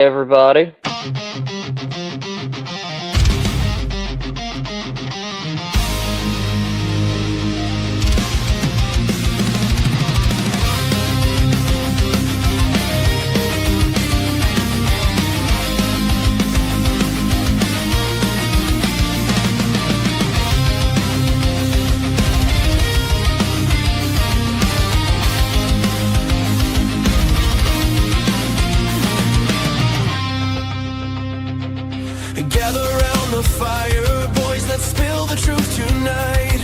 Everybody. Gather around the fire, boys, let's spill the truth tonight.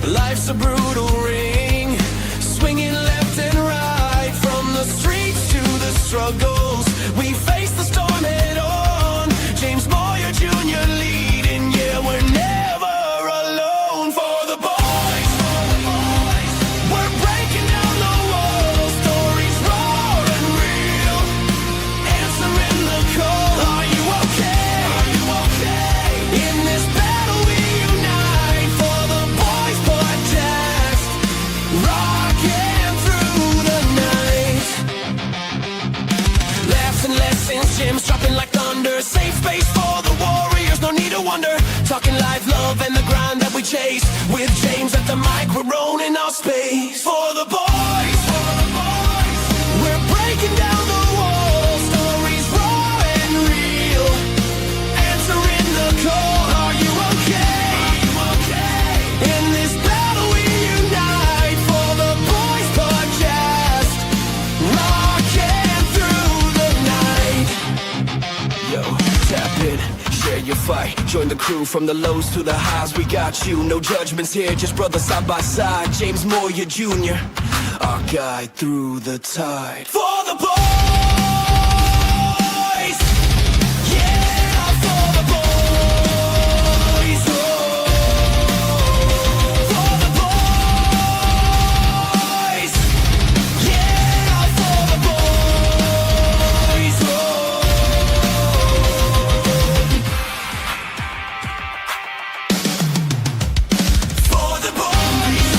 Life's a brutal ring, swinging left and right. From the streets to the struggles, we face the storm head on. James Moyer Jr. leading, yeah, we're never alone. For the boys, we're breaking down the walls. Stories raw and real, answering the call. Are you okay? In this battle we unite for the boys podcast, rocking through the night. Laughs and lessons, gems dropping like thunder. Safe space for the warriors, no need to wonder. Talking life, love, and the grind that we chase. With James at the mic, we're owning our space. For the boys, we're breaking down the walls. Stories raw and real, answering the call. Are you okay? In this battle we unite for the boys podcast, rocking through the night. Yo, tap in, share your fight, join the crew from the lows to the highs. We got you, no judgments here, just brothers side by side. James Moyer Jr., our guide through the tide. For the boys, yeah, for the boys, oh. For the boys, yeah, for the boys, oh. For the boys, for the boys, for the boys.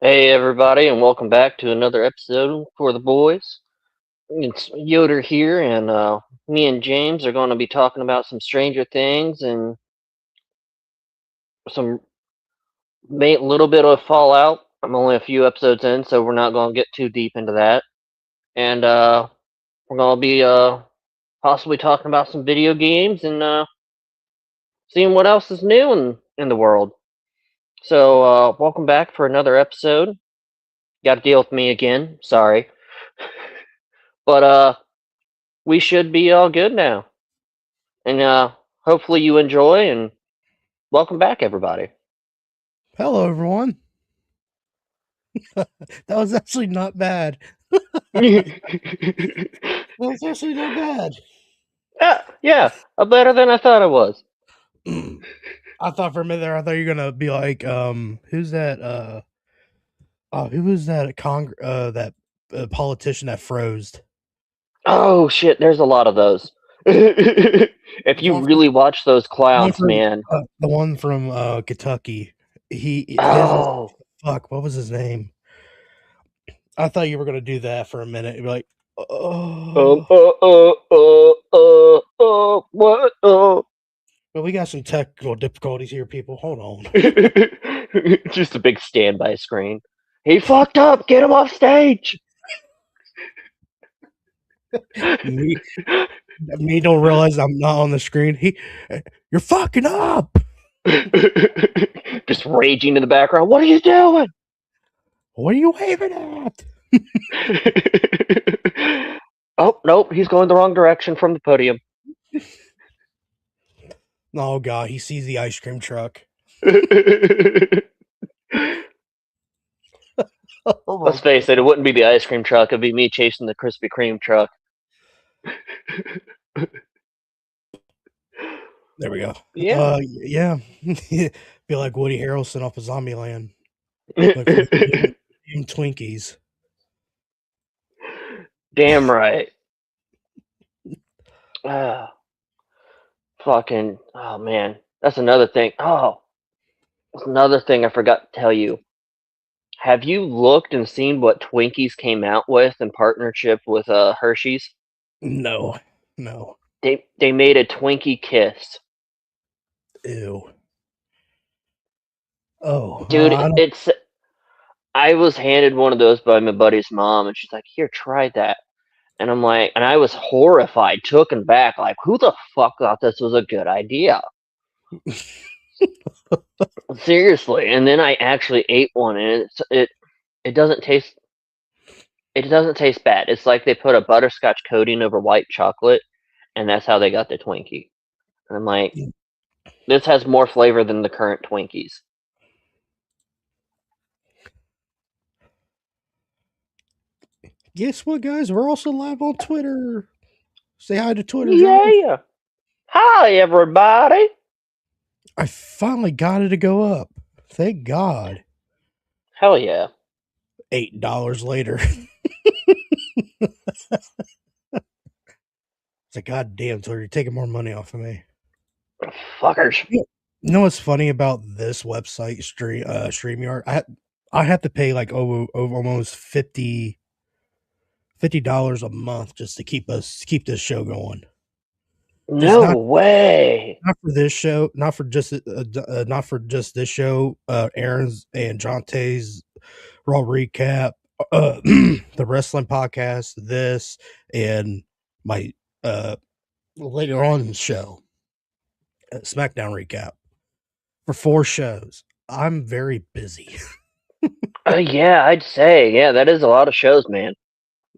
Hey, everybody, and welcome back to another episode for the boys. It's Yoder here, and me and James are going to be talking about some Stranger Things and some little bit of Fallout. I'm only a few episodes in, so we're not going to get too deep into that. And we're going to be possibly talking about some video games and seeing what else is new in the world. So, welcome back for another episode. Got to deal with me again. Sorry. But we should be all good now. And hopefully you enjoy, and welcome back, everybody. Hello, everyone. That was actually not bad. Yeah, That was actually not bad. yeah, better than I thought it was. I thought for a minute there, I thought you were gonna be like, who's that? Who was that? That politician that froze? Oh shit, there's a lot of those. If you really watch those clowns, man. The one from Kentucky. Oh, Fuck, what was his name? I thought you were gonna do that for a minute. You'd be like, what? But we got some technical difficulties here, people. Hold on. Just a big standby screen. He fucked up. Get him off stage. Me don't realize I'm not on the screen. You're fucking up. Just raging in the background. What are you doing? What are you waving at? Oh, nope. He's going the wrong direction from the podium. Oh, God. He sees the ice cream truck. Oh my Let's face it, god. it wouldn't be the ice cream truck. It'd be me chasing the Krispy Kreme truck. There we go. Yeah. Yeah. Be like Woody Harrelson off of Zombieland. Went from eating Twinkies. Damn right. Ah, fucking. Oh man, that's another thing. Oh, that's another thing I forgot to tell you. Have you looked and seen what Twinkies came out with in partnership with Hershey's? No. No. They made a Twinkie Kiss. Ew. Oh, Dude, I don't. it's I was handed one of those by my buddy's mom, and she's like, "Here, try that." And I'm like, and I was horrified, taken back, like, who the fuck thought this was a good idea? Seriously. And then I actually ate one, and it doesn't taste bad. It's like they put a butterscotch coating over white chocolate, and that's how they got the Twinkie. And I'm like, this has more flavor than the current Twinkies. Guess what, guys? We're also live on Twitter. Say hi to Twitter, Josh. Yeah. Hi, everybody. I finally got it to go up. Thank God. Hell yeah. $8 later. It's like, God damn, Twitter, you're taking more money off of me. Fuckers. You know what's funny about this website, StreamYard? I have to pay like over almost $50 a month just to keep this show going. Just No way. not for this show, not for just this show. Aaron's and Jonte's Raw recap, the wrestling podcast, this, and my later on show, SmackDown recap for 4 shows. I'm very busy. Yeah, I'd say. Yeah, that is a lot of shows, man.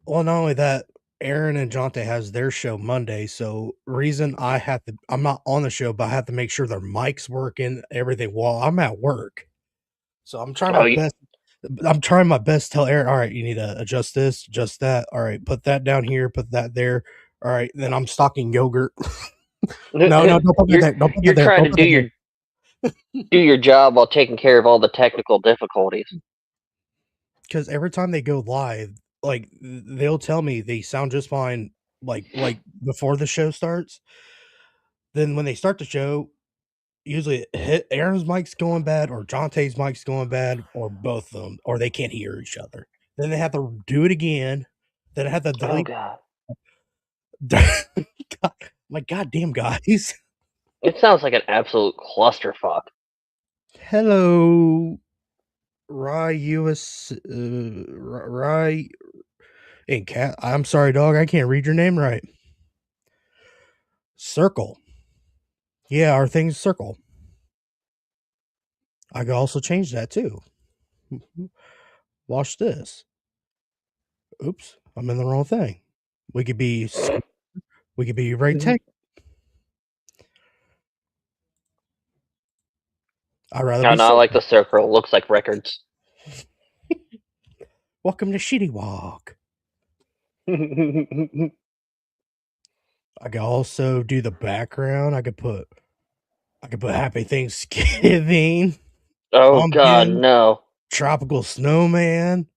Well, not only that, Aaron and Jonte has their show Monday, so reason I'm not on the show, but I have to make sure their mics working, everything while I'm at work. So I'm trying Oh, my best. I'm trying my best to tell Aaron, all right, you need to adjust this, adjust that. All right, put that down here, put that there. All right, then I'm stocking yogurt. No, don't put that there. Don't put you're that there. trying Don't to put that do your job while taking care of all the technical difficulties. because every time they go live, like they'll tell me they sound just fine, like before the show starts. Then when they start the show, usually Aaron's mic's going bad, or Jonte's mic's going bad, or both of them, or they can't hear each other. Then they have to do it again. Then I have to Oh delete. god. God, my goddamn guys. It sounds like an absolute clusterfuck. Hello, Rye US Rye and Cat. I'm sorry, dog. I can't read your name right. Circle. Yeah, our thing's circle. I could also change that too. Watch this. Oops, I'm in the wrong thing. We could be rectangle. I'd rather No, be not circle. like the circle. Looks like records. Welcome to Shitty Walk. I could also do the background. I could put Happy Thanksgiving. Oh god, Pumpkin, no. tropical snowman.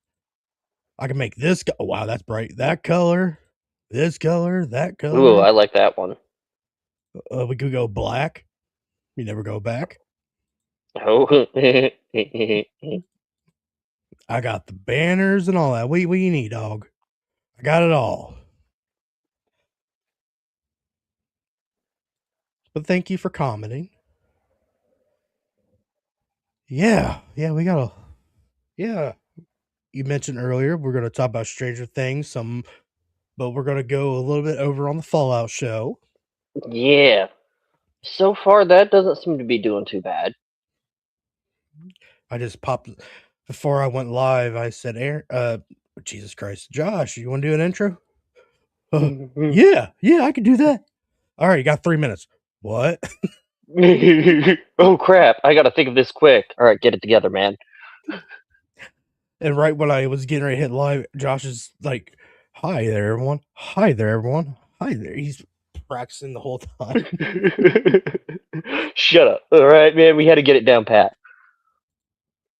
I can make this. Oh, wow, that's bright. That color, this color, that Ooh, color. I like that one. We could go black. You never go back. Oh. I got the banners and all that. What you need, dog? I got it all. But thank you for commenting. Yeah, we gotta. Yeah, you mentioned earlier we're gonna talk about Stranger Things. But we're gonna go a little bit over on the Fallout show. Yeah. So far, that doesn't seem to be doing too bad. I just popped before I went live. I said, "Aaron, Jesus Christ, Josh, you want to do an intro?" Yeah, I can do that. All right, you got 3 minutes. What? Oh crap! I gotta think of this quick. All right, get it together, man. And right when I was getting ready to hit live, Josh is like, "Hi there, everyone. Hi there, everyone. Hi there." He's practicing the whole time. Shut up. All right, man. We had to get it down pat.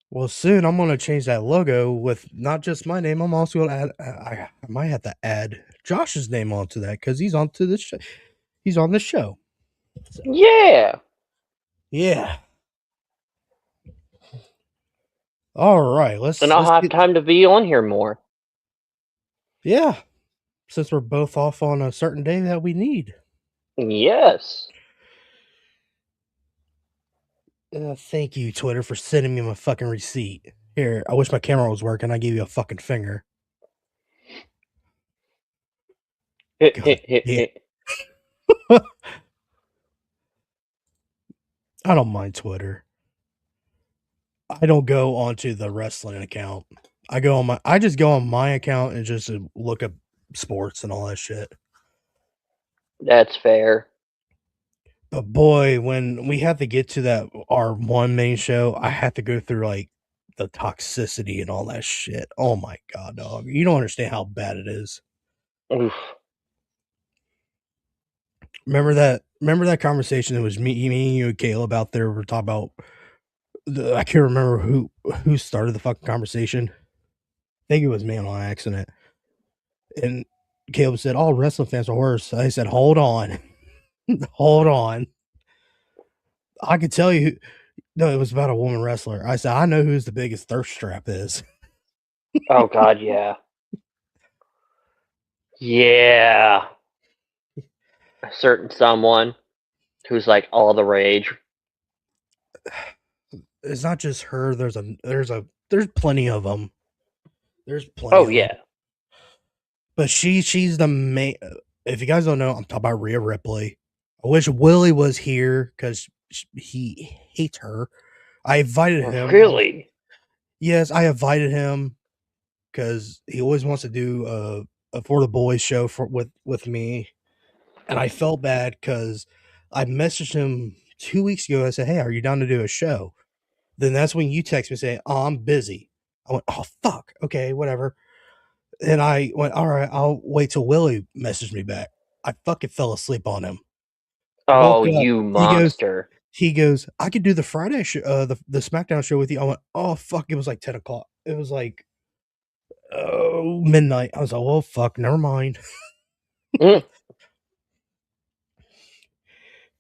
Well, soon I'm gonna change that logo with not just my name. I'm also gonna add. I might have to add Josh's name onto that because he's onto this. He's on this show. So, Yeah. yeah. All right. And Let's I'll have get. time to be on here more. Yeah. Since we're both off on a certain day that we need. Yes. Thank you, Twitter, for sending me my fucking receipt. Here, I wish my camera was working. I gave you a fucking finger. God damn. I don't mind Twitter. I don't go onto the wrestling account. I just go on my account and just look up sports and all that shit. That's fair. But boy, when we have to get to that our one main show, I have to go through like the toxicity and all that shit. Oh my god, dog. You don't understand how bad it is. Oof. Remember that conversation that was me, you and Caleb out there were talking about I can't remember who started the fucking conversation. I think it was me on accident. And Caleb said, "All wrestling fans are worse." I said, "Hold on." Hold on. I could tell you no, it was about a woman wrestler. I said, "I know who's the biggest thirst trap is." Oh God, yeah. Yeah. A certain someone who's like all the rage. It's not just her. There's plenty of them. There's plenty Oh of them. yeah. But she's the main. If you guys don't know, I'm talking about Rhea Ripley. I wish Willie was here because he hates her. I invited him. Really? Yes, I invited him because he always wants to do a for the boys show with me, and I felt bad because I messaged him 2 weeks ago. I said, "Hey, are you down to do a show?" Then that's when you text me saying, "Oh, I'm busy." I went, "Oh fuck, okay, whatever." And I went, "All right, I'll wait till Willie messaged me back." I fucking fell asleep on him. Oh, Woke up. you He goes, monster. "I could do the Friday show, the SmackDown show with you." I went, "Oh fuck!" It was like 10 o'clock. It was like midnight. I was like, "Well, fuck, never mind." Mm,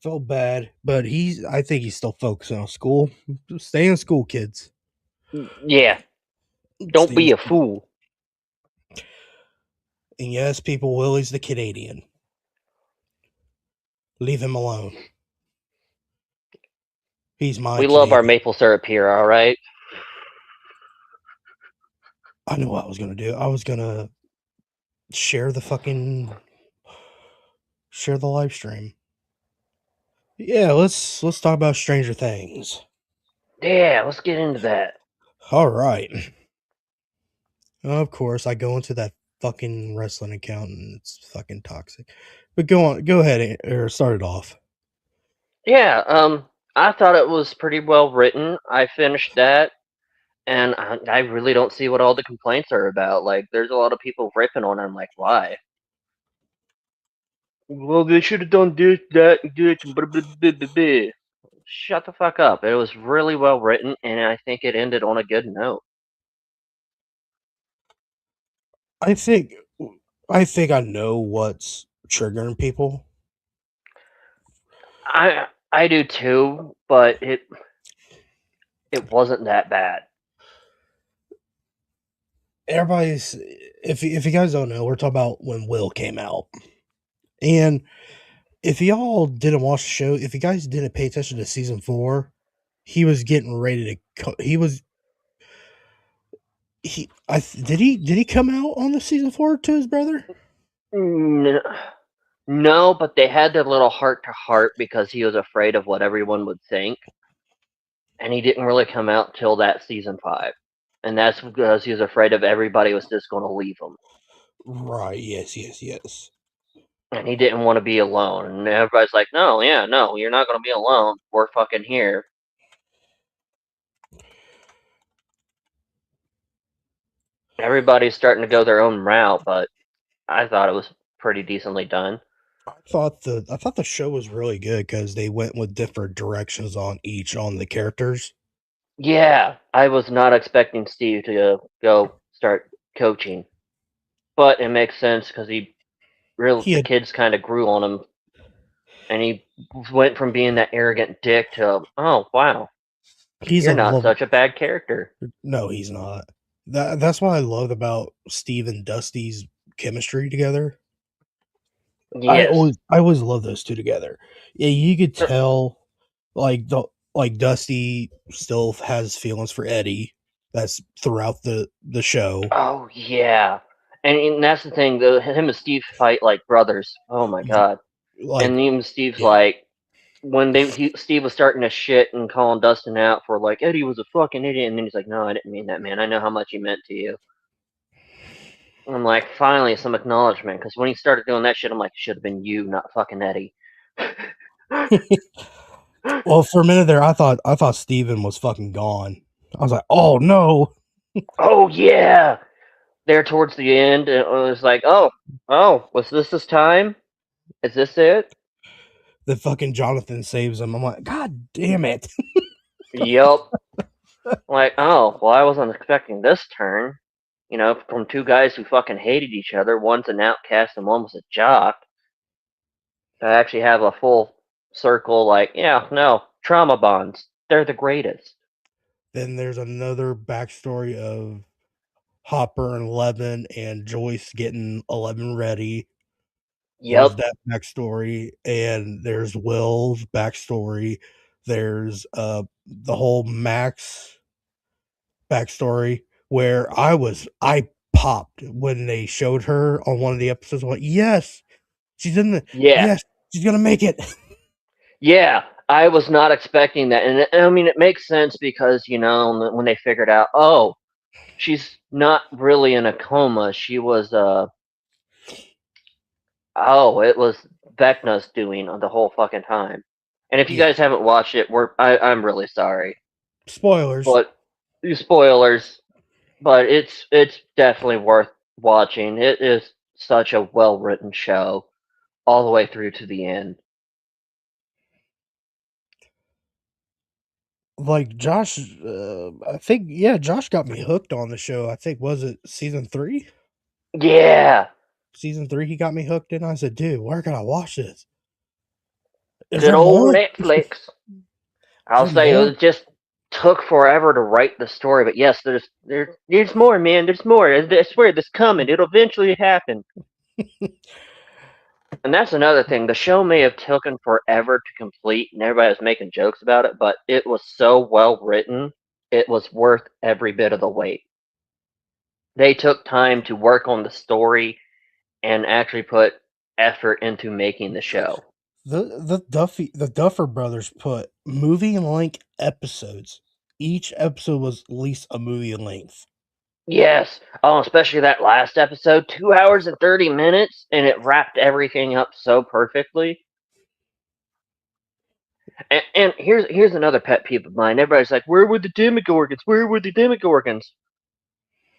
Felt bad, but I think he's still focusing on school. Stay in school, kids. yeah. Don't Stay in be a school. fool. And yes, people, Willie's the Canadian. Leave him alone. He's my We love our Canadian. maple syrup here, all right? I knew what I was gonna do. I was gonna share share the live stream. Yeah, let's talk about Stranger Things. Yeah, let's get into that. All right. Of course, I go into that fucking wrestling account and it's fucking toxic. But go ahead or start it off. Yeah, I thought it was pretty well written. I finished that, and I really don't see what all the complaints are about. Like, there's a lot of people ripping on it. I'm like, why? Well, they should have done this, that, and this, and blah, blah, blah, blah, blah. Shut the fuck up. It was really well written, and I think it ended on a good note. I think I know what's triggering people. I do too, but it wasn't that bad. Everybody's if you guys don't know, we're talking about when Will came out. And if y'all didn't watch the show, if you guys didn't pay attention to season 4, he was getting ready to he was did he come out on the season 4 to his brother? No, but they had their little heart to heart because he was afraid of what everyone would think, and he didn't really come out till that season 5, and that's because he was afraid of everybody was just going to leave him, Right, yes. and he didn't want to be alone. And everybody's like, "No, yeah, no, you're not going to be alone. We're fucking here." Everybody's starting to go their own route, but I thought it was pretty decently done. I thought the show was really good because they went with different directions on the characters. Yeah, I was not expecting Steve to go start coaching, but it makes sense because He the had kids kind of grew on him, and he went from being that arrogant dick to, oh wow, he's you're a not love. such a bad character. No, he's not. That's what I love about Steve and Dusty's chemistry together. Yes. I always love those two together. Yeah, you could tell like Dusty still has feelings for Eddie. That's throughout the show. Oh yeah, and that's the thing. Him and Steve fight like brothers. Oh my god. Like And even Steve's yeah. like, when Steve was starting to shit and calling Dustin out for like Eddie was a fucking idiot, and then he's like, no, I didn't mean that, man. I know how much he meant to you. And I'm like, finally some acknowledgement, because when he started doing that shit, I'm like, should have been you, not fucking Eddie. Well, for a minute there, I thought Steven was fucking gone. I was like, oh no. Oh yeah, there towards the end, it was like, oh, was this time? Is this it? The fucking Jonathan saves him. I'm like, God damn it. Yup. Like, oh, well, I wasn't expecting this turn. You know, from two guys who fucking hated each other. One's an outcast and one was a jock. To actually have a full circle, like, yeah, no, trauma bonds. They're the greatest. Then there's another backstory of Hopper and Eleven and Joyce getting Eleven ready. There's Yep. that backstory, and there's Will's backstory. There's the whole Max backstory where I popped when they showed her on one of the episodes. I'm like, yes, she's in the Yeah. yes, she's gonna make it. Yeah. I was not expecting that. And I mean, it makes sense because, you know, when they figured out, oh, she's not really in a coma. She was, oh, it was Vecna's doing the whole fucking time. And if you Yeah, guys haven't watched it, I'm really sorry. spoilers. But spoilers, but it's definitely worth watching. It is such a well written show all the way through to the end. Like Josh, I think yeah, Josh got me hooked on the show. I think was it season 3? Yeah, Season 3, he got me hooked in. I said, dude, where can I watch this? Is good there old more? Netflix. Is I'll there say more? it just took forever to write the story, but yes, there's more, man. There's more. I swear, this coming. It'll eventually happen. And that's another thing. The show may have taken forever to complete, and everybody was making jokes about it, but it was so well written. It was worth every bit of the wait. They took time to work on the story and actually put effort into making the show. The Duffer Brothers put movie length episodes. Each episode was at least a movie length. Yes. Oh, especially that last episode, 2 hours and 30 minutes, and it wrapped everything up so perfectly. And here's another pet peeve of mine. Everybody's like, "Where were the Demogorgons? Where were the Demogorgons?"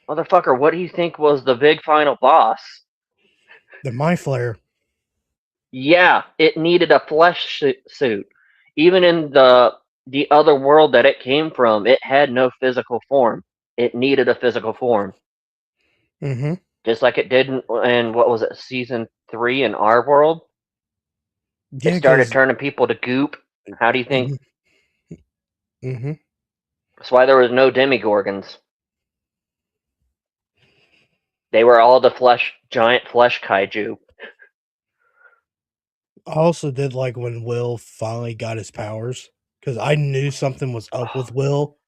Motherfucker, what do you think was the big final boss? The My Flare. Yeah, it needed a flesh suit. Even in the other world that it came from, it had no physical form. It needed a physical form, Mm-hmm. just like it did in what was it, season 3 in our world. It Yeah, started because turning people to goop. How do you think? mm-hmm. Mm-hmm. That's why there was no demigorgons. They were all the giant flesh kaiju. I also did like when Will finally got his powers because I knew something was up with Will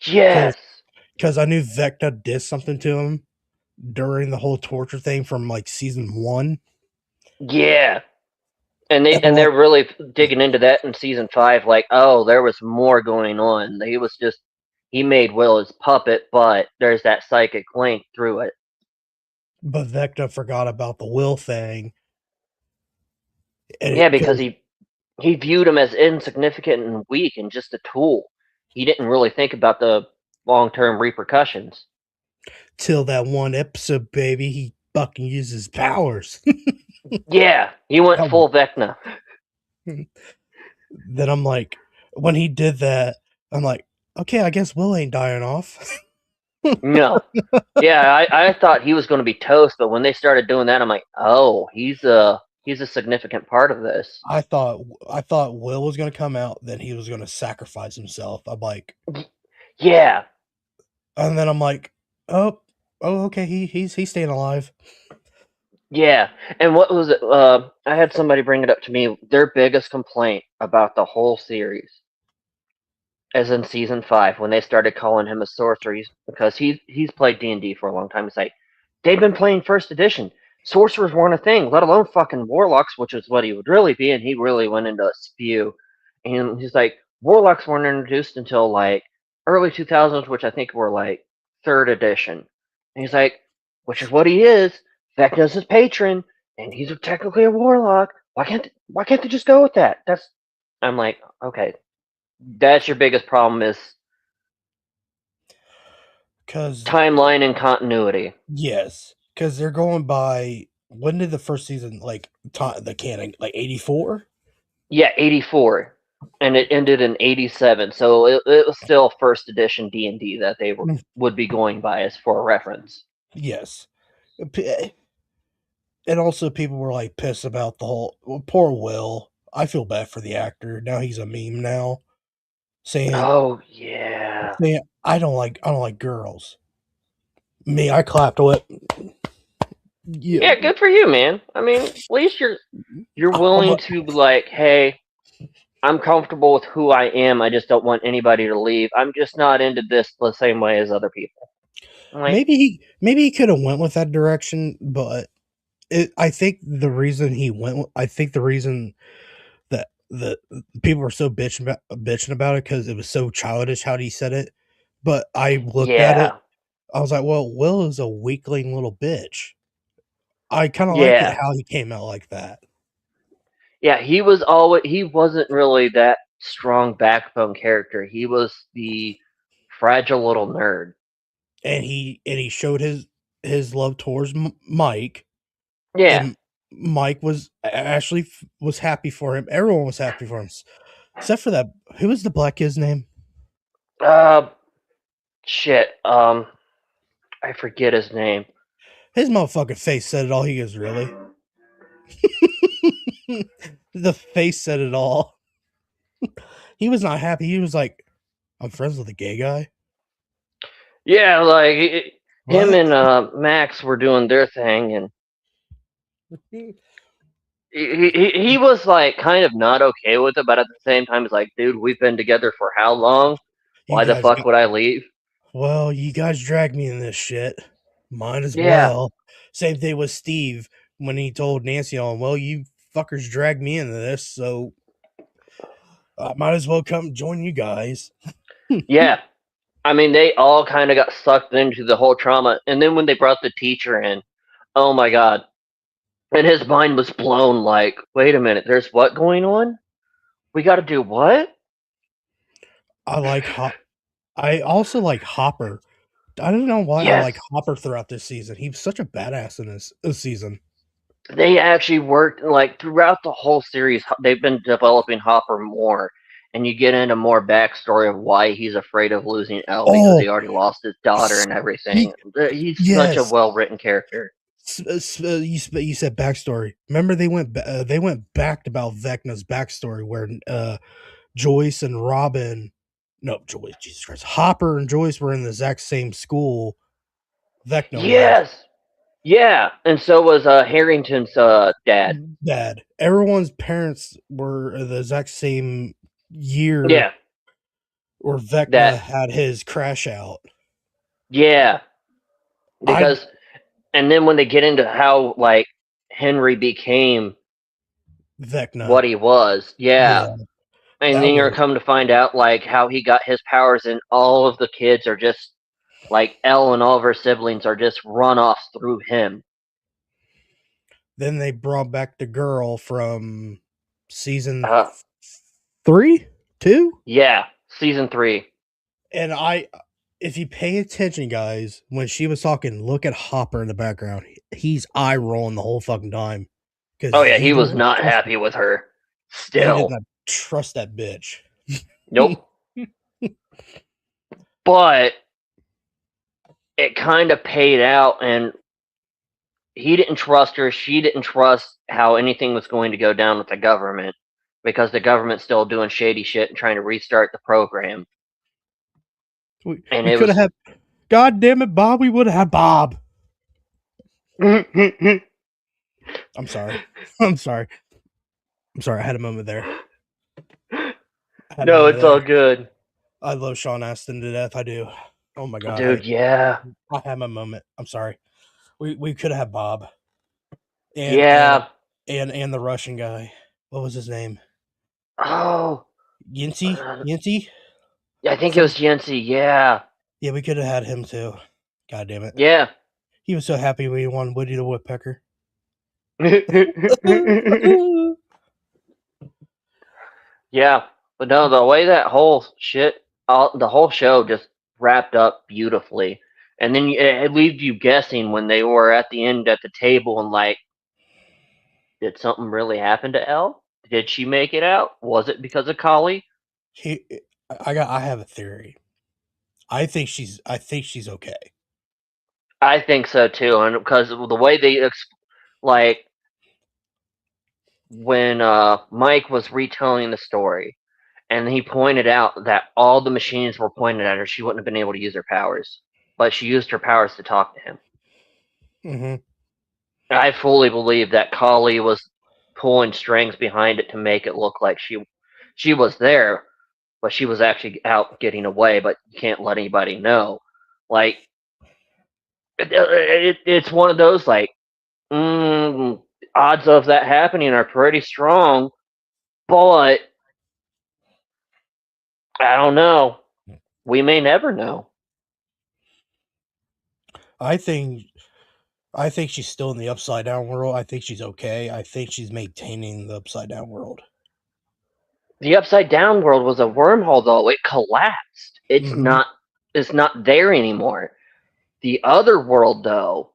Yes. because I knew Vecna did something to him during the whole torture thing from like season 1. Yeah. And And I'm they're like, really digging into that in season 5. Like, oh, there was more going on. He made Will his puppet, but there's that psychic link through it. but Vecna forgot about the Will thing, and Yeah, it because goes he viewed him as insignificant and weak and just a tool. He didn't really think about the long term repercussions. till that one episode, baby, he fucking uses powers. Yeah, he went full Vecna. Then I'm like, when he did that, I'm like, okay, I guess Will ain't dying off. No. Yeah, I thought he was going to be toast, but when they started doing that, I'm like, oh, he's a significant part of this. I thought Will was gonna come out, then he was gonna sacrifice himself. I'm like, Yeah, and then I'm like, oh, okay, he's staying alive. yeah. And what was it? I had somebody bring it up to me. Their biggest complaint about the whole series, as in season 5, when they started calling him a sorcerer, because he's played D&D for a long time. It's like they've been playing first edition. Sorcerers weren't a thing, let alone fucking warlocks, which is what he would really be. And he really went into a spew. And he's like, warlocks weren't introduced until like early 2000s, which I think were like third edition. And he's like, which is what he is. Vecna's his patron, and he's technically a warlock. Why can't they just go with that? I'm like, okay, that's your biggest problem is Cause timeline and continuity. yes, because they're going by when did the first season the canon like 84? Yeah, 84, and it ended in 87, so it was still first edition D&D that they would be going by as for reference. Yes, and also people were like pissed about the whole poor Will. I feel bad for the actor. Now he's a meme now, saying Oh yeah, I don't like girls. Me, I clapped what? yeah. Good for you, man. I mean, at least you're willing to be like, hey, I'm comfortable with who I am. I just don't want anybody to leave. I'm just not into this the same way as other people. Like, maybe he could have went with that direction, but I think the reason I think the reason that the people were so bitching about it because it was so childish how he said it. But I looked at it, yeah, I was like, well, Will is a weakling little bitch. I kind of like it yeah, how he came out like that, yeah. He wasn't really that strong backbone character. He was the fragile little nerd. and he showed his love towards Mike, Yeah. and Mike was actually was happy for him. Everyone was happy for him, except for that. Who was the black kid's name? Uh, shit. I forget his name. His motherfucking face said it all. He goes, really? The face said it all. He was not happy. He was like, I'm friends with a gay guy. Yeah, like him What? and Max were doing their thing, and he was like kind of not okay with it, but at the same time, it's like, dude, we've been together for how long? You Why the guys fuck got, would I leave? well, you guys dragged me in this shit. Might as Yeah, well. Same thing with Steve when he told Nancy on, well, you fuckers dragged me into this, so I might as well come join you guys. yeah. I mean, they all kind of got sucked into the whole trauma, and then when they brought the teacher in, oh my god, and his mind was blown. Like, wait a minute, there's what going on? We got to do what? I like I also like Hopper. I don't know why I Yes, like Hopper throughout this season. He was such a badass in this season. they actually worked like throughout the whole series. They've been developing Hopper more, and you get into more backstory of why he's afraid of losing Elle because Oh, he already lost his daughter and everything. he He's such a yes. well written character. You said backstory. Remember they went back about Vecna's backstory where Joyce and Robin, no Joyce, Jesus Christ, Hopper and Joyce were in the exact same school Vecna was. Yes, yeah, and so was Harrington's dad. Dad, everyone's parents were the exact same year Yeah, where Vecna that had his crash out. yeah, I because and then when they get into how like Henry became Vecna, what he was, yeah, yeah, and that then you're was. come to find out like how he got his powers, and all of the kids are just like Elle and all of her siblings are just runoffs through him. Then they brought back the girl from season Uh, 3, 2, yeah, season 3. and if you pay attention, guys, when she was talking, look at Hopper in the background. He's eye rolling the whole fucking time because Oh yeah, he was not happy with her. he did Still, not trust that bitch. nope. But it kind of paid out, and he didn't trust her. She didn't trust how anything was going to go down with the government because the government's still doing shady shit and trying to restart the program. And We it could have was. had. God damn it, Bob. We would have had Bob. No, I'm sorry. I'm sorry. I'm sorry. I had a moment there. it's all good. I love Sean Astin to death. I do. Oh my god. Dude, yeah. I had my moment. I'm sorry. We could have had Bob. And Yeah. and the Russian guy. What was his name? Oh. Yinty? Yinty? I think it was Yancy, yeah. Yeah, we could have had him too. God damn it. Yeah. He was so happy when he won Woody the Woodpecker. Yeah. But no, the way that whole shit, the whole show just wrapped up beautifully. And then it leaves you guessing when they were at the end at the table and like, did something really happen to Elle? Did she make it out? Was it because of Kali? I have a theory. I think she's okay. I think so too, and because of the way they like when Mike was retelling the story, and he pointed out that all the machines were pointed at her, she wouldn't have been able to use her powers, but she used her powers to talk to him. Mm-hmm. I fully believe that Kali was pulling strings behind it to make it look like she was there, but she was actually out getting away. But you can't let anybody know. Like it's one of those like odds of that happening are pretty strong, but I don't know. We may never know. I think she's still in the upside down world. I think she's okay. I think she's maintaining the upside down world. The upside down world was a wormhole though. It collapsed. Mm-hmm. It's not there anymore. The other world though,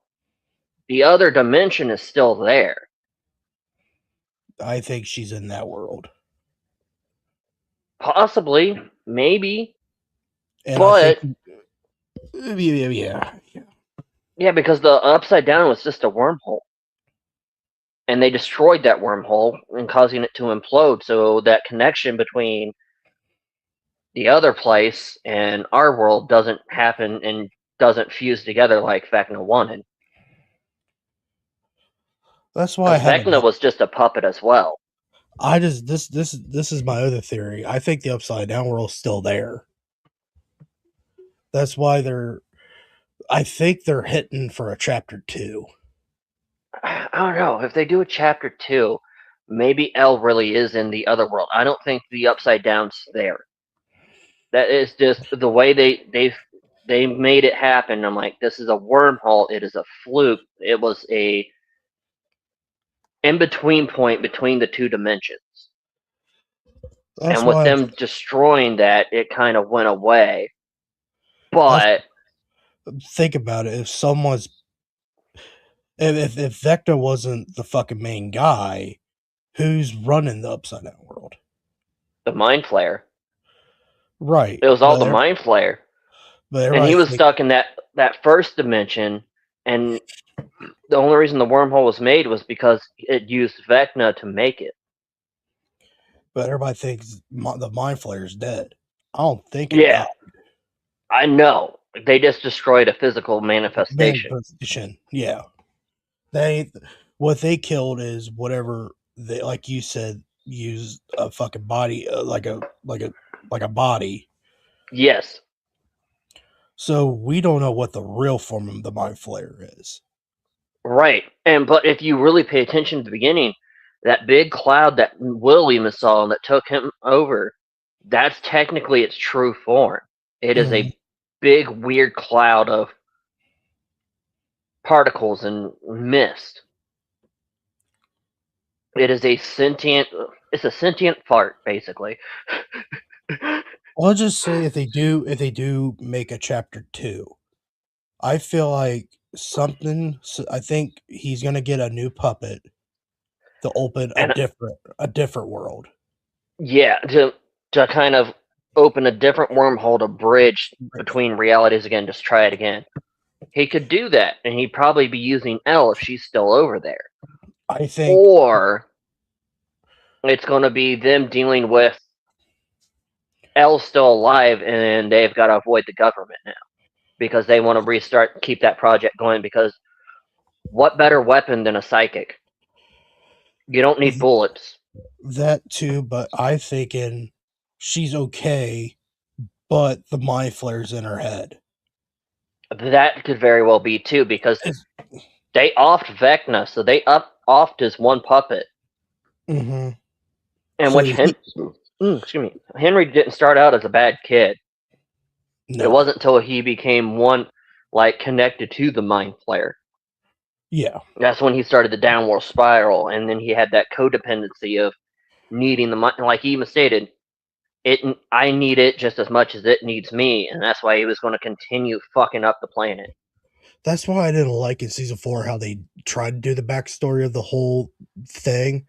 the other dimension is still there. I think she's in that world. Possibly, maybe. And But I think yeah, because the upside down was just a wormhole. And they destroyed that wormhole and causing it to implode, so that connection between the other place and our world doesn't happen and doesn't fuse together like Vecna wanted. That's why I Because haven't. Vecna was just a puppet as well. I just this is my other theory. I think the upside down world's still there. That's why I think they're hitting for a chapter 2. I don't know. If they do a chapter 2, maybe Elle really is in the other world. I don't think the upside down's there. That is just the way they made it happen. I'm like, this is a wormhole. It is a fluke. It was a in between point between the two dimensions. That's And with why them destroying that, it kind of went away. But think about it. If Vecna wasn't the fucking main guy, who's running the upside down world? the Mind Flayer. Right. It was all the Mind Flayer. And he was stuck in that first dimension, and the only reason the wormhole was made was because it used Vecna to make it. But everybody thinks the Mind Flayer's dead. I don't think it Yeah. died. I know. They just destroyed a physical manifestation. Yeah. What they killed is whatever they, like you said, used a fucking body, like a body. Yes. So we don't know what the real form of the Mind Flayer is. Right. But if you really pay attention at the beginning, that big cloud that William saw that took him over, that's technically its true form. It is a big weird cloud of particles and mist. It's a sentient fart, basically. I'll just say if they do make a chapter 2, I feel like I think he's gonna get a new puppet to open And a different world. yeah, to kind of open a different wormhole to bridge between realities again, just try it again. He could do that, and he'd probably be using Elle if she's still over there. I think Or it's going to be them dealing with Elle's still alive, and they've got to avoid the government now because they want to restart and keep that project going. Because what better weapon than a psychic? You don't need bullets. that too, but I thinking she's okay, but the mind flares in her head. That could very well be too, because It's, they offed Vecna, so they offed his one puppet, mm-hmm. and So which excuse me, Henry didn't start out as a bad kid. It no, wasn't until he became one like connected to the mind flare. yeah, That's when he started the downward spiral, and then he had that codependency of needing the mind. Like he even stated, I need it just as much as it needs me, and that's why he was going to continue fucking up the planet. that's why I didn't like in season 4 how they tried to do the backstory of the whole thing.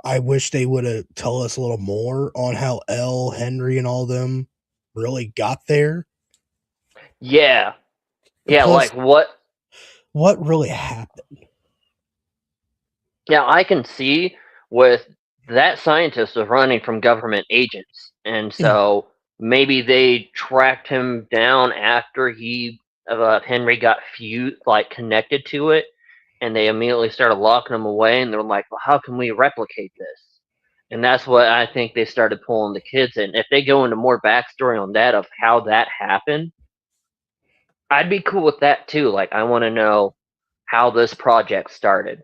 I wish they would have tell us a little more on how Elle, Henry, and all them really got there. Yeah, yeah, Plus, like what really happened. Yeah, I can see with that scientist was running from government agents, and Yeah, so maybe they tracked him down after Henry got like connected to it, and they immediately started locking him away. And they're like, "Well, how can we replicate this?" And that's what I think they started pulling the kids in. If they go into more backstory on that of how that happened, I'd be cool with that too. Like, I want to know how this project started.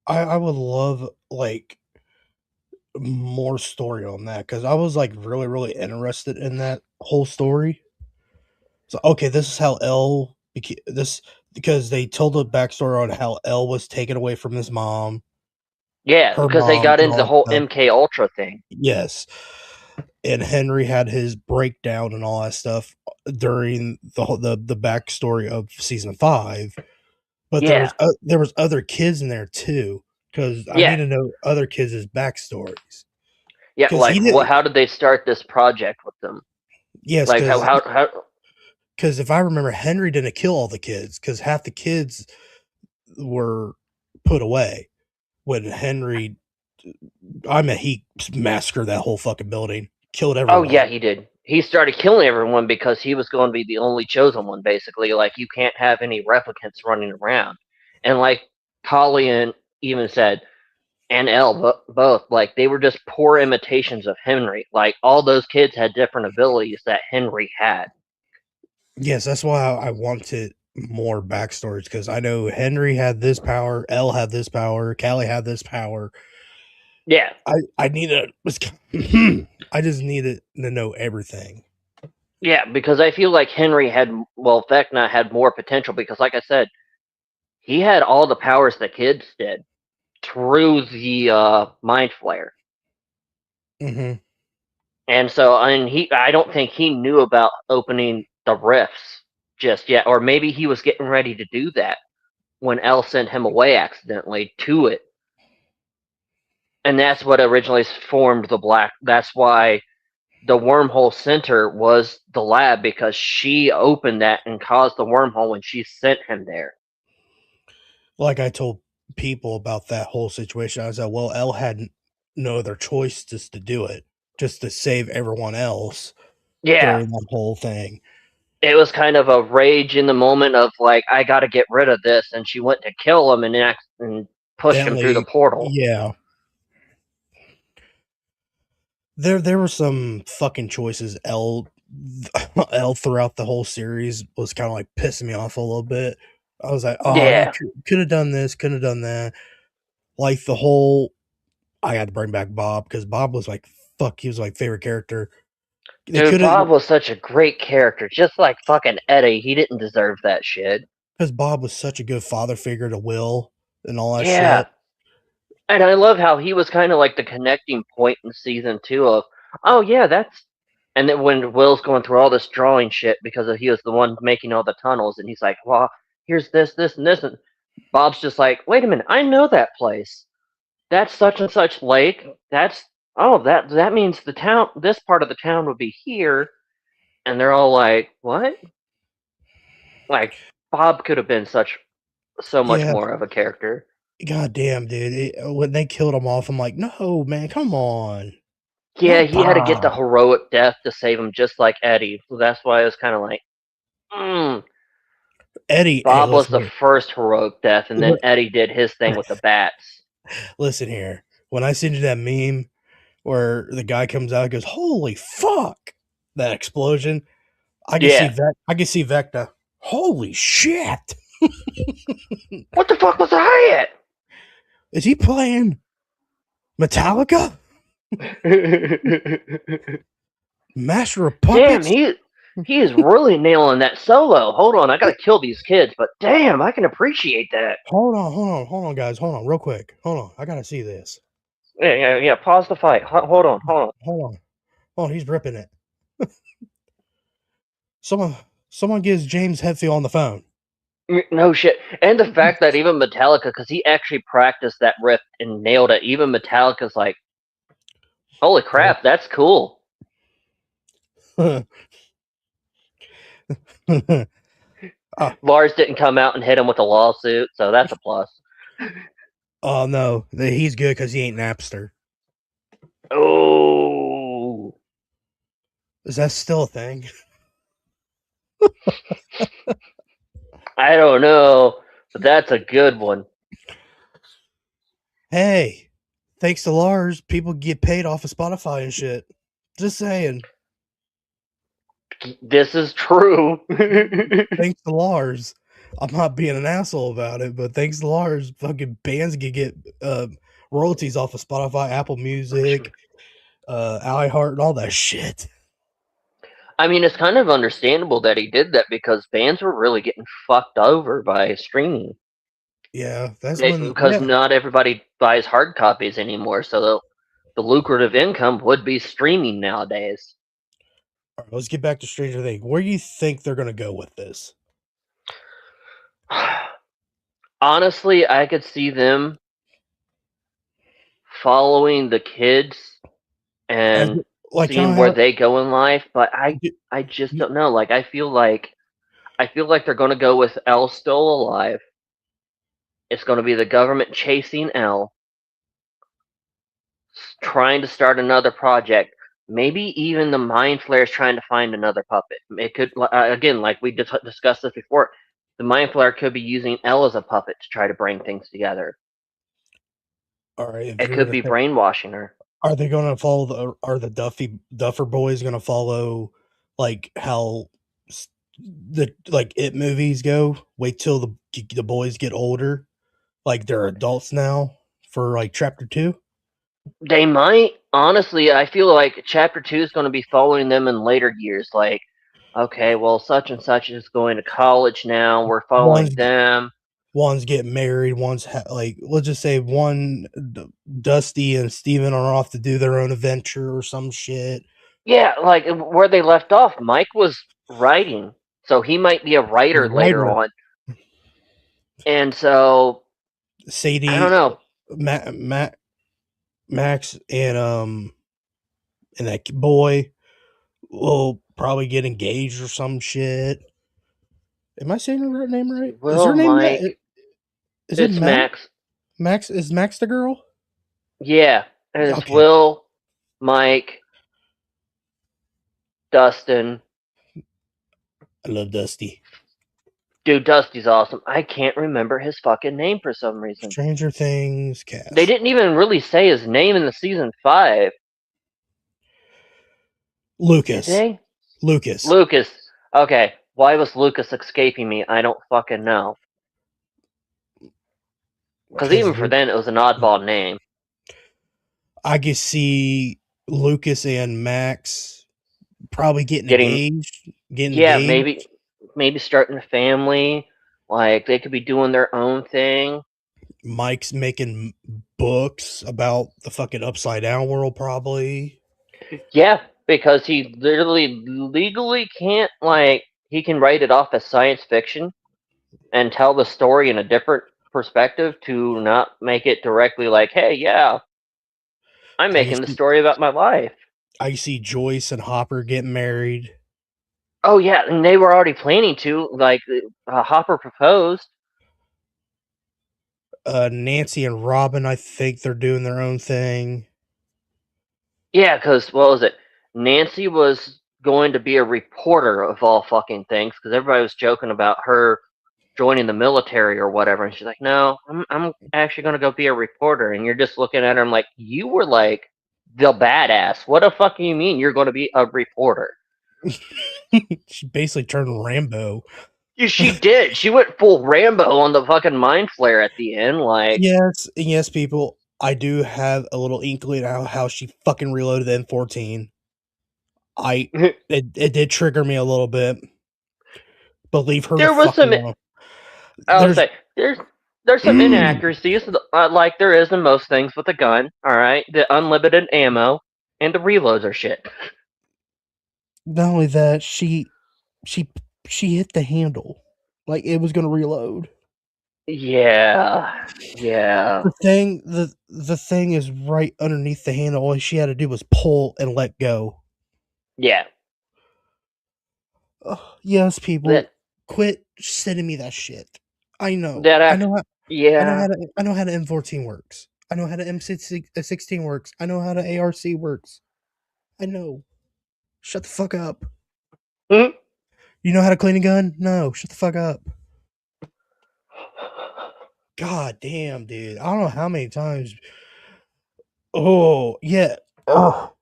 I would love like more story on that because I was like really interested in that whole story. So okay, this is how Elle this because they told the backstory on how Elle was taken away from his mom, Yeah, her because they mom, got and into all the that whole stuff. MK Ultra thing. Yes, and Henry had his breakdown and all that stuff during the backstory of season 5. But Yeah, there was other kids in there too because I yeah, need to know other kids' backstories yeah. because he Like, what? didn't. How did they start this project with them? Yes, Like, because how? because if I remember, Henry didn't kill all the kids because half the kids were put away when Henry. I mean, he massacred that whole fucking building, killed Oh yeah, everyone. he did. He started killing everyone because he was going to be the only chosen one. Basically, like you can't have any replicants running around, and like Colleen even said, and Elle both, like they were just poor imitations of Henry. Like all those kids had different abilities that Henry had. Yes, that's why I wanted more backstories because I know Henry had this power, Elle had this power, Callie had this power. Yeah, I need a. I just needed to know everything. yeah, because I feel like Henry had, well, Vecna had more potential because, like I said, he had all the powers the kids did through the mind flare. Hmm. And so, I don't think he knew about opening the rifts just yet, or maybe he was getting ready to do that when Elle sent him away accidentally to it, and that's what originally formed the black. That's why the wormhole center was the lab because she opened that and caused the wormhole when she sent him there. Like I told people about that whole situation, I said, "Well, Elle had no other choice just to do it, just to save everyone else Yeah, during that whole thing." it was kind of a rage in the moment of like, I got to get rid of this, and she went to kill him and pushed him through the Bentley, portal. yeah, there were some fucking choices. Elle throughout the whole series was kind of like pissing me off a little bit. I was like, "Oh, you Yeah, could have done this, could have done that." Like the whole I had to bring back Bob because Bob was like, fuck, he was my favorite character. They dude, could have, Bob was such a great character, just like fucking Eddie. He didn't deserve that shit. because Bob was such a good father figure to Will and all that Yeah, shit. and I love how he was kind of like the connecting point in season 2 of, oh yeah, that's And then when Will's going through all this drawing shit because he was the one making all the tunnels, and he's like, "Well, here's this, this, and this," and Bob's just like, "Wait a minute, I know that place. That's such and such lake. That means the town. This part of the town would be here." And they're all like, "What?" Like Bob could have been so much Yeah, more of a character. god damn, dude. When they killed him off, I'm like, no, man, come on. Yeah, Not he had to get the Bob. heroic death to save him, just like Eddie. So that's why I was kind of like, Eddie, hey, Bob was the first heroic death, and then Eddie did his thing with the bats. listen here. When I send you that meme where the guy comes out and goes, holy fuck, that explosion, I can see Vecna. Holy shit. What the fuck was that? Is he playing Metallica? Master of Damn, Puppets? he is really nailing that solo. Hold on, I gotta kill these kids, but damn, I can appreciate that. Hold on, guys. Hold on, real quick. Hold on. I gotta see this. Yeah. Pause the fight. Hold on. Hold on. He's ripping it. Someone gives James Hetfield on the phone. No shit. And the fact that even Metallica, because he actually practiced that riff and nailed it, even Metallica's like, holy crap, that's cool. Lars didn't come out and hit him with a lawsuit, so that's a plus. Oh, no. He's good because he ain't Napster. Oh. Is that still a thing? I don't know, but that's a good one. Hey, thanks to Lars, people get paid off of Spotify and shit. Just saying. This is true. Thanks to Lars. I'm not being an asshole about it, but thanks to Lars, fucking bands can get royalties off of Spotify, Apple Music, iHeart, and all that shit. I mean, it's kind of understandable that he did that because bands were really getting fucked over by streaming. Yeah, that's because not everybody buys hard copies anymore, so the lucrative income would be streaming nowadays. All right, let's get back to Stranger Things. Where do you think they're going to go with this? Honestly, I could see them following the kids and seeing where they go in life, but I just don't know. Like I feel like they're going to go with Elle still alive. It's going to be the government chasing Elle, trying to start another project. Maybe even the Mind Flayer's trying to find another puppet. It could, again, like we discussed this before, the Mind Flayer could be using Elle as a puppet to try to bring things together. All right, it could be brainwashing her. Are they going to follow are the Duffer Boys going to follow like how the It movies go? Wait till the boys get older, like they're adults now for like chapter 2. They might. Honestly, I feel like chapter 2 is going to be following them in later years. Like, okay, well, such and such is going to college now. We're following them. One's getting married. One's let's just say Dusty and Steven are off to do their own adventure or some shit. Yeah, like where they left off, Mike was writing, so he might be a writer later on. And so Sadie, I don't know. Max and that boy will probably get engaged or some shit. Am I saying her name right? Will, is her name Mike? Is it Max? Max, is Max the girl? Yeah, and it's okay. Will, Mike, Dustin. I love Dusty. Dude, Dusty's awesome. I can't remember his fucking name for some reason. Stranger Things cast. They didn't even really say his name in the season 5. Lucas. Did they? Lucas. Okay. Why was Lucas escaping me? I don't fucking know. Because even for then, it was an oddball name. I could see Lucas and Max probably getting engaged. Engaged. Maybe starting a family. Like, they could be doing their own thing. Mike's making books about the fucking upside down world, probably. Yeah, because he literally legally can't, like, he can write it off as science fiction and tell the story in a different perspective to not make it directly like, hey, yeah, I'm I making the see, story about my life. I see Joyce and Hopper getting married. Oh yeah, and they were already planning to, like, Hopper proposed. Nancy and Robin, I think they're doing their own thing. Yeah, because what was it? Nancy was going to be a reporter of all fucking things because everybody was joking about her joining the military or whatever, and she's like, "No, I'm actually going to go be a reporter." And you're just looking at her, I'm like, "You were like the badass. What the fuck do you mean you're going to be a reporter?" She basically turned Rambo. She did. She went full Rambo on the fucking mind flare at the end, like. Yes, people. I do have a little inkling how she fucking reloaded the M14. It did trigger me a little bit, but leave her the There was fuck some. alone. I would There's say there's some inaccuracies, like there is in most things with a gun. All right, the unlimited ammo and the reloads are shit. not only that, she she hit the handle like it was gonna reload. Yeah, yeah, The thing is right underneath the handle. All she had to do was pull and let go. yeah. Ugh, yes, That people, quit sending me that shit. I know. that I act. know how Yeah. I know how the M14 works. I know how the M16 works. I know how the ARC works. I know. Shut the fuck up. Hmm? You know how to clean a gun? No, shut the fuck up. God damn, dude. I don't know how many times. Oh, yeah. Oh.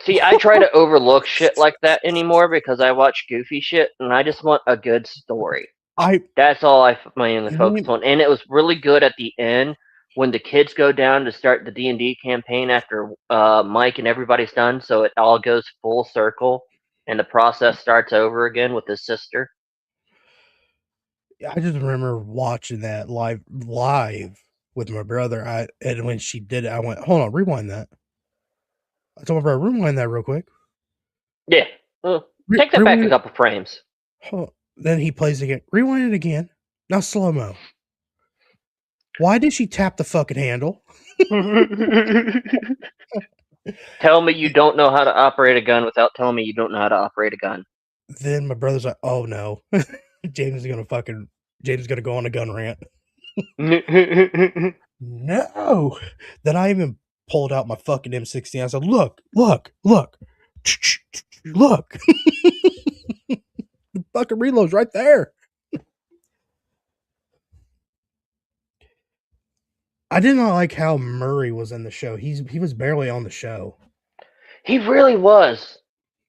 See, I try to overlook shit like that anymore because I watch goofy shit and I just want a good story. I That's all I mainly focus me- on, and it was really good at the end when the kids go down to start the D&D campaign after Mike and everybody's done, so it all goes full circle, and the process starts over again with his sister. I just remember watching that live with my brother. And when she did it, I went, hold on, rewind that. I told my brother, rewind that real quick. Yeah, take that back a Rewind it. couple frames. Then he plays again. Rewind it again. Now slow mo. Why did she tap the fucking handle? Tell me you don't know how to operate a gun without telling me you don't know how to operate a gun. Then my brother's like, oh no. James is gonna go on a gun rant. No. Then I even pulled out my fucking M16. I said, look. Look. The fucking reload's right there. I did not like how Murray was in the show. He was barely on the show. He really was.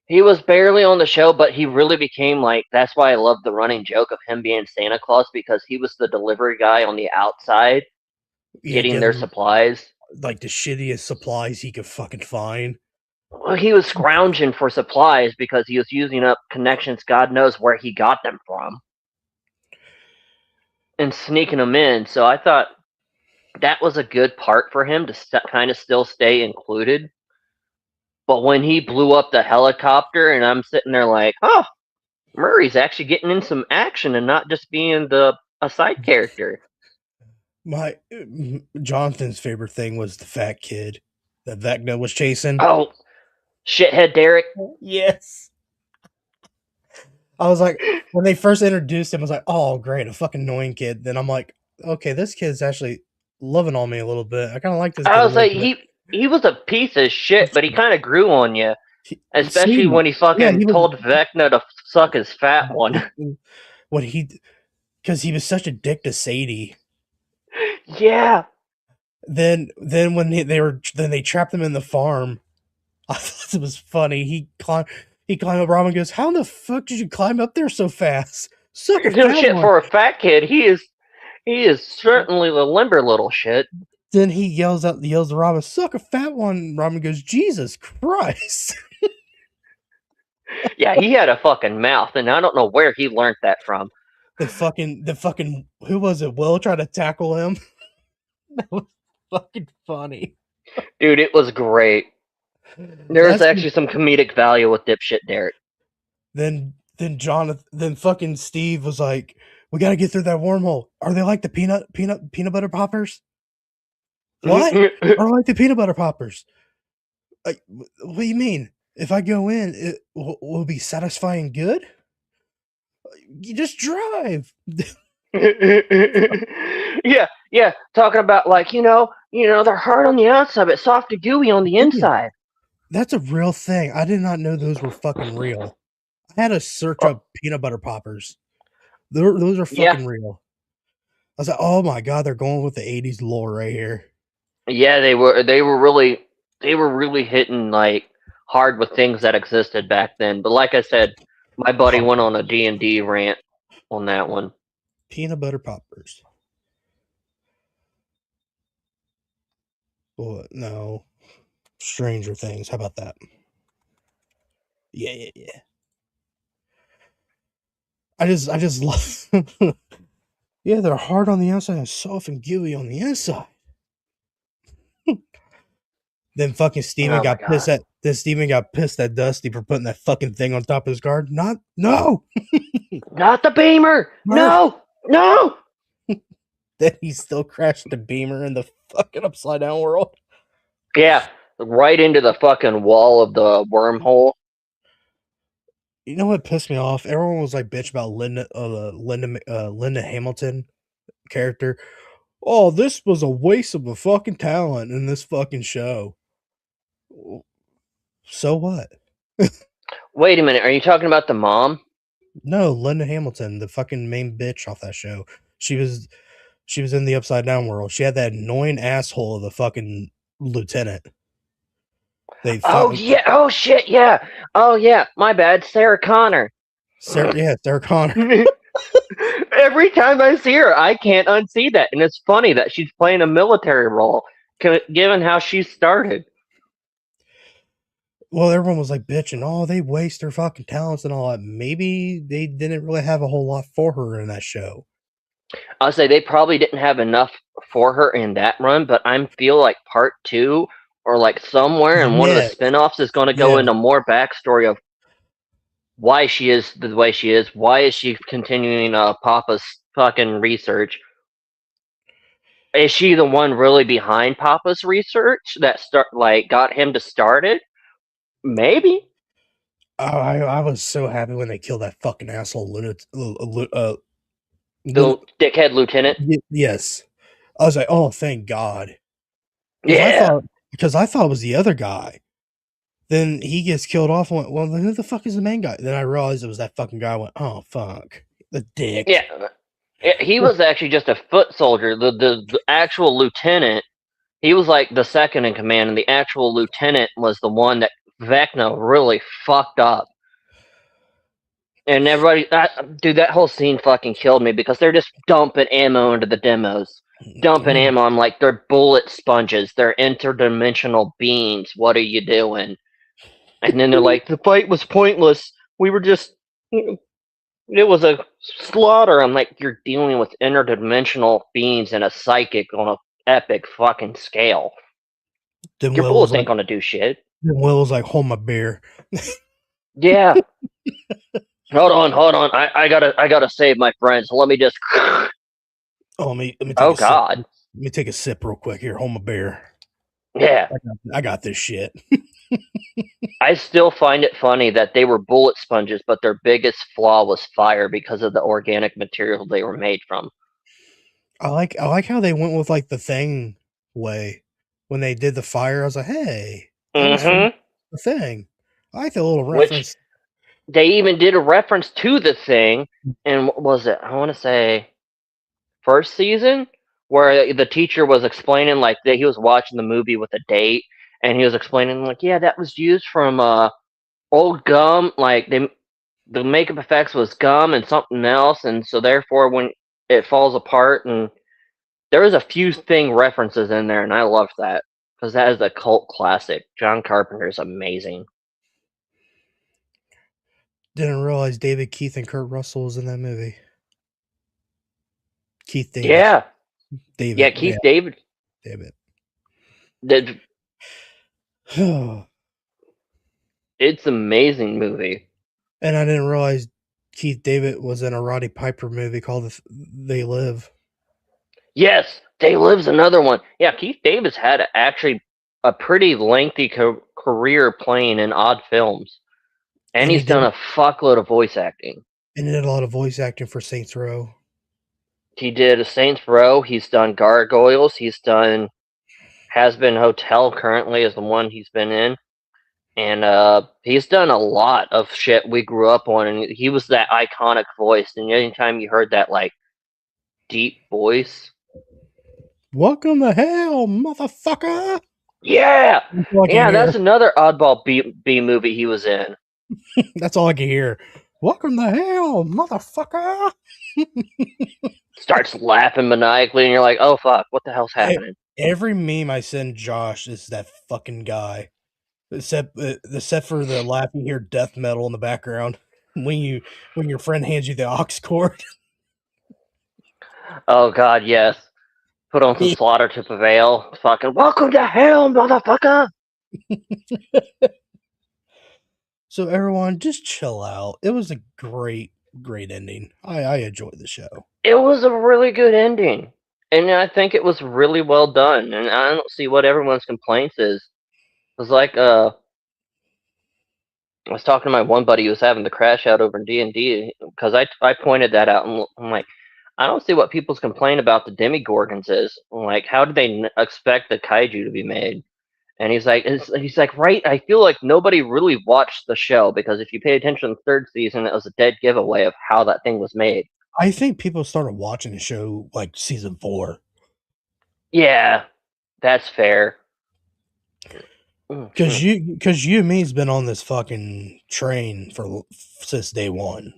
He was barely on the show, but he really became like. That's why I love the running joke of him being Santa Claus because he was the delivery guy on the outside Yeah, getting their getting supplies. like the shittiest supplies he could fucking find. Well, he was scrounging for supplies because he was using up connections. God knows where he got them from, and sneaking them in. So I thought that was a good part for him to kind of still stay included. But when he blew up the helicopter, and I'm sitting there like, oh, Murray's actually getting in some action and not just being a side character. My Jonathan's favorite thing was the fat kid that Vecna was chasing. Oh, shithead Derek. Yes. I was like, when they first introduced him, I was like, oh great, a fucking annoying kid. Then I'm like, okay, this kid's actually loving on me a little bit. I kind of like this kid I a was little like, bit. he was a piece of shit, but he kind of grew on you, especially Same. when he Yeah, fucking he was told Vecna to suck his fat one. when he because he was such a dick to Sadie. Yeah. Then when they trapped him in the farm, I thought it was funny. He climbed up. Robin goes, "How the fuck did you climb up there so fast? Suck a No fat shit one." for a fat kid. He is certainly the limber little shit. Then he yells to Robin, "Suck a fat one." Robin goes, "Jesus Christ." Yeah, he had a fucking mouth, and I don't know where he learned that from. The fucking who was it? Will tried to tackle him. That was fucking funny. Dude, it was great. There's That's actually some comedic value with dipshit Derek. then Jonathan, then fucking Steve was like, "We got to get through that wormhole. Are they like the peanut butter poppers? What? Are like the peanut butter poppers? Like, what do you mean? If I go in, it will be satisfying good? You just drive." yeah. Talking about like they're hard on the outside but soft and gooey on the Yeah, inside. that's a real thing. I did not know those were fucking real. I had to search Oh, up peanut butter poppers. Those are yeah, fucking real. I was like, oh my god, they're going with the '80s lore right here. yeah. They were really hitting like hard with things that existed back then. But like I said, my buddy went on a D&D rant on that one. Peanut butter poppers. What? No. Stranger Things. How about that? Yeah. I just love. Yeah, they're hard on the outside and soft and gooey on the inside. Then fucking Steven Oh my got pissed god! at Dusty for putting that fucking thing on top of his guard. No. Not the beamer! Murph. No! Then he still crashed the beamer in the fucking upside down world. Yeah, right into the fucking wall of the wormhole. You know what pissed me off? Everyone was like bitch about Linda Hamilton character. Oh, this was a waste of a fucking talent in this fucking show. So what? Wait a minute, are you talking about the mom? No, Linda Hamilton, the fucking main bitch off that show. She was in the upside down world. She had that annoying asshole of the fucking lieutenant. They Oh fucking yeah! Oh shit! Yeah! Oh yeah! My bad, Sarah Connor. Sarah Connor. Every time I see her, I can't unsee that, and it's funny that she's playing a military role, given how she started. Well, everyone was like bitching, oh, they waste their fucking talents and all that. Maybe they didn't really have a whole lot for her in that show. I'll say they probably didn't have enough for her in that run, but I feel like part 2 or like somewhere in one of the Yeah, spin-offs is going to go yeah. into more backstory of why she is the way she is. Why is she continuing Papa's fucking research? Is she the one really behind Papa's research that got him to start it? Maybe. Oh, I was so happy when they killed that fucking asshole. The dickhead lieutenant. Yes, I was like, oh, thank God, Yeah. because I thought it was the other guy. Then he gets killed off. And went, well, then who the fuck is the main guy? Then I realized it was that fucking guy. I went, oh fuck, the dick. Yeah. He was actually just a foot soldier. The actual lieutenant, he was like the second in command, and the actual lieutenant was the one that Vecna really fucked up. And everybody, that whole scene fucking killed me because they're just dumping ammo into the demos. Dumping ammo. I'm like, they're bullet sponges. They're interdimensional beings. What are you doing? And then they're like, the fight was pointless. We were just, it was a slaughter. I'm like, you're dealing with interdimensional beings and a psychic on a epic fucking scale. Then Your Will bullets was ain't gonna do shit. Then Will was like, hold my beer. Yeah. Hold on. I gotta save my friends. Let me just. Oh, let me take Oh a God. sip. Let me take a sip real quick here. Hold my beer. Yeah. I got this shit. I still find it funny that they were bullet sponges, but their biggest flaw was fire because of the organic material they were made from. I like how they went with like the Thing way when they did the fire. I was like, hey, that was from the Thing. I like the little reference. Which they even did a reference to the Thing, and what was it? I want to say first season, where the teacher was explaining like that he was watching the movie with a date, and he was explaining like, yeah, that was used from old gum. Like the makeup effects was gum and something else, and so therefore when it falls apart, and there was a few Thing references in there, and I loved that because that is a cult classic. John Carpenter is amazing. Didn't realize David Keith and Kurt Russell was in that movie. Keith David. Yeah. David. Yeah, Keith David. David. Did It's an amazing movie. And I didn't realize Keith David was in a Roddy Piper movie called They Live. Yes, They Live's another one. Yeah, Keith Davis had actually a pretty lengthy career playing in odd films, and And he's done a fuckload of voice acting. And he did a lot of voice acting for Saints Row. He did a Saints Row. He's done Gargoyles. He's done Has Been Hotel. Currently is the one he's been in, and he's done a lot of shit we grew up on. And he was that iconic voice. And anytime you heard that like deep voice, welcome to hell, motherfucker. yeah, that's another oddball B movie he was in. That's all I can hear. Welcome to hell, motherfucker. Starts laughing maniacally, and you're like, oh fuck, what the hell's happening? Every meme I send Josh is that fucking guy. Except for the laugh, you hear death metal in the background when your friend hands you the aux cord. Oh god, yes. Put on some Slaughter to Prevail. Fucking welcome to hell, motherfucker. So everyone, just chill out. It was a great ending. I enjoyed the show. It was a really good ending, and I think it was really well done. And I don't see what everyone's complaints is. It was like I was talking to my one buddy who was having the crash out over in D&D because I pointed that out, and I'm like, I don't see what people's complaint about the Demigorgons is. Like, how do they expect the kaiju to be made? And he's like, right. I feel like nobody really watched the show because if you pay attention to the third season, it was a dead giveaway of how that thing was made. I think people started watching the show like season 4. Yeah, that's fair. Because you and me's been on this fucking train since day one.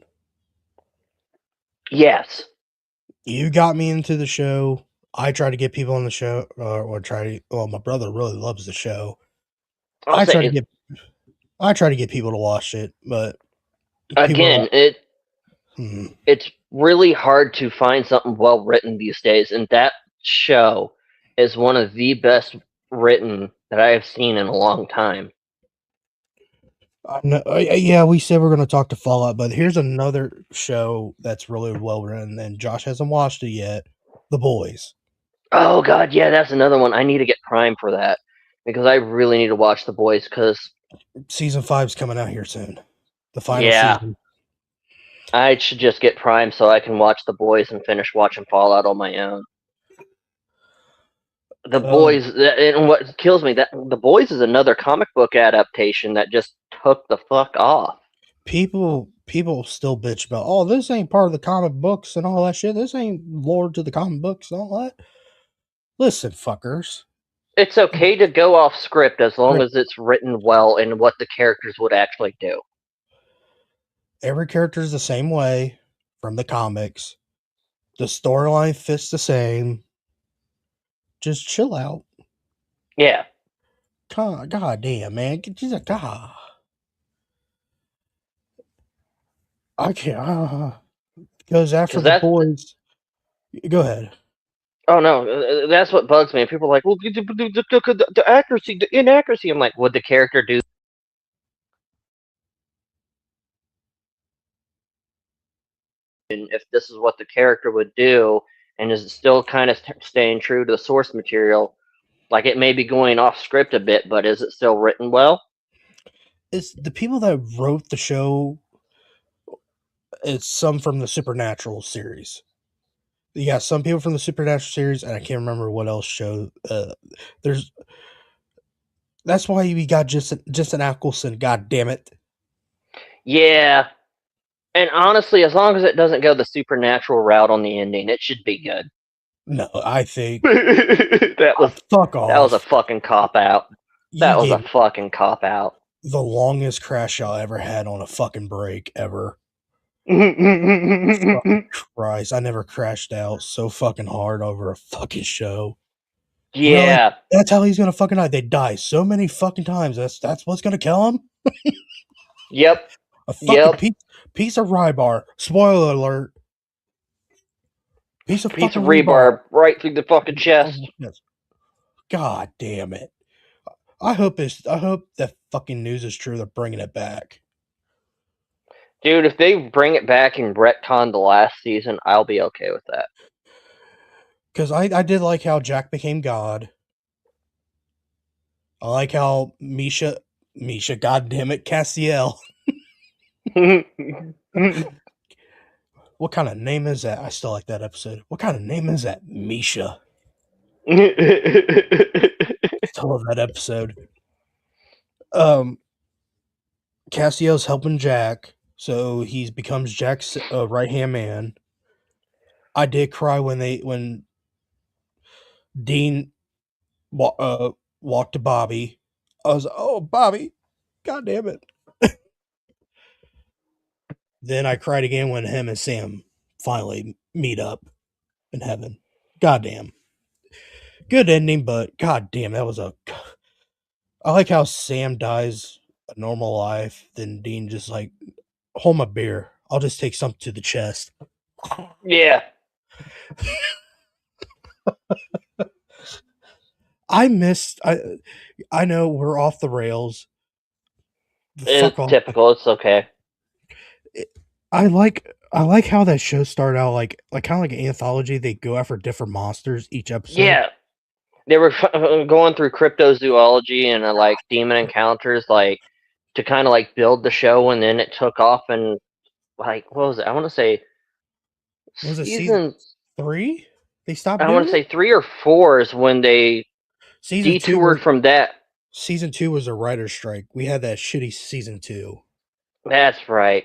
Yes. You got me into the show. I try to get people on the show, my brother really loves the show. I try to get people to watch it, but again, it's really hard to find something well written these days, and that show is one of the best written that I have seen in a long time. Yeah, we said we're going to talk to Fallout, but here's another show that's really well written, and Josh hasn't watched it yet. The Boys. Oh god, yeah, that's another one. I need to get Prime for that because I really need to watch The Boys because season 5's coming out here soon. The final season. I should just get Prime so I can watch The Boys and finish watching Fallout on my own. The Boys, and what kills me, that The Boys is another comic book adaptation that just took the fuck off. People still bitch about, oh, this ain't part of the comic books and all that shit. This ain't lore to the comic books and all that. Listen, fuckers. It's okay to go off script as long as it's written well and what the characters would actually do. Every character is the same way from the comics. The storyline fits the same. Just chill out. Yeah. God damn, man. Jesus, God. I can't. Because after The Boys... Go ahead. Oh, no. That's what bugs me. People are like, well, the accuracy, the inaccuracy. I'm like, would the character do... And if this is what the character would do, and is it still kind of staying true to the source material? Like, it may be going off script a bit, but is it still written well? It's the people that wrote the show. It's some from the Supernatural series. You got some people from the Supernatural series, and I can't remember what else show. That's why we got Jensen Ackles. God damn it. Yeah. And honestly, as long as it doesn't go the supernatural route on the ending, it should be good. No, I think that was fuck off. That was a fucking cop out. That was a fucking cop out. The longest crash I ever had on a fucking break ever. Christ, I never crashed out so fucking hard over a fucking show. Yeah, that's how he's gonna fucking die. They die so many fucking times. That's what's gonna kill him. Yep. A fucking piece of rebar. Spoiler alert. Piece of rebar right through the fucking chest. God damn it. I hope that fucking news is true. They're bringing it back. Dude, if they bring it back and retcon the last season, I'll be okay with that. Because I did like how Jack became God. I like how Misha, God damn it, Castiel. What kind of name is that? I still like that episode. What kind of name is that? Misha. Still love that episode. Castiel's helping Jack, so he becomes Jack's right hand man. I did cry when Dean walked to Bobby. I was, oh, Bobby, god damn it. Then I cried again when him and Sam finally meet up in heaven. Goddamn. Good ending, but goddamn, that was a. I like how Sam dies a normal life, then Dean just like, hold my beer. I'll just take something to the chest. Yeah. I know we're off the rails. It's Fuck off. typical. It's okay. I like how that show started out like kind of like an anthology. They go after different monsters each episode. Yeah. They were going through cryptozoology and like demon encounters, like to kind of like build the show, and then it took off and like what was it? I want to say Was it season 3? They stopped I want doing to say it? 3 or 4 is when they Season 2 detoured was from that. Season 2 was a writer's strike. We had that shitty season 2. That's right.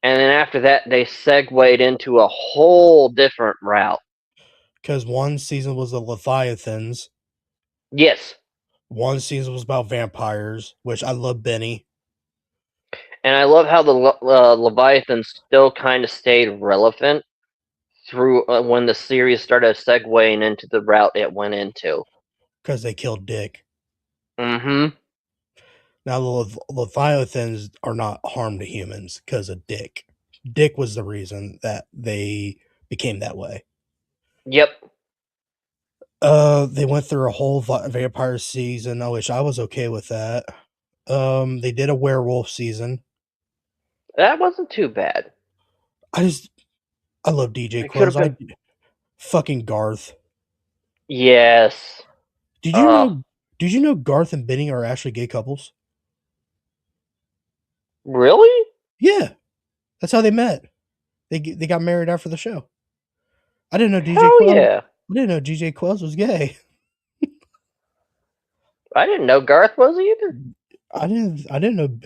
And then after that, they segued into a whole different route. Because one season was the Leviathans. Yes. One season was about vampires, which I love Benny. And I love how the Leviathans still kind of stayed relevant through when the series started segueing into the route it went into. Because they killed Dick. Mm-hmm. Now, the Leviathans are not harm to humans because of Dick. Dick was the reason that they became that way. Yep. They went through a whole vampire season, which I was okay with that. They did a werewolf season. That wasn't too bad. I love DJ It could have Quills. been. Fucking Garth. Yes. Did you know? Did you know Garth and Benny are actually gay couples? Really? Yeah, that's how they met. They got married after the show. I didn't know DJ Hell Quills. yeah. I didn't know DJ Quills was gay. I didn't know Garth was either. I didn't know.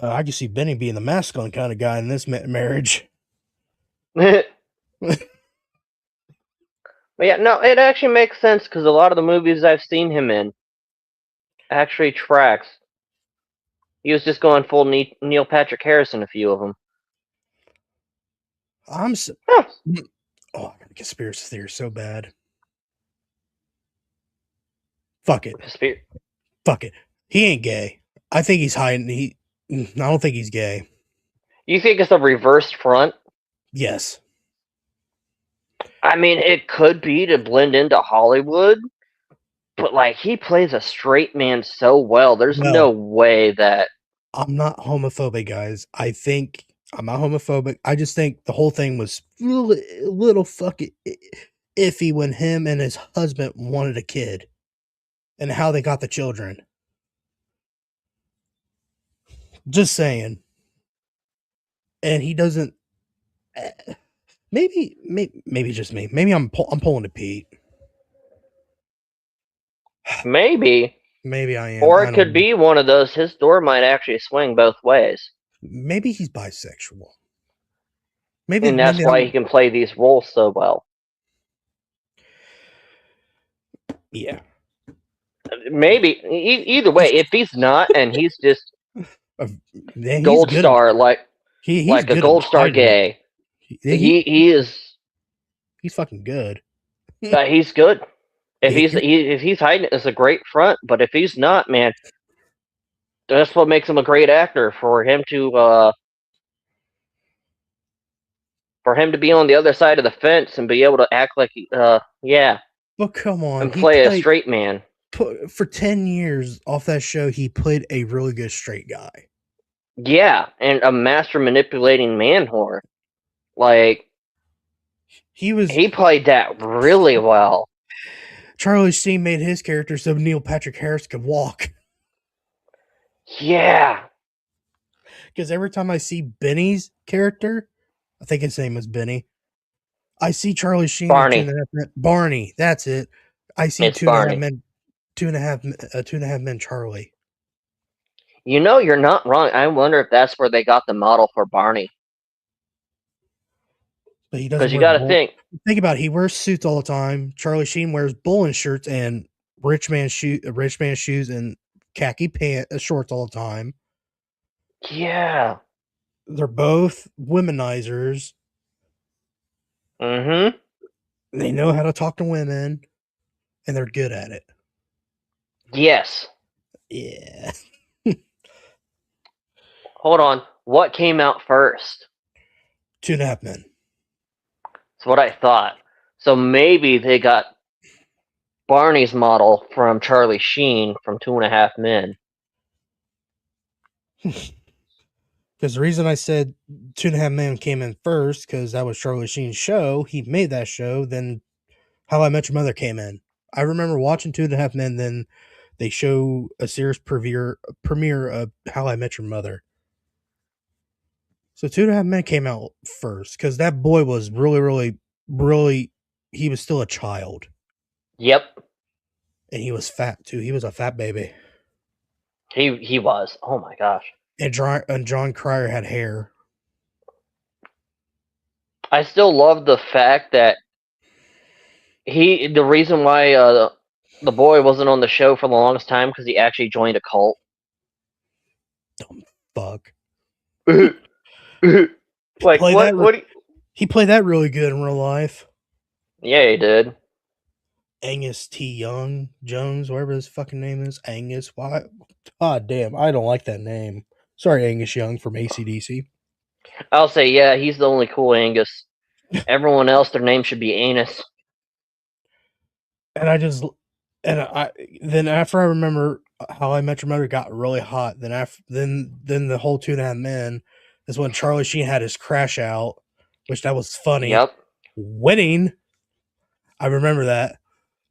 I could see Benny being the masculine kind of guy in this marriage. But yeah, no, it actually makes sense because a lot of the movies I've seen him in actually tracks. He was just going full Neil Patrick Harris in a few of them. I'm so, Huh. oh, I got a conspiracy theory so bad. Fuck it. Fuck it. He ain't gay. I think he's hiding. I don't think he's gay. You think it's a reversed front? Yes. I mean, it could be to blend into Hollywood, but like he plays a straight man so well. There's no way that. I'm not homophobic, guys. I think I'm not homophobic. I just think the whole thing was little fucking iffy when him and his husband wanted a kid and how they got the children. Just saying. And he doesn't. Maybe just me. Maybe I'm pulling a Pete. Maybe. Maybe I am. Or it could be one of those. His door might actually swing both ways. Maybe he's bisexual. Maybe, and that's why he can play these roles so well. Yeah. Maybe either way, if he's not, and he's just gold star, like he's a gold star gay, he is. He's fucking good. He's good. If he's hiding it, it's a great front. But if he's not, man, that's what makes him a great actor. For him to be on the other side of the fence and be able to act like yeah. But come on, and play a straight man. for 10 years off that show, he played a really good straight guy. Yeah, and a master manipulating man whore. Like, he played that really well. Charlie Sheen made his character so Neil Patrick Harris could walk. Yeah. Because every time I see Benny's character, I think his name was Benny, I see Charlie Sheen Barney. in 2.5 Men. Barney, that's it. I see It's 2.5 Barney. Men. 2.5 Men Charlie. You know, you're not wrong. I wonder if that's where they got the model for Barney. But he doesn't. Because you got to think about it, he wears suits all the time. Charlie Sheen wears bowling shirts and rich man shoes and khaki shorts all the time. Yeah. They're both womenizers. Mm-hmm. They know how to talk to women, and they're good at it. Yes. Yeah. Hold on. What came out first? 2.5 Men. That's what I thought. So maybe they got Barney's model from Charlie Sheen from 2.5 Men. Because the reason I said 2.5 Men came in first, because that was Charlie Sheen's show. He made that show. Then How I Met Your Mother came in. I remember watching 2.5 Men. Then they show a series premiere of How I Met Your Mother. So 2.5 Men came out first because that boy was really, he was still a child. Yep. And he was fat too. He was a fat baby. He was. Oh my gosh. And John Cryer had hair. I still love the fact that the reason why the boy wasn't on the show for the longest time because he actually joined a cult. Dumb fuck. Like what? He played that really good in real life. Yeah, he did. Angus T. Jones, whatever his fucking name is. Angus. Why? God damn, I don't like that name. Sorry, Angus Young from AC/DC. I'll say, yeah, he's the only cool Angus. Everyone else, their name should be Anus. And then after I remember How I Met Your Mother got really hot, then the whole 2.5 Men is when Charlie Sheen had his crash out, which that was funny. Yep. Winning. I remember that.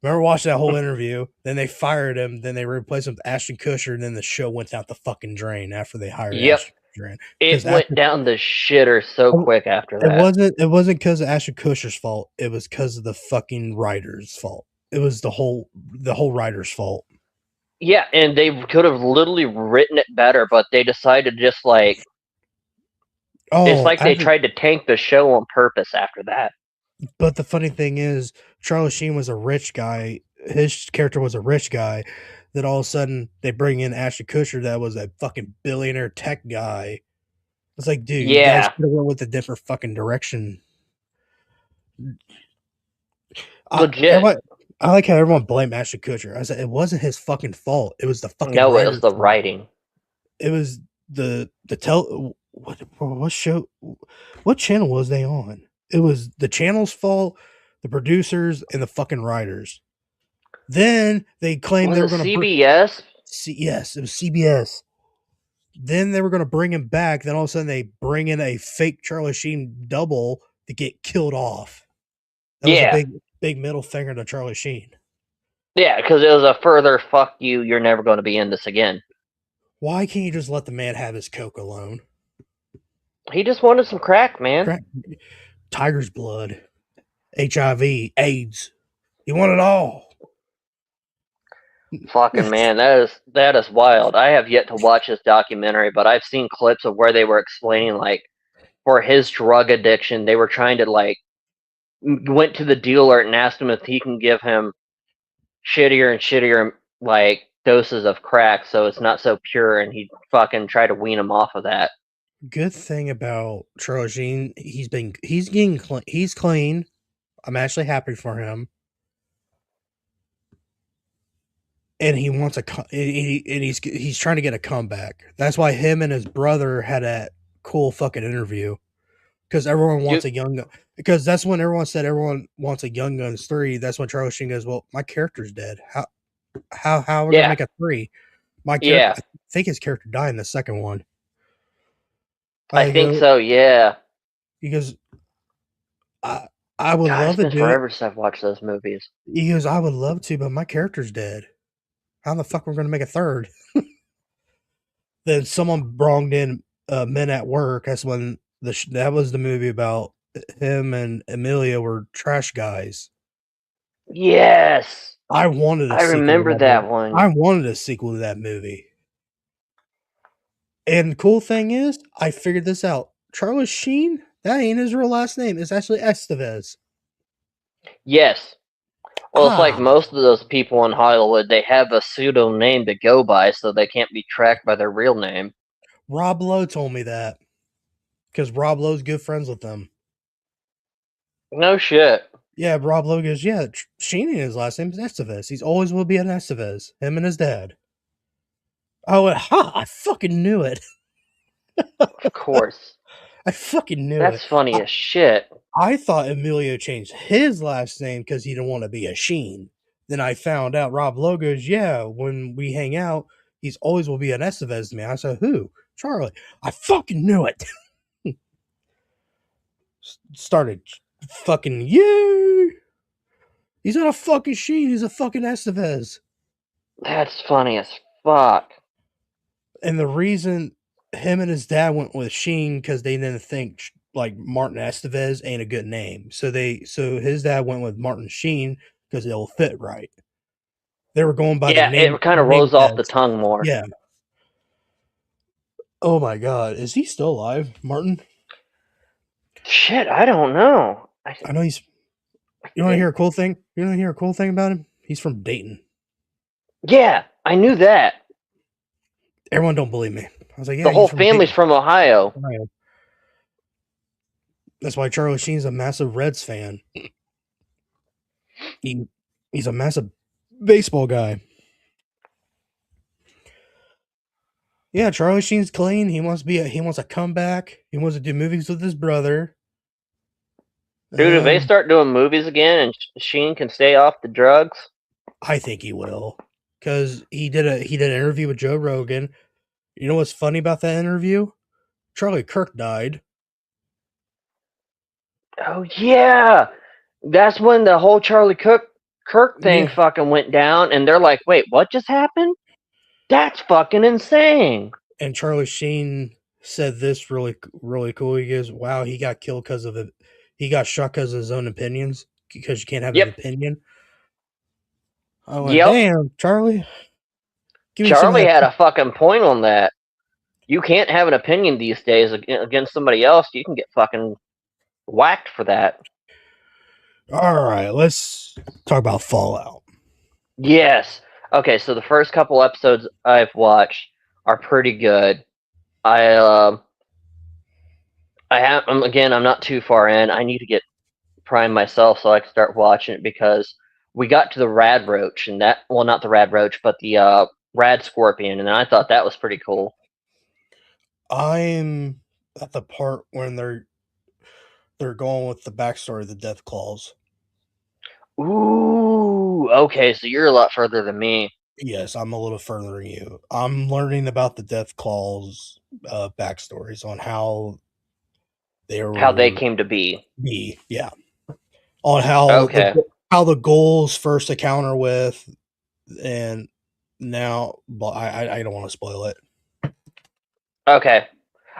Remember watching that whole interview. Then they fired him. Then they replaced him with Ashton Kutcher. And then the show went down the fucking drain after they hired Ashton Kutcher. It went down the shitter so quick after that. It wasn't because of Ashton Kutcher's fault. It was because of the fucking writer's fault. It was the whole writer's fault. Yeah, and they could have literally written it better, but they decided to just like... it's like they tried to tank the show on purpose after that. But the funny thing is, Charlie Sheen was a rich guy. His character was a rich guy. Then all of a sudden, they bring in Ashton Kutcher that was a fucking billionaire tech guy. It's like, dude, you guys could have went with a different fucking direction. Legit. I like how everyone blamed Ashton Kutcher. I said, it wasn't his fucking fault. It was the fucking No, it was the writing. It was what show, what channel was they on? It was the channel's fault, the producers, and the fucking writers. Then they claimed they were going to CBS. Yes, it was CBS. Then they were going to bring him back. Then all of a sudden they bring in a fake Charlie Sheen double to get killed off. That was a big middle finger to Charlie Sheen. Yeah, because it was a further fuck you. You're never going to be in this again. Why can't you just let the man have his coke alone? He just wanted some crack, man. Tiger's blood, HIV, AIDS. He wanted it all. Fucking man, that is wild. I have yet to watch this documentary, but I've seen clips of where they were explaining, like, for his drug addiction, they were trying to, like, went to the dealer and asked him if he can give him shittier and shittier, like, doses of crack so it's not so pure, and he fucking tried to wean him off of that. Good thing about Charlie Sheen, he's clean. I'm actually happy for him. And he wants he's trying to get a comeback. That's why him and his brother had that cool fucking interview. Because everyone wants a Young Gun. Because that's when everyone said everyone wants a Young Guns 3. That's when Charlie Sheen goes, well, my character's dead. How we're gonna Yeah, make a 3? My character, yeah, I think his character died in the second one. I I think go so. Yeah. because I I would God, love it's to been do it. forever since I've watched those movies. He goes, I would love to, but my character's dead. How the fuck we're gonna make a third? Then someone brought in Men at Work. That's when that was the movie about him and Amelia were trash guys. Yes, I wanted a I sequel to remember that that movie. one. I wanted a sequel to that movie. And the cool thing is, I figured this out. Charlie Sheen, that ain't his real last name. It's actually Estevez. Yes. Well, it's like Ah, most of those people in Hollywood, they have a pseudo name to go by, so they can't be tracked by their real name. Rob Lowe told me that because Rob Lowe's good friends with them. No shit. Yeah, Rob Lowe goes, yeah, Sheen and his last name is Estevez. He's always will be an Estevez. Him and his dad. I went, ha! I fucking knew it. Of course. I fucking knew it. That's funny as shit. I thought Emilio changed his last name because he didn't want to be a Sheen. Then I found out Rob Lowe goes, yeah, when we hang out, he's always will be an Estevez to me. I said, who? Charlie. I fucking knew it. Started fucking, yeah. He's not a fucking Sheen. He's a fucking Estevez. That's funny as fuck. And the reason him and his dad went with Sheen because they didn't think like Martin Estevez ain't a good name. So his dad went with Martin Sheen because it'll fit right. They were going by the Yeah, name it kind of name rolls off the tags. tongue more. Yeah. Oh my god, is he still alive, Martin? Shit, I don't know. I know he's. You want to hear a cool thing? You want to hear a cool thing about him? He's from Dayton. Yeah, I knew that. Everyone don't believe me. I was like, yeah, The whole he's from family's Dayton, from Ohio. Ohio. That's why Charlie Sheen's a massive Reds fan. He's a massive baseball guy. Yeah, Charlie Sheen's clean. He wants a comeback. He wants to do movies with his brother. Dude, if they start doing movies again and Sheen can stay off the drugs, I think he will, because he did an interview with Joe Rogan. You know what's funny about that interview? Charlie Kirk died. oh yeah, that's when the whole Kirk thing Yeah, fucking went down, and they're like, wait, what just happened? That's fucking insane. and Charlie Sheen said this really cool. He goes, "Wow, he got killed because of it. He got shot because of his own opinions. Because you can't have an Yep, opinion." I went, yep. "Damn, Charlie, give me some of Charlie that." had a fucking point on that. You can't have an opinion these days against somebody else. You can get fucking whacked for that. All right, let's talk about Fallout. Yes. Okay, so the first couple episodes I've watched are pretty good. I I'm not too far in. I need to get Prime myself so I can start watching it because we got to the Rad Roach and not the Rad Roach, but the Rad Scorpion, and I thought that was pretty cool. I'm at the part when they're going with the backstory of the Death Claws. Ooh, okay, so you're a lot further than me. Yes, I'm a little further than you. I'm learning about the Death Claws backstories on how they How they were came to be. yeah, on how Okay. the goals first encounter with, and now, but I don't want to spoil it. Okay.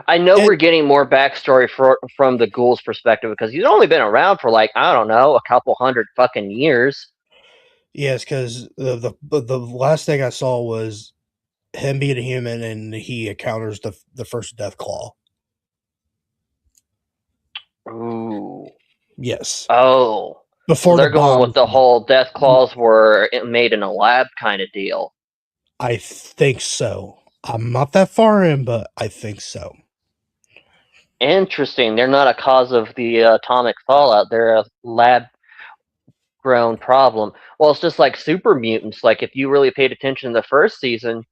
I know we're getting more backstory from the ghoul's perspective because he's only been around for like, I don't know, a couple hundred fucking years. Yes, because the last thing I saw was him being a human and he encounters the first Death Claw. Ooh. Yes. Oh. Before So they're the going bomb. with the whole Death Claws were made in a lab kind of deal. I think so. I'm not that far in, but I think so. Interesting. They're not a cause of the atomic fallout. They're a lab grown problem. Well, it's just like super mutants. Like if you really paid attention in the first season,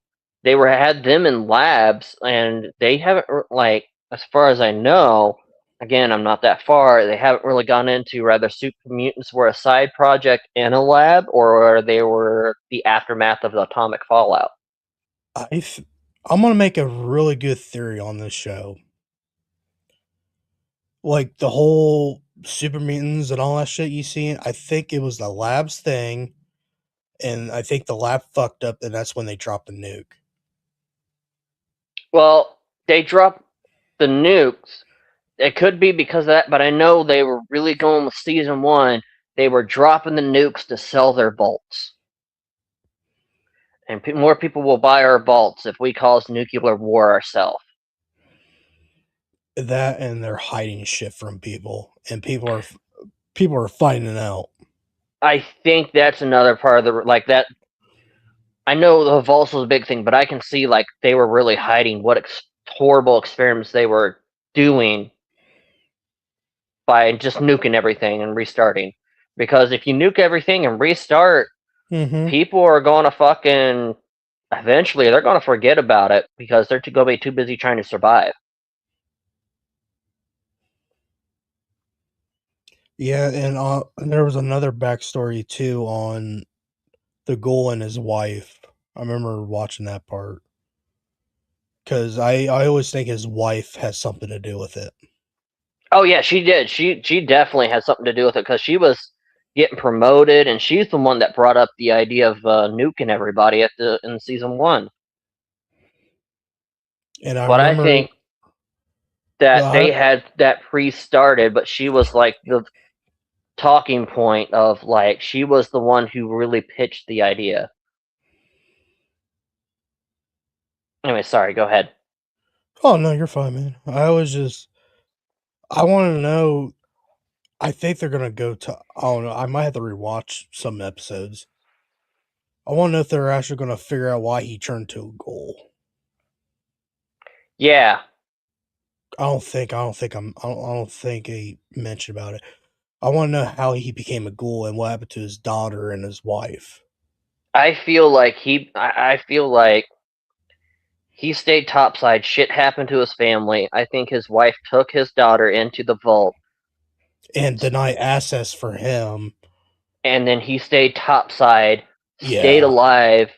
they had them in labs, and they haven't, like, as far as I know, again, I'm not that far. They haven't really gone into whether super mutants were a side project in a lab or they were the aftermath of the atomic fallout. I'm gonna make a really good theory on this show. Like the whole super mutants and all that shit you see, I think it was the lab's thing, and I think the lab fucked up, and that's when they dropped the nuke. Well, they dropped the nukes. It could be because of that, but I know they were really going with season one. They were dropping the nukes to sell their vaults. And more people will buy our vaults if we cause nuclear war ourselves. That and they're hiding shit from people, and people are finding out. I think that's another part of the like that. I know the vaults was a big thing, but I can see like they were really hiding what horrible experiments they were doing by just nuking everything and restarting. Because if you nuke everything and restart, Mm-hmm. people are gonna fucking eventually they're gonna forget about it because they're gonna be too busy trying to survive. Yeah, and there was another backstory too on the ghoul and his wife. I remember watching that part because I always think his wife has something to do with it. Oh yeah, she did. She definitely had something to do with it because she was getting promoted, and she's the one that brought up the idea of nuking everybody at the in season one. And I But I remember, think that I, they had that pre-started, but she was like the talking point of like she was the one who really pitched the idea. Anyway, sorry. Go ahead. oh no, you're fine, man. I want to know. I think they're gonna go to. I don't know. I might have to rewatch some episodes. I want to know if they're actually gonna figure out why he turned to a ghoul. Yeah, I don't think he mentioned about it. I want to know how he became a ghoul and what happened to his daughter and his wife. I feel like I feel like he stayed topside. Shit happened to his family. I think his wife took his daughter into the vault, And deny access for him. and then he stayed topside, stayed Yeah, alive,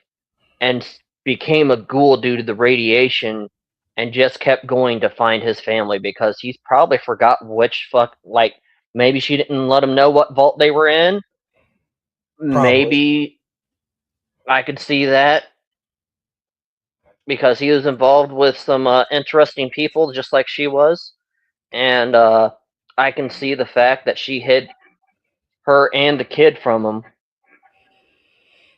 and became a ghoul due to the radiation, and just kept going to find his family because he's probably forgot which like maybe she didn't let him know what vault they were in. probably. Maybe I could see that because he was involved with some interesting people, just like she was, and I can see the fact that she hid her and the kid from him.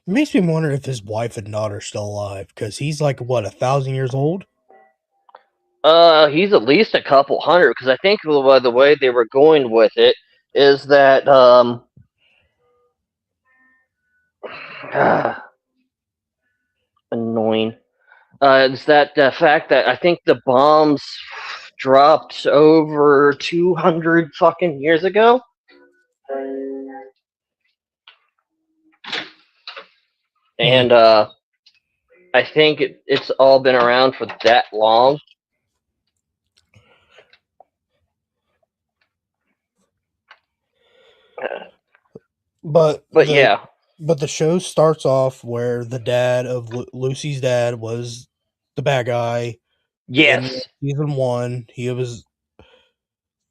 It makes me wonder if his wife and daughter are still alive because he's like what 1,000 years old. He's at least a couple hundred because I think the way they were going with it is that annoying. Is that the fact that I think the bombs dropped over 200 fucking years ago, Hmm. and I think it's all been around for that long. But But yeah, the show starts off where the dad of Lucy's dad was the bad guy. The end of yes, season one, he was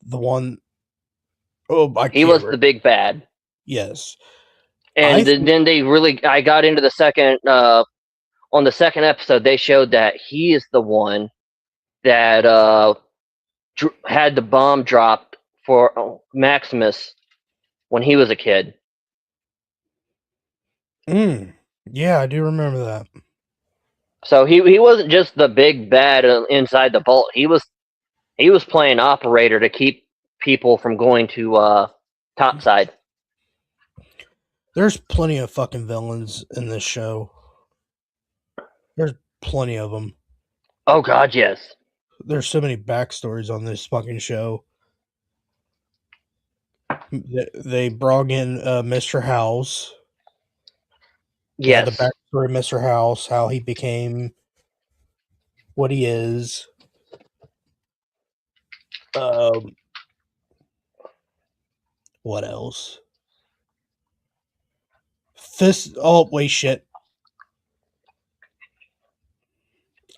the one oh I he can't was remember. the big bad. Yes. I And think then they really, I got into the second, on the second episode, they showed that he is the one that had the bomb dropped for Maximus when he was a kid. yeah, I do remember that. So he wasn't just the big bad inside the vault. He was playing operator to keep people from going to topside. There's plenty of fucking villains in this show. There's plenty of them. Oh God, yes, There's so many backstories on this fucking show. They brought in Mr. House. They had the yes. backstory of Mr. House, how he became what he is. Um, What else? Fist. Oh wait, shit!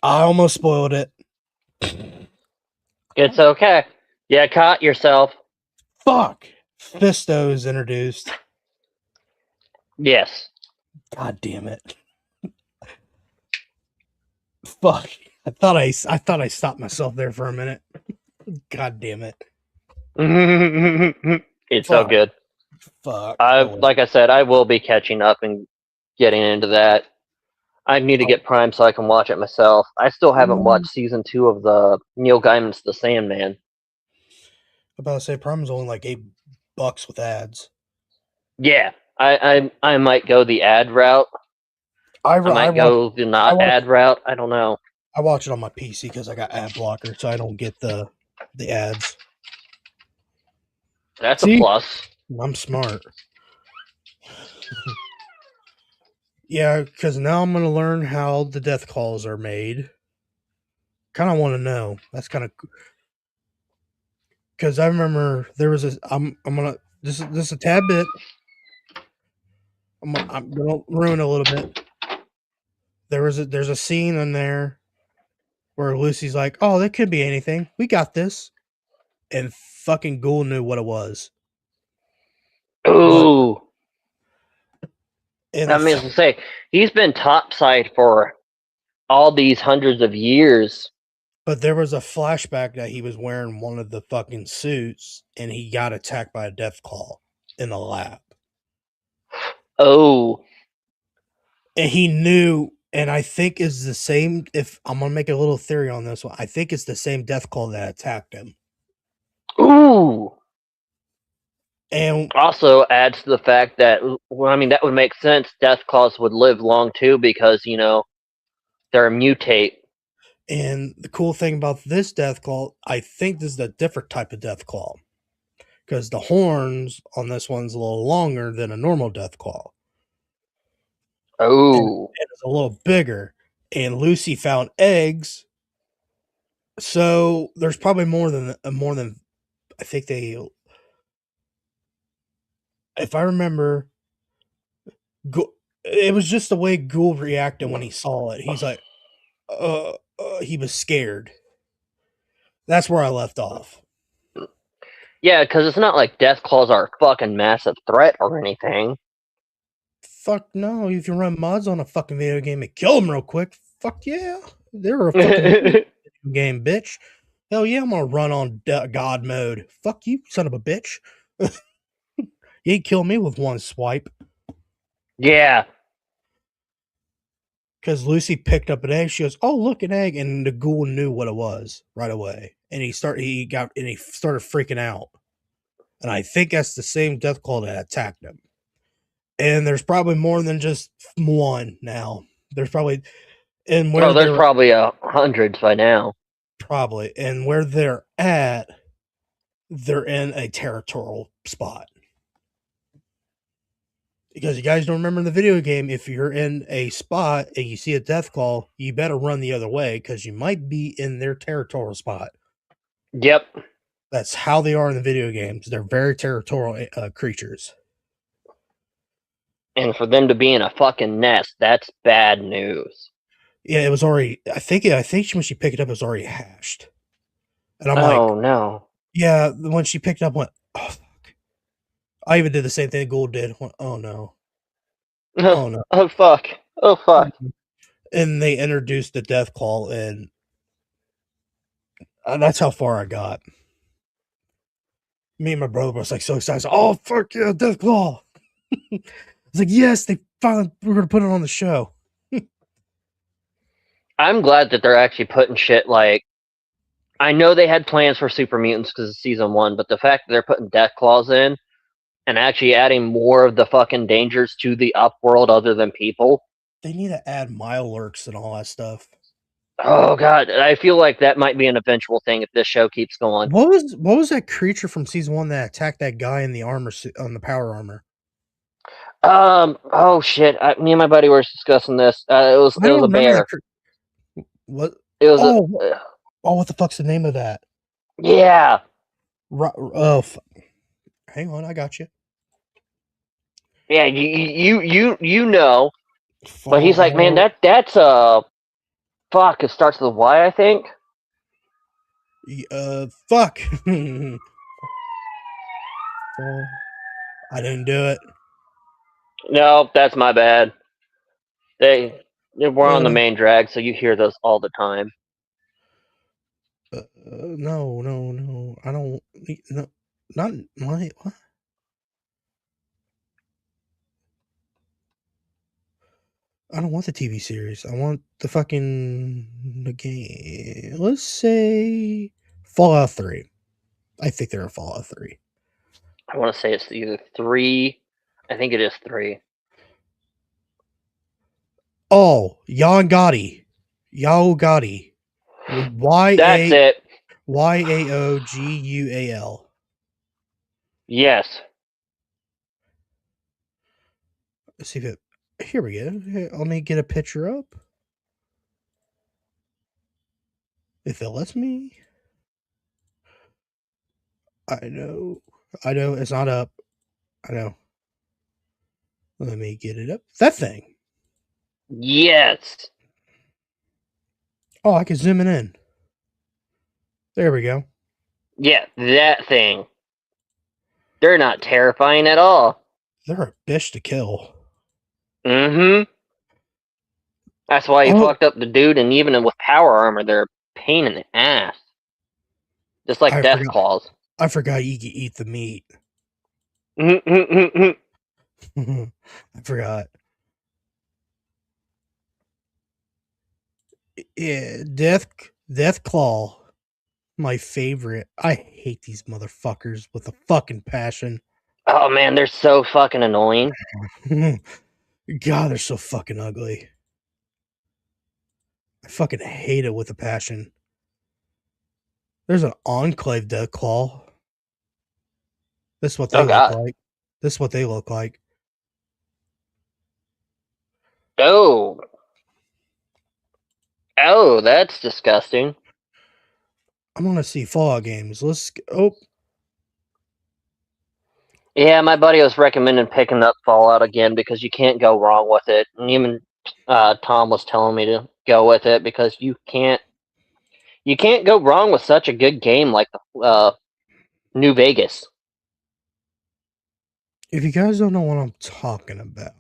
I almost spoiled it. It's okay. You caught yourself. Fuck. Fisto is introduced. Yes. God damn it. Fuck. I thought I stopped myself there for a minute. God damn it. It's so Fuck. good. Fuck. Like I said, I will be catching up and getting into that. I need to get Prime so I can watch it myself. I still haven't watched season 2 of the Neil Gaiman's The Sandman. I'm about to say Prime's only like $8 with ads. Yeah, I might go the ad route. I might go the not ad route. I don't know. I watch it on my PC because I got ad blocker, so I don't get the ads. That's a plus. I'm smart. Yeah, because now I'm going to learn how the death calls are made. Kind of want to know. That's kind of because I remember there was a. I'm gonna this is a tad bit. I'm gonna ruin a little bit. There's a scene in there where Lucy's like, "Oh, that could be anything. We got this," and fucking Ghoul knew what it was. Ooh. I mean, to say he's been topside for all these hundreds of years. But there was a flashback that he was wearing one of the fucking suits, and he got attacked by a death claw in the lab. Oh. And he knew, and I think is the same. If I'm gonna make a little theory on this one, I think it's the same death claw that attacked him. Ooh. And also adds to the fact that, well, I mean, that would make sense. Death claws would live long too because, you know, they're a mutate. And the cool thing about this death claw, I think this is a different type of death claw. Because the horns on this one's a little longer than a normal death claw. Oh. And it's a little bigger. And Lucy found eggs. So there's probably more than I think they, if I remember, it was just the way Ghoul reacted when he saw it. He's like, he was scared. That's where I left off. Yeah, because it's not like death claws are a fucking massive threat or anything. Fuck no! If you run mods on a fucking video game and kill them real quick, fuck yeah, they're a fucking game, bitch. Hell yeah, I'm gonna run on God mode. Fuck you, son of a bitch. You ain't kill me with one swipe. Yeah. Because Lucy picked up an egg. She goes, "Oh, look, an egg!" And the Ghoul knew what it was right away, and he started freaking out. And I think that's the same death claw that attacked him. And there's probably more than just one now. There's probably there's probably hundreds by now. Probably, and where they're at, they're in a territorial spot. Because you guys don't remember in the video game, if you're in a spot and you see a death claw, you better run the other way because you might be in their territorial spot. Yep. That's how they are in the video games. They're very territorial creatures. And for them to be in a fucking nest, that's bad news. Yeah, it was already. I think when she picked it up, it was already hashed. And I'm like, oh no. Yeah, when she picked it up, I went, oh fuck. I even did the same thing Gould did. Went, oh no. Oh no. Oh fuck. Oh fuck. And they introduced the death claw, and that's how far I got. Me and my brother was like so excited. Oh fuck yeah, death claw! It's like, yes, we're gonna put it on the show. I'm glad that they're actually putting shit like. I know they had plans for Super Mutants because of season 1, but the fact that they're putting death claws in and actually adding more of the fucking dangers to the upworld other than people. They need to add Mirelurks and all that stuff. Oh god, I feel like that might be an eventual thing if this show keeps going. What was that creature from season 1 that attacked that guy in the armor suit, on the power armor? Oh shit! Me and my buddy were discussing this. It was a bear. What? It was what the fuck's the name of that? Yeah. Oh, Hang on, I got you. Yeah, you know. But he's like, man, Fallout. that's fuck. It starts with a Y, I think. Fuck. I didn't do it. No, that's my bad. We're on the Uh, main drag, so you hear those all the time. no. I don't. No, not my. What? I don't want the TV series. I want the game. Let's say Fallout 3. I think they're in Fallout 3. I want to say it's either 3. I think it is 3. Oh, Jan Gotti. Yao Gotti. That's it. Yaogual. Yes. Let's see if it. Here we go. Here, let me get a picture up. If it lets me. I know. It's not up. I know. Let me get it up. That thing. Yes. Oh, I can zoom it in. There we go. Yeah, that thing. They're not terrifying at all. They're a bitch to kill. Mm-hmm. That's why he Oh, fucked up the dude, and even with power armor, they're a pain in the ass. Just like I Death forgot. Claws. I forgot you could eat the meat. Mm-hmm. I forgot. Yeah, Death Claw. My favorite. I hate these motherfuckers with a fucking passion. Oh man, they're so fucking annoying. God, they're so fucking ugly. I fucking hate it with a passion. There's an Enclave Death Claw. This is what they Oh look god. like. This is what they look like. Oh. Oh, that's disgusting. I'm gonna see Fallout games. Let's. Oh, Yeah, my buddy was recommending picking up Fallout again because you can't go wrong with it. And even Tom was telling me to go with it because you can't go wrong with such a good game like New Vegas. if you guys don't know what I'm talking about,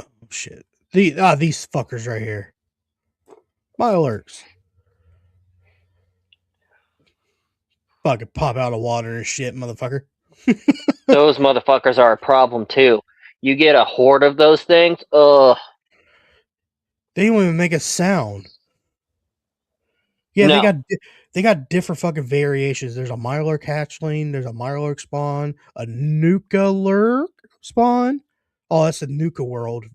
oh shit. These fuckers right here. My alerts. Fucking pop out of water and shit, motherfucker. Those motherfuckers are a problem too. You get a horde of those things, ugh. They don't even make a sound. Yeah, No. they got different fucking variations. There's a Mirelurk hatchling, there's a Mirelurk spawn, a Nuka Lurk spawn. Oh, that's the Nuka World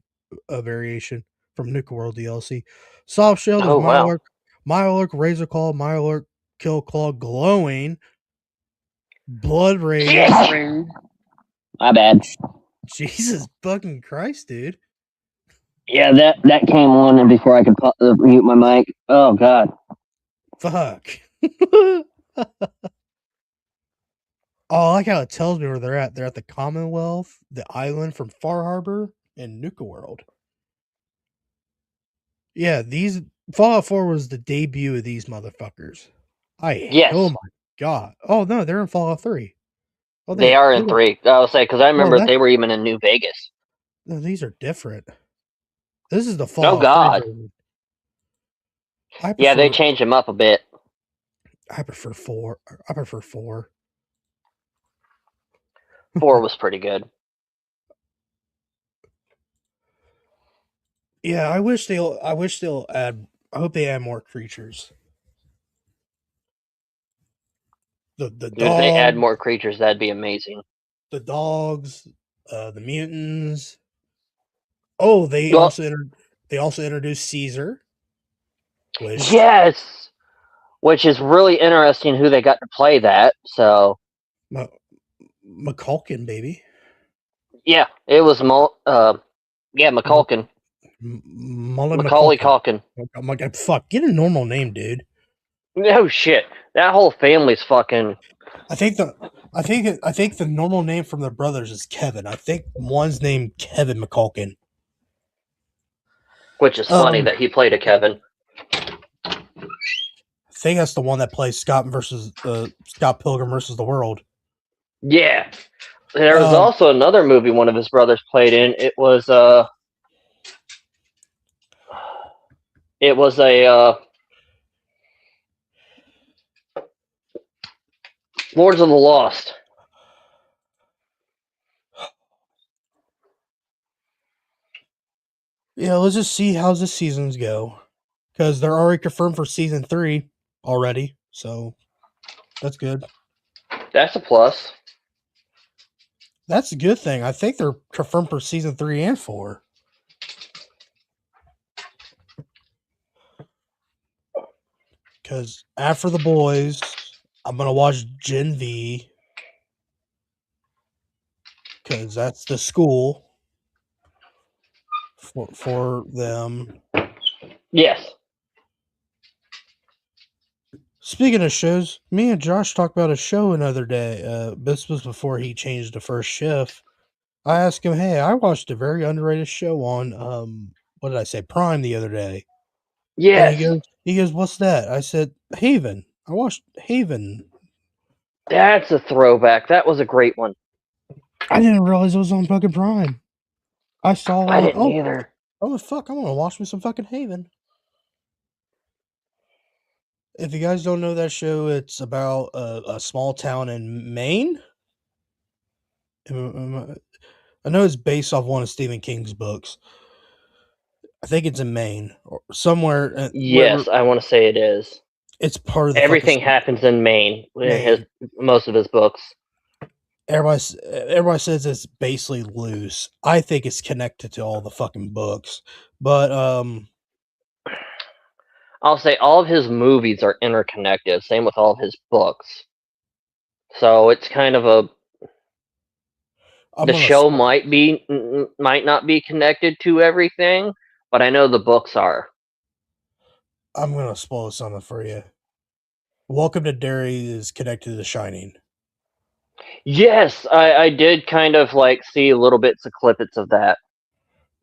variation from Nuka World DLC. Soft Shell, there's Oh wow. Mirelurk Razor Claw, Mirelurk Kill Claw, Glowing, Blood Rage. Yes. My bad. Jesus fucking Christ, dude. Yeah, that came on before I could mute my mic. Oh god. Fuck. Oh, I like how it tells me where they're at. They're at the Commonwealth, the island from Far Harbor, and Nuka World. Yeah, these Fallout 4 was the debut of these motherfuckers. Yes. Oh my god. Oh no, they're in Fallout 3. Oh, They are in 3. I will say because I remember they were even in New Vegas. No, these are different. This is the Oh Fallout 3 god. version. Yeah, they changed them up a bit. I prefer 4. I prefer 4. 4 was pretty good. Yeah, I wish they'll add. I hope they add more creatures. The If they add dogs, more creatures, that'd be amazing. the dogs, the mutants. Oh, they Well, also introduced Caesar. Which yes, which is really interesting who they got to play that. So McCulkin, baby. Yeah, it was McCulkin. Mullen Macaulay Culkin. I'm like, fuck, get a normal name, dude. No shit. That whole family's fucking. I think the normal name from their brothers is Kevin. I think one's named Kevin McCulkin. Which is funny Um, that he played a Kevin. I think that's the one that plays Scott Pilgrim versus the World. Yeah. There was also another movie one of his brothers played in. It was a Lords of the Lost. Yeah, let's just see how the seasons go, because they're already confirmed for season 3 already. So that's good. That's a plus. That's a good thing. I think they're confirmed for season 3 and 4. Because after the boys, I'm gonna watch Gen V, because that's the school for them. Yes. Speaking of shows, me and Josh talked about a show another day. This was before he changed to first shift. I asked him, "Hey, I watched a very underrated show on what did I say, Prime the other day?" And Yes. he goes, "What's that?" I said, "Haven. I watched Haven." That's a throwback. That was a great one. I didn't realize it was on fucking Prime. I saw. I didn't Oh, either. oh fuck! I'm gonna watch me some fucking Haven. If you guys don't know that show, it's about a small town in Maine. I know it's based off one of Stephen King's books. I think it's in Maine or somewhere wherever. Yes, I want to say it is. It's part of the fucking Everything happens in Maine. Maine. Most of his books. Everybody says it's basically loose. I think it's connected to all the fucking books, but I'll say all of his movies are interconnected. Same with all of his books. So it's kind of a. I'm The gonna show might not be connected to everything, but I know the books are. I'm gonna spoil something for you. Welcome to Derry is connected to The Shining. Yes, I did kind of like see little bits of clippets of that.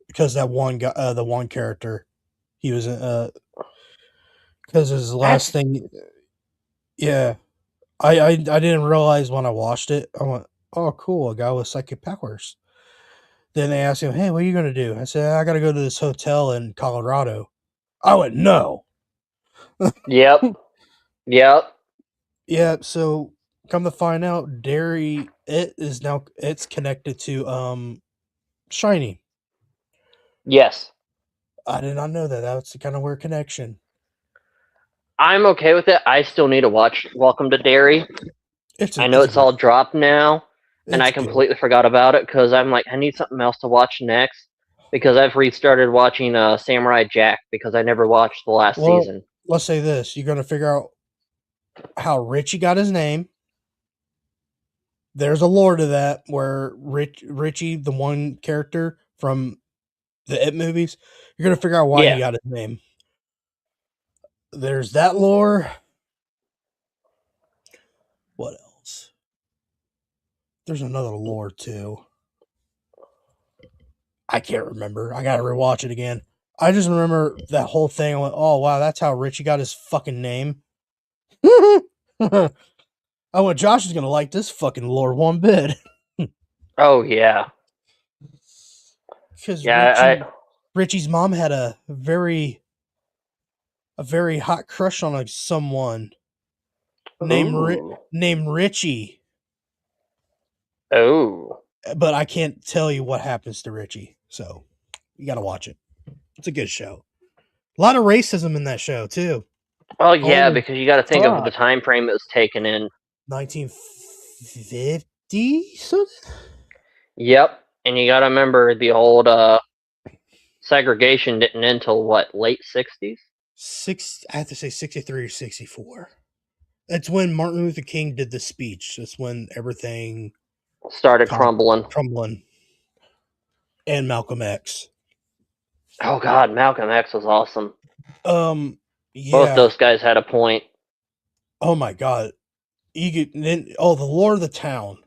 Because that one guy, the one character, he was because his last thing. Yeah, I didn't realize when I watched it. I went, "Oh, cool, a guy with psychic powers." Then they asked him, "Hey, what are you gonna do?" I said, "I gotta go to this hotel in Colorado." I went, "No." Yep. Yep. Yeah, so come to find out, Derry it's connected to Shining. Yes. I did not know that. That's the kind of weird connection. I'm okay with it. I still need to watch Welcome to Derry. I know it's all dropped now, and I It's good. completely forgot about it because I'm like, I need something else to watch next because I've restarted watching Samurai Jack because I never watched the last Well, season. let's say this: you're gonna figure out how Richie got his name. There's a lore to that where Richie, the one character from the It movies, you're gonna figure out why he Yeah. got his name. There's that lore. What else? There's another lore too. I can't remember. I gotta rewatch it again. I just remember that whole thing. I went, "Oh wow, that's how Richie got his fucking name." I went, "Josh is gonna like this fucking lore one bit." Oh yeah. Because Yeah. Richie's mom had a very hot crush on someone Ooh. named Richie. Oh. But I can't tell you what happens to Richie, so you got to watch it. It's a good show. A lot of racism in that show too. Well, yeah, Oh because you got to think of the fuck! time frame it was taken in. 1950 something. Yep, and you got to remember the old segregation didn't end until what, late '60s? I have to say 63 or 64. That's when Martin Luther King did the speech. That's when everything Started crumbling. crumbling. And Malcolm X. Oh God, Malcolm X was awesome. Both Yeah. those guys had a point. Oh my god. You could then the lore of the town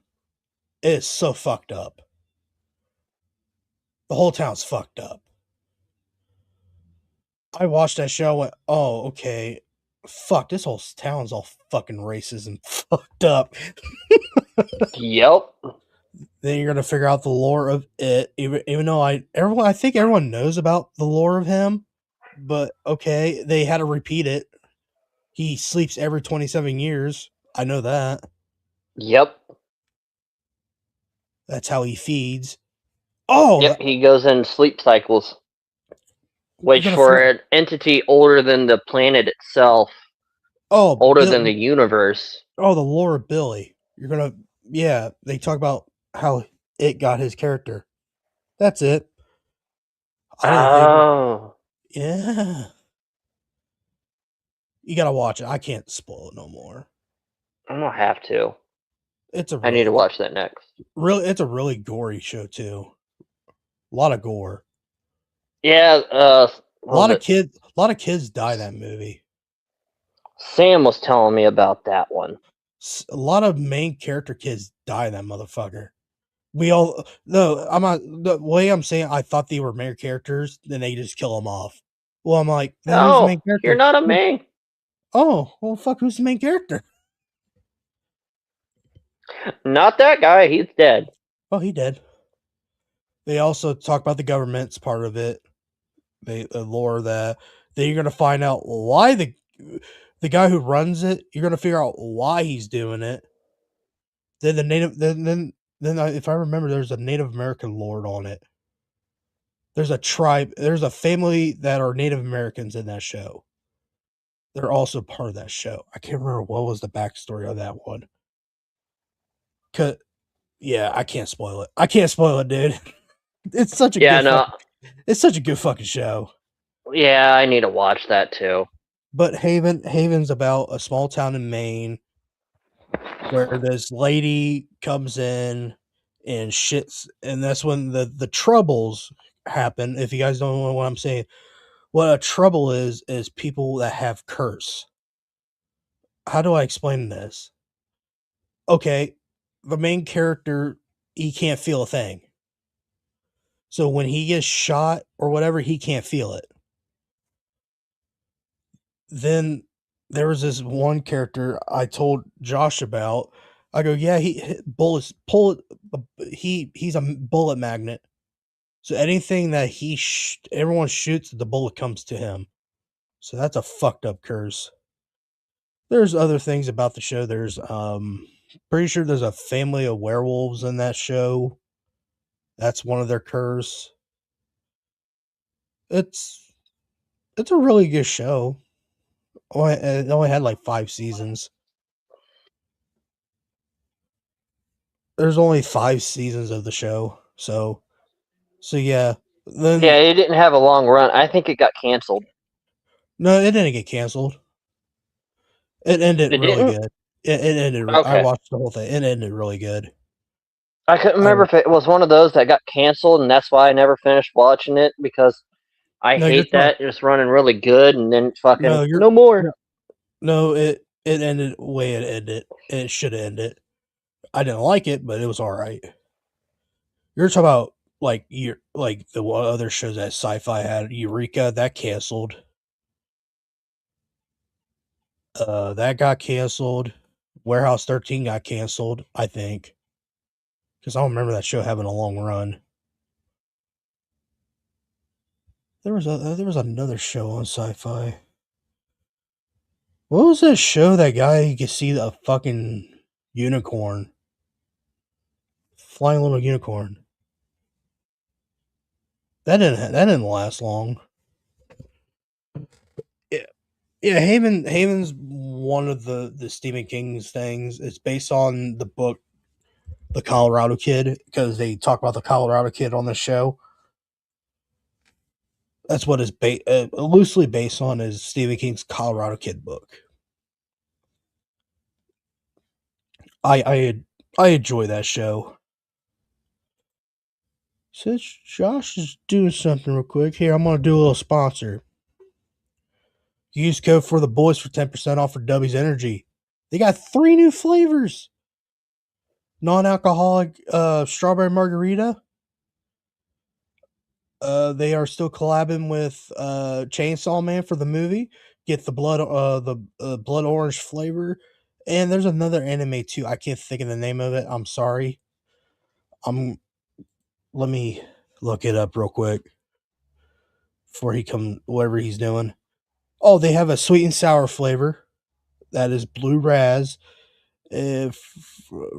is so fucked up. The whole town's fucked up. I watched that show and went, oh, okay. Fuck, this whole town's all fucking racist and fucked up. Yep. Then you're gonna figure out the lore of it, even though I think everyone knows about the lore of him, but okay, they had to repeat it. He sleeps every 27 years. I know that. Yep. That's how he feeds. Oh, Yep. He goes in sleep cycles, you're which gonna for figure. an entity older than the planet itself, Oh, older than the universe. oh, the lore of Billy. You're gonna, yeah. They talk about how it got his character. That's it. I didn't think. Oh. Yeah, you gotta watch it. I can't spoil it no more. I'm gonna have to. It's a I need to watch that next. it's a really gory show too. A lot of gore. Yeah, A lot of kids die that movie. Sam was telling me about that one. A lot of main character kids die that motherfucker. We all no, I'm not the way I'm saying. I thought they were main characters, then they just kill them off. Well, I'm like, then who's the No, main you're character? not a main. Oh, well, fuck, who's the main character? Not that guy. He's dead. Oh, he did. They also talk about the government's part of it. They lore that. Then you're gonna find out why the guy who runs it. You're gonna figure out why he's doing it. Then the native. Then if I remember, there's a Native American lord on it. There's a tribe. There's a family that are Native Americans in that show. They're also part of that show. I can't remember what was the backstory of that one. Yeah, I can't spoil it. I can't spoil it, dude. It's such a Yeah, no. it's such a good fucking show. Yeah, I need to watch that too. But Haven's about a small town in Maine where this lady comes in and shits, and that's when the troubles happen. If you guys don't know what I'm saying, what a trouble is people that have curse. How do I explain this? Okay, the main character, he can't feel a thing. So when he gets shot or whatever, he can't feel it. Then there was this one character I told Josh about. I go, yeah, bullets pull. He's a bullet magnet. So anything that everyone shoots, the bullet comes to him. So that's a fucked up curse. There's other things about the show. There's pretty sure there's a family of werewolves in that show. That's one of their curse. It's a really good show. It only had like 5 seasons. There's only 5 seasons of the show. So yeah. Then Yeah, it didn't have a long run. I think it got canceled. no, it didn't get canceled. It ended It really didn't? good. It ended. I Okay. watched the whole thing. It ended really good. I couldn't I remember if it was one of those that got canceled and that's why I never finished watching it because I no, you're hate talking. that. Just running really good and then fucking No, you're no more. no, no. It ended the way it ended. It should have ended. I didn't like it, but it was all right. You're talking about like the other shows that Sci-Fi had. Eureka that canceled. That got canceled. Warehouse 13 got canceled. I think because I don't remember that show having a long run. There was another show on Sci-Fi. What was that show? That guy you could see the fucking unicorn, flying little unicorn. That didn't last long. Yeah, yeah. Haven's one of the Stephen King's things. It's based on the book, The Colorado Kid, because they talk about the Colorado Kid on the show. That's what is loosely based on is Stephen King's Colorado Kid book. I enjoy that show. Since Josh is doing something real quick, here I'm gonna do a little sponsor. Use code for the boys for 10% off for W's Energy. They got 3 new flavors. Non-alcoholic strawberry margarita. They are still collabing with Chainsaw Man for the movie. Get the blood orange flavor. And there's another anime too. I can't think of the name of it. I'm sorry. Let me look it up real quick before he come whatever he's doing. Oh, they have a sweet and sour flavor. That is blue raz.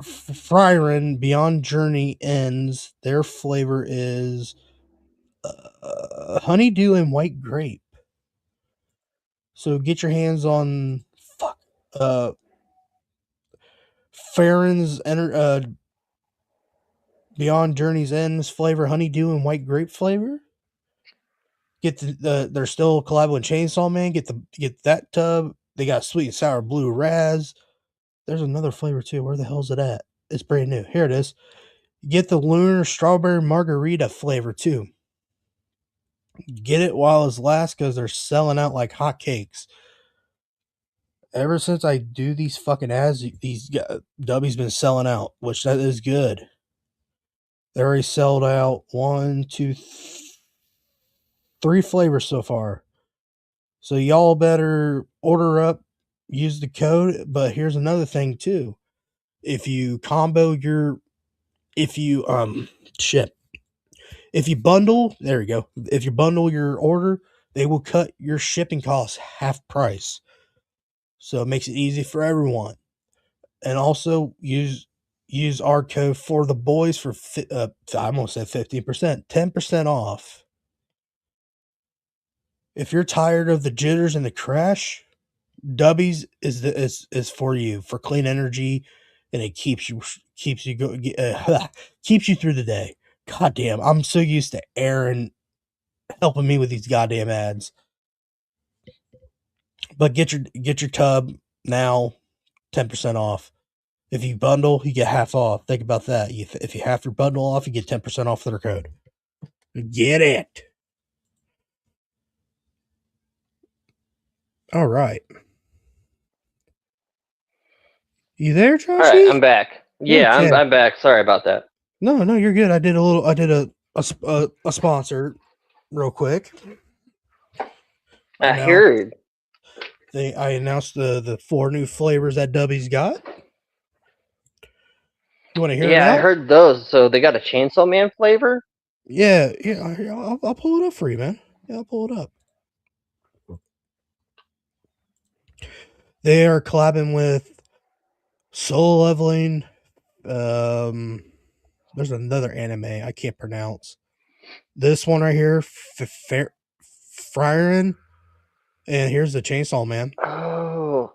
Fryren Beyond Journey Ends. Their flavor is honeydew and white grape. So get your hands on uh Farron's Beyond Journey's Ends flavor, honeydew and white grape flavor. Get they're still collabing with Chainsaw Man. Get that tub. They got sweet and sour blue raz. There's another flavor too. Where the hell's it at? It's brand new. Here it is. Get the lunar strawberry margarita flavor too. Get it while it's lasts because they're selling out like hotcakes. Ever since I do these fucking ads, these Dubby's been selling out, which that is good. They already sold out 1, 2, 3 flavors so far. So y'all better order up, use the code. But here's another thing too. If you combo your, if you if you bundle, there you go. If you bundle your order, they will cut your shipping costs half price. So it makes it easy for everyone. And also use our code for the boys for I almost said 15%, 10% off. If you're tired of the jitters and the crash, Dubbies is for you for clean energy, and it keeps you keeps you through the day. God damn, I'm so used to Aaron helping me with these goddamn ads. But get your tub now, 10% off. If you bundle, you get half off. Think about that. If you half your bundle off, you get 10% off their code. Get it. All right. You there, All right, Joshy? I'm back. Yeah, Okay. I'm back. Sorry about that. No, you're good. I did a sponsor real quick. I heard. I announced the 4 new flavors that Dubby's got. You want to hear it Yeah, I out? heard those. So they got a Chainsaw Man flavor? Yeah. I'll pull it up for you, man. Yeah, I'll pull it up. They are collabing with Soul Leveling. There's another anime I can't pronounce. This one right here, Fryren, and here's the Chainsaw Man. Oh.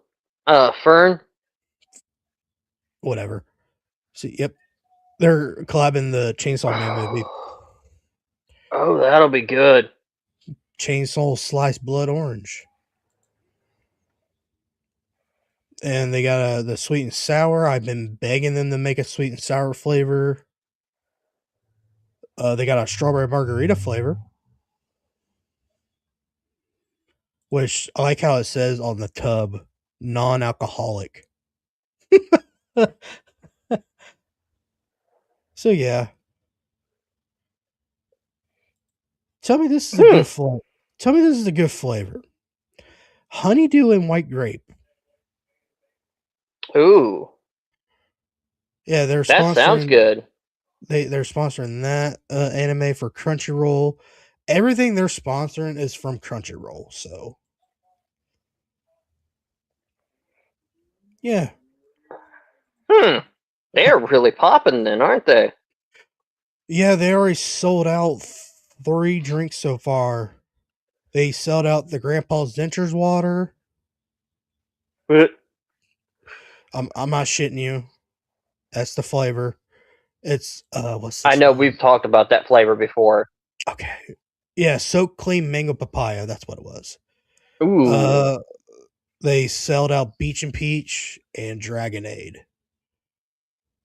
Fern? Whatever. See, yep, they're collabing the Chainsaw Man movie. Oh, that'll be good. Chainsaw Slice Blood Orange. And they got the sweet and sour. I've been begging them to make a sweet and sour flavor. They got a strawberry margarita flavor, which I like how it says on the tub, non-alcoholic. So yeah, tell me this is a good flavor. Tell me this is a good flavor. Honeydew and white grape. Ooh. Yeah, they're That sounds sponsoring. good. They're sponsoring that anime for Crunchyroll. Everything they're sponsoring is from Crunchyroll. So yeah, They're really popping then, aren't they? yeah, they already sold out 3 drinks so far. They sold out the Grandpa's Dentures water. I'm not shitting you. That's the flavor. It's what's this I know one? we've talked about that flavor before. Okay. Yeah, Soak Clean Mango Papaya. That's what it was. Ooh. They sold out Beach and Peach and Dragonade.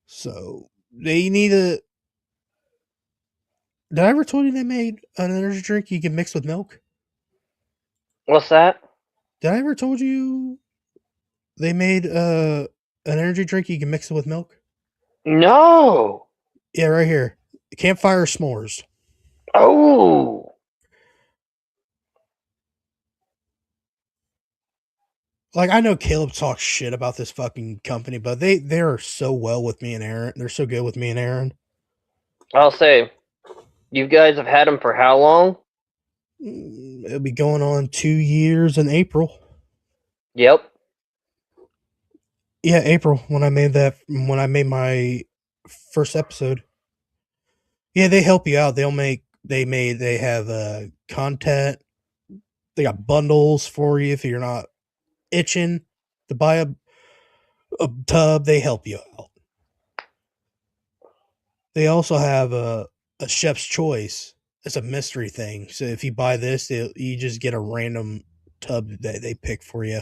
So they need a. Did I ever told you they made an energy drink you can mix with milk? What's that? Did I ever told you They made an energy drink you can mix it with milk. No. Yeah, right here. Campfire s'mores. Oh. Like, I know Caleb talks shit about this fucking company, but they're so well with me and Aaron. They're so good with me and Aaron. I'll say, you guys have had them for how long? It'll be going on 2 years in April. Yep. Yeah, April when I made my first episode. Yeah, they help you out. They have content. They got bundles for you if you're not itching to buy a tub. They help you out. They also have a chef's choice. It's a mystery thing. So if you buy this, you just get a random tub that they pick for you.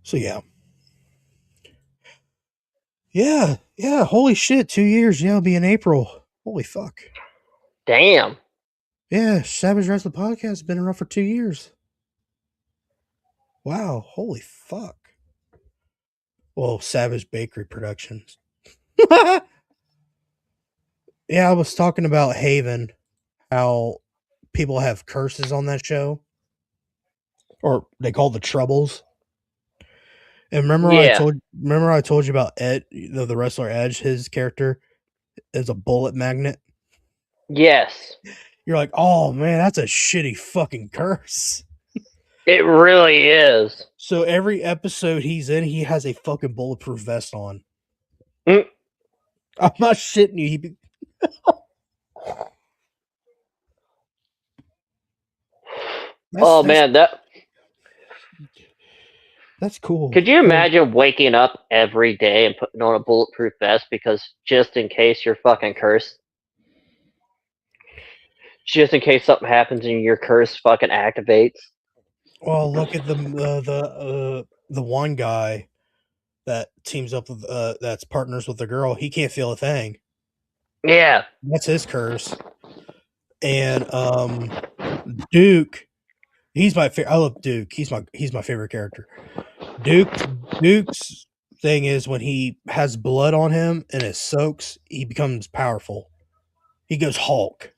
So yeah. Yeah. Holy shit, 2 years. Yeah, it'll be in April. Holy fuck. Damn. Yeah, Savage Wrestling Podcast has been around for 2 years. Wow, holy fuck. Well, Savage Bakery Productions. Yeah, I was talking about Haven, how people have curses on that show. Or they call the Troubles. And Yeah. remember I told you about Ed, the wrestler Edge, his character is a bullet magnet. Yes. You're like, oh man, that's a shitty fucking curse. It really is. So every episode he's in, he has a fucking bulletproof vest on. Mm. I'm not shitting you. Oh man, that's cool. could you imagine waking up every day and putting on a bulletproof vest because just in case you're fucking cursed? Just in case something happens and your curse fucking activates. Well, look at the one guy that teams up with that's partners with the girl. He can't feel a thing. Yeah. That's his curse. And Duke, he's my favorite. I love Duke. He's my favorite character. Duke's thing is when he has blood on him and it soaks, he becomes powerful. He goes Hulk.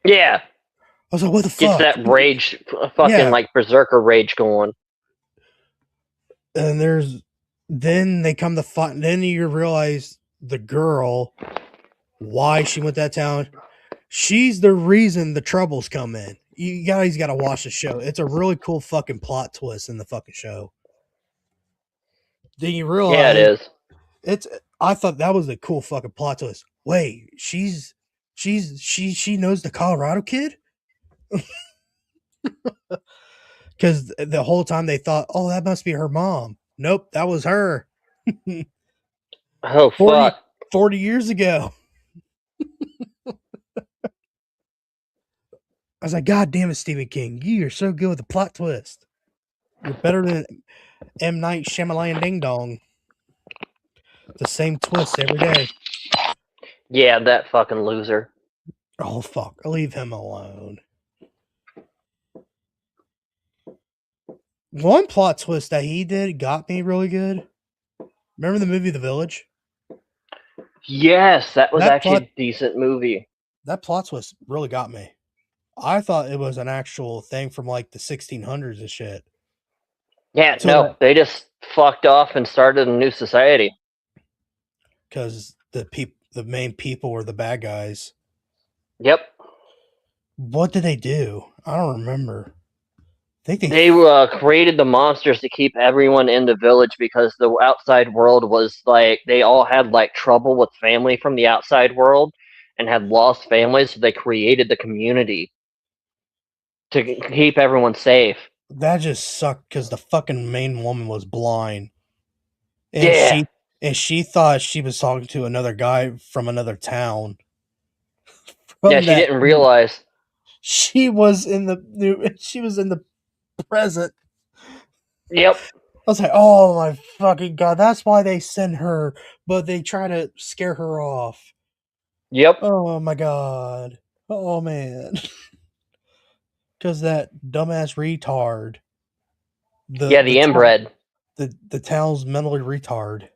Yeah. I was like, what the Gets fuck? that rage, fucking like berserker rage going. And then they come to fight. Then you realize the girl, why she went that town. She's the reason the troubles come in. You guys got to watch the show. It's a really cool fucking plot twist in the fucking show. Then you realize, yeah, it is. I thought that was a cool fucking plot twist. Wait, she knows the Colorado kid. Because the whole time they thought, oh, that must be her mom. Nope, that was her. Oh 40 years ago. I was like, God damn it, Stephen King. You are so good with the plot twist. You're better than M. Night Shyamalan Ding Dong. The same twist every day. Yeah, that fucking loser. Oh, fuck. Leave him alone. One plot twist that he did got me really good. Remember the movie The Village? Yes, that was actually a decent movie. That plot twist really got me. I thought it was an actual thing from like the 1600s and shit. Yeah, so no, they just fucked off and started a new society. Because the main people were the bad guys. Yep. What did they do? I don't remember. They created the monsters to keep everyone in the village because the outside world was like, they all had like trouble with family from the outside world and had lost families, so they created the community to keep everyone safe. That just sucked because the fucking main woman was blind. And she thought she was talking to another guy from another town. Yeah, she didn't realize. She was in the present. Yep. I was like, oh my fucking God, that's why they send her, but they try to scare her off. Yep. Oh my God. Oh man. Because that dumbass retard. The inbred. the town's mentally retard.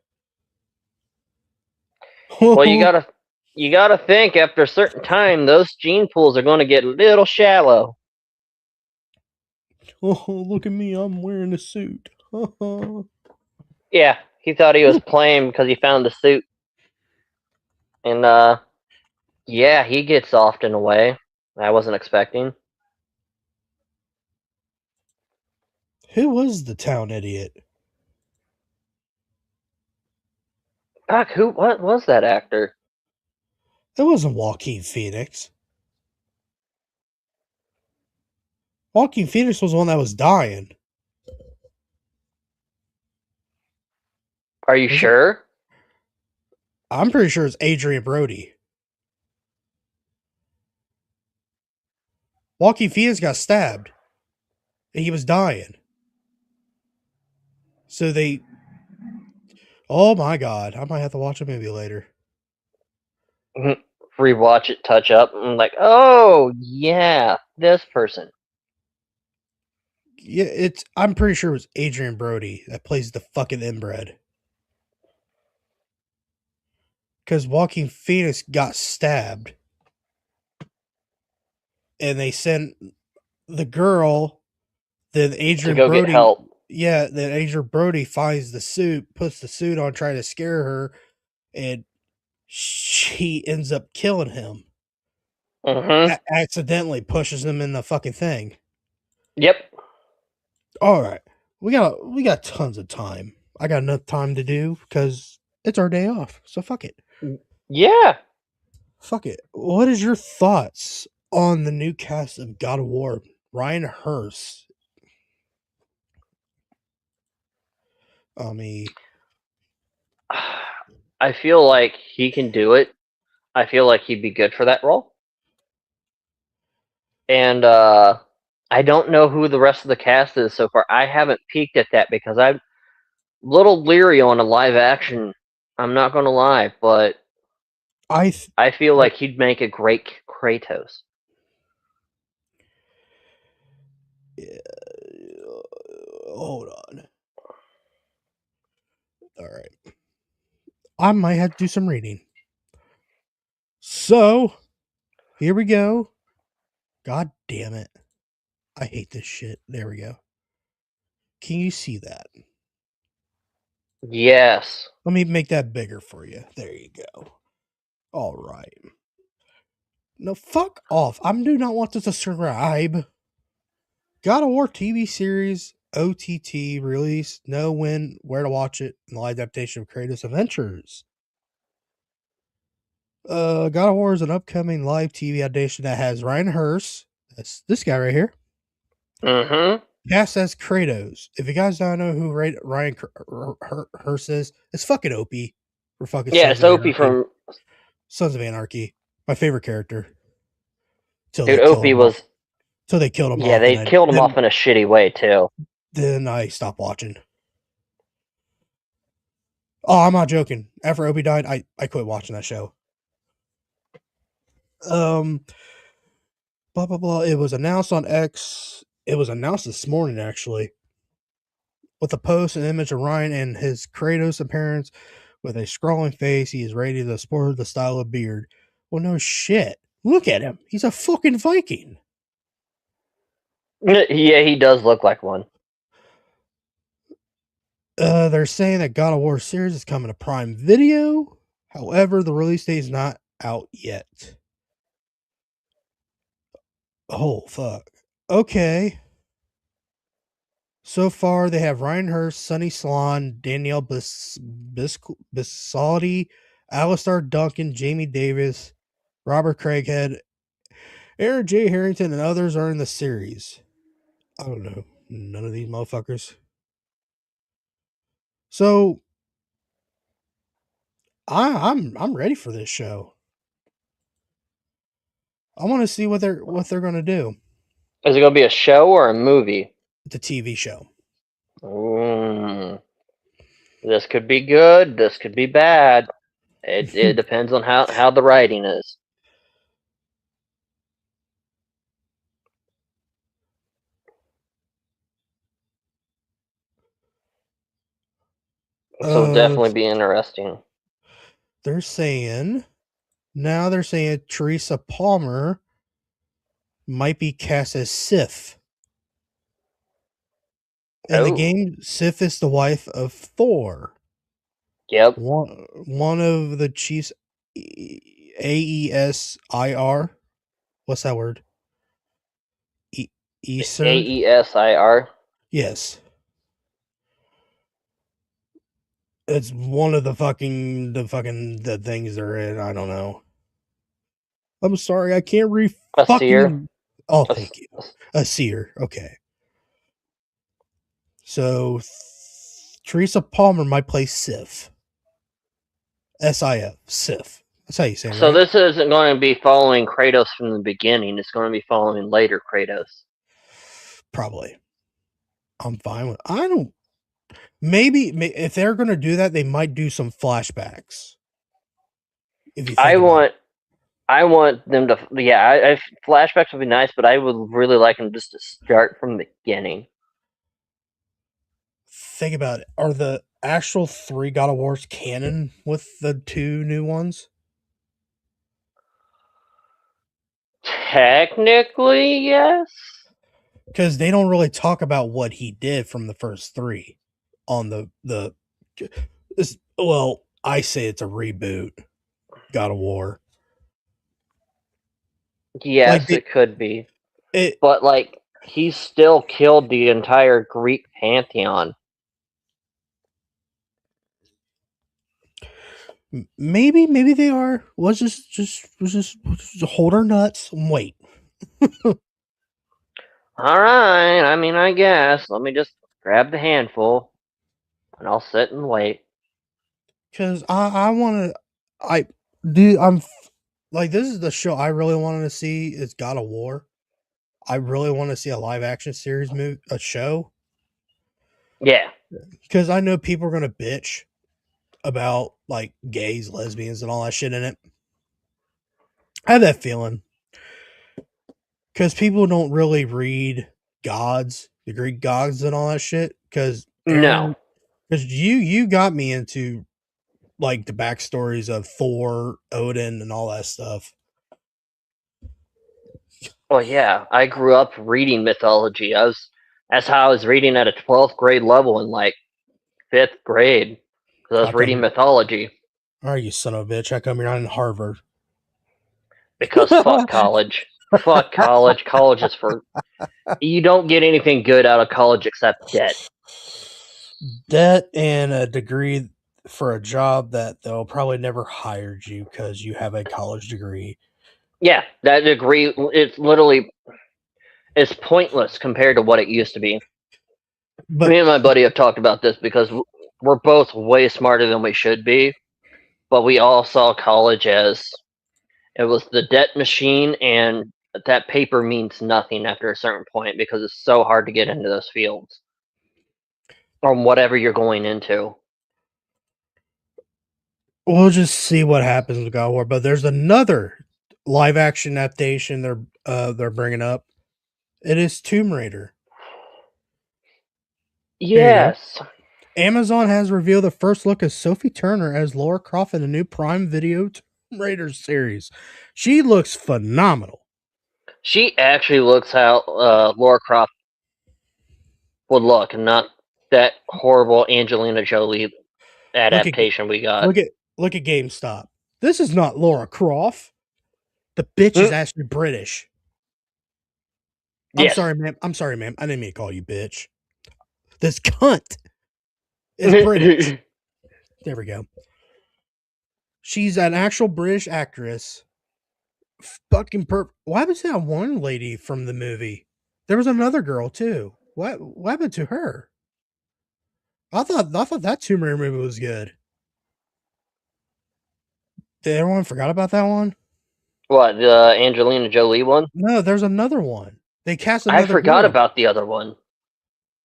Well, you gotta think after a certain time, those gene pools are going to get a little shallow. Oh, look at me! I'm wearing a suit. Yeah, he thought he was playing because he found the suit, and yeah, he gets off in a way I wasn't expecting. Who was the town idiot? Fuck, what was that actor? It wasn't Joaquin Phoenix. Joaquin Phoenix was the one that was dying. Are you Was it? sure? I'm pretty sure it's Adrian Brody. Joaquin Phoenix got stabbed, and he was dying. So they. Oh my god! I might have to watch a movie later. Rewatch it, touch up, and like, oh yeah, this person. Yeah, it's. I'm pretty sure it was Adrian Brody that plays the fucking inbred. Because Joaquin Phoenix got stabbed, and they sent the girl. Then To Adrian go get Brody. help. Yeah, then Adrian Brody finds the suit, puts the suit on, trying to scare her, and she ends up killing him. Mm-hmm. Accidentally pushes him in the fucking thing. Yep. All right, we got tons of time. I got enough time to do because it's our day off. So fuck it. Yeah. Fuck it. What is your thoughts on the new cast of God of War? Ryan Hurst. I feel like he can do it. I feel like he'd be good for that role. And I don't know who the rest of the cast is so far. I haven't peeked at that because I'm a little leery on a live action. I'm not gonna lie, but I th- I feel oh, like he'd make a great Kratos. hold on. All right. I might have to do some reading. So, here we go. God damn it. I hate this shit. There we go. Can you see that? Yes. Let me make that bigger for you. There you go. All right. No, fuck off. I do not want to subscribe. God of War TV series OTT release. Know when, where to watch it, and the live adaptation of Kratos Adventures. God of War is an upcoming live TV adaptation that has Ryan Hurst. That's this guy right here. Mm-hmm. Cast as Kratos. If you guys don't know who Ryan Hurst is, it's fucking Opie for fucking Yeah, Sons it's of Opie Anarchy. from Sons of Anarchy. My favorite character. Till they dude. killed Opie him off. was Till they killed him yeah. off, and They killed him off in a shitty way too. then I stopped watching. Oh, I'm not joking. After Opie died, I quit watching that show. Blah blah blah. It was announced on X. It was announced this morning actually, with a post and image of Ryan and his Kratos appearance with a scrawling face. He is ready to sport the style of beard. Well, no shit. Look at him. He's a fucking Viking. Yeah, he does look like one. They're saying that God of War series is coming to Prime Video. However, the release date is not out yet. Oh, fuck. Okay. So far, they have Ryan Hurst, Sonny Salon, Danielle Bisaldi, Alistair Duncan, Jamie Davis, Robert Craighead, Aaron J. Harrington, and others are in the series. I don't know. None of these motherfuckers. So I'm ready for this show. I want to see what they're gonna do. Is it gonna be a show or a movie? It's a TV show. This could be good. This could be bad. It depends on how the writing is. This will definitely be interesting. They're saying Teresa Palmer might be cast as Sif. In the game, Sif is the wife of Thor. Yep. One of the chiefs, Aesir. What's that word? Aesir? Aesir. Yes. It's one of the things they're in. I don't know. I'm sorry, I can't read fucking. Oh, thank you. A seer. Okay. So Teresa Palmer might play Sif. SIF. Sif. That's how you say it. So right? this isn't going to be following Kratos from the beginning. It's going to be following later Kratos. Probably. I'm fine with. I don't. Maybe if they're going to do that, they might do some flashbacks. If you think I want them to. Yeah, flashbacks would be nice, but I would really like them just to start from the beginning. Think about it. Are the actual 3 God of Wars canon with the 2 new ones? Technically, yes. Because they don't really talk about what he did from the first 3 on the. Well, I say it's a reboot. God of War. Yes, it could be. But like, he still killed the entire Greek pantheon. Maybe they are. Let's just hold our nuts and wait. All right. I mean, I guess. Let me just grab the handful, and I'll sit and wait. Because I want to. I'm like, this is the show I really wanted to see. Is God of War. I really want to see a live action series a show. Yeah. Because I know people are gonna bitch about like gays, lesbians, and all that shit in it. I have that feeling. Because people don't really read gods, the Greek gods, and all that shit. Because No. Because you got me into like the backstories of Thor, Odin, and all that stuff. Well, yeah. I grew up reading mythology. That's how I was reading at a 12th grade level in like 5th grade. Because I was reading mythology. All right, you son of a bitch! How come you're not in Harvard? Because fuck college. Fuck college. College is for. You don't get anything good out of college except debt. Debt and a degree for a job that they'll probably never hired you because you have a college degree. Yeah, that degree, it's literally, it's pointless compared to what it used to be. But me and my buddy have talked about this because we're both way smarter than we should be, but we all saw college as it was the debt machine, and that paper means nothing after a certain point because it's so hard to get into those fields or whatever you're going into. We'll just see what happens with God of War. But there's another live action adaptation they're bringing up. It is Tomb Raider. Yes. Amazon has revealed the first look of Sophie Turner as Lara Croft in the new Prime Video Tomb Raider series. She looks phenomenal. She actually looks how Lara Croft would look, and not that horrible Angelina Jolie adaptation we got. Look at GameStop. This is not Lara Croft. The bitch is actually British. Yes. I'm sorry, ma'am. I didn't mean to call you bitch. This cunt is British. There we go. She's an actual British actress. Fucking Why was that one lady from the movie? There was another girl too. What happened to her? I thought that Tomb Raider movie was good. Did everyone forgot about that one? What, the Angelina Jolie one? No, there's another one. They cast another. I forgot about the other one.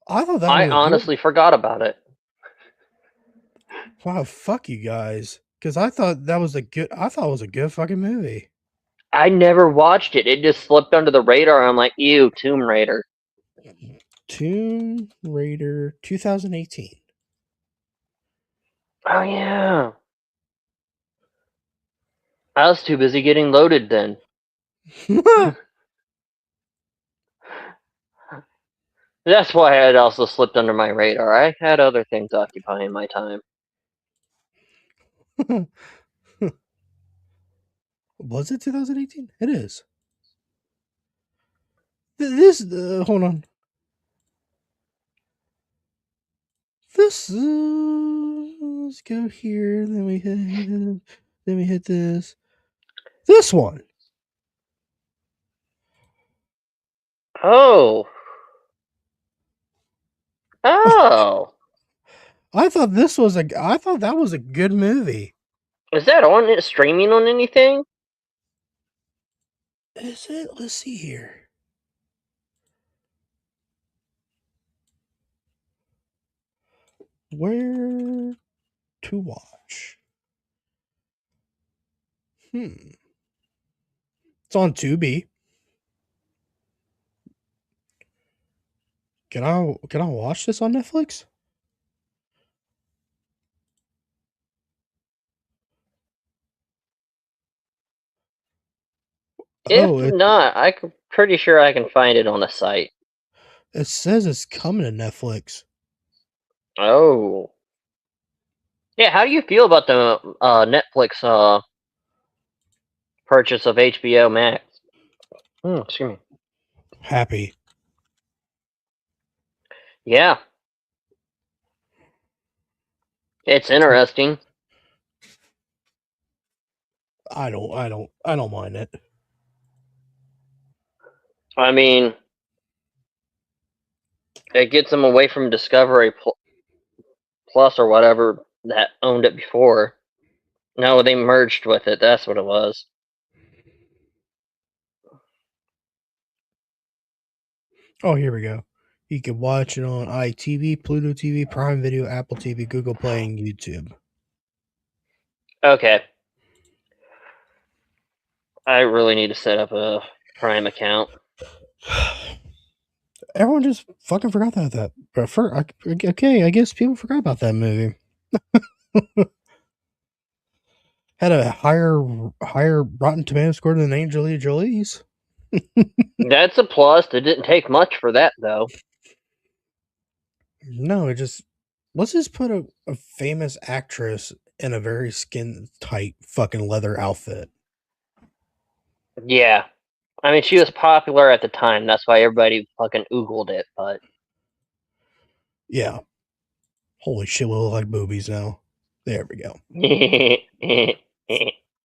I thought that. I honestly forgot about it. Wow, fuck you guys. Because I thought that was a good. I thought it was a good fucking movie. I never watched it. It just slipped under the radar. I'm like, ew, Tomb Raider. Tomb Raider 2018. Oh yeah. I was too busy getting loaded then. That's why it also slipped under my radar. I had other things occupying my time. Was it 2018? It is. This hold on. This let's go here. Then we hit this. This one. Oh. Oh. I thought that was a good movie. Is that on it streaming on anything? Is it? Let's see here. Where to watch? It's on Tubi. Can I watch this on Netflix? If Oh, not, I'm pretty sure I can find it on a site. it says it's coming to Netflix. Oh. Yeah, how do you feel about the Netflix purchase of HBO Max? Excuse me. Happy. Yeah. It's interesting. I don't mind it. I mean, it gets them away from Discovery Plus or whatever that owned it before. No, they merged with it. That's what it was. Oh, here we go. You can watch it on iTV, Pluto TV, Prime Video, Apple TV, Google Play, and YouTube. Okay. I really need to set up a Prime account. Everyone just fucking forgot that. But okay, I guess people forgot about that movie. Had a higher Rotten Tomato score than Angelina Jolie's. That's a plus. It didn't take much for that, though. No, let's just put a famous actress in a very skin tight fucking leather outfit. Yeah. I mean, she was popular at the time. That's why everybody fucking oogled it, but. Yeah. Holy shit, we look like boobies now. There we go.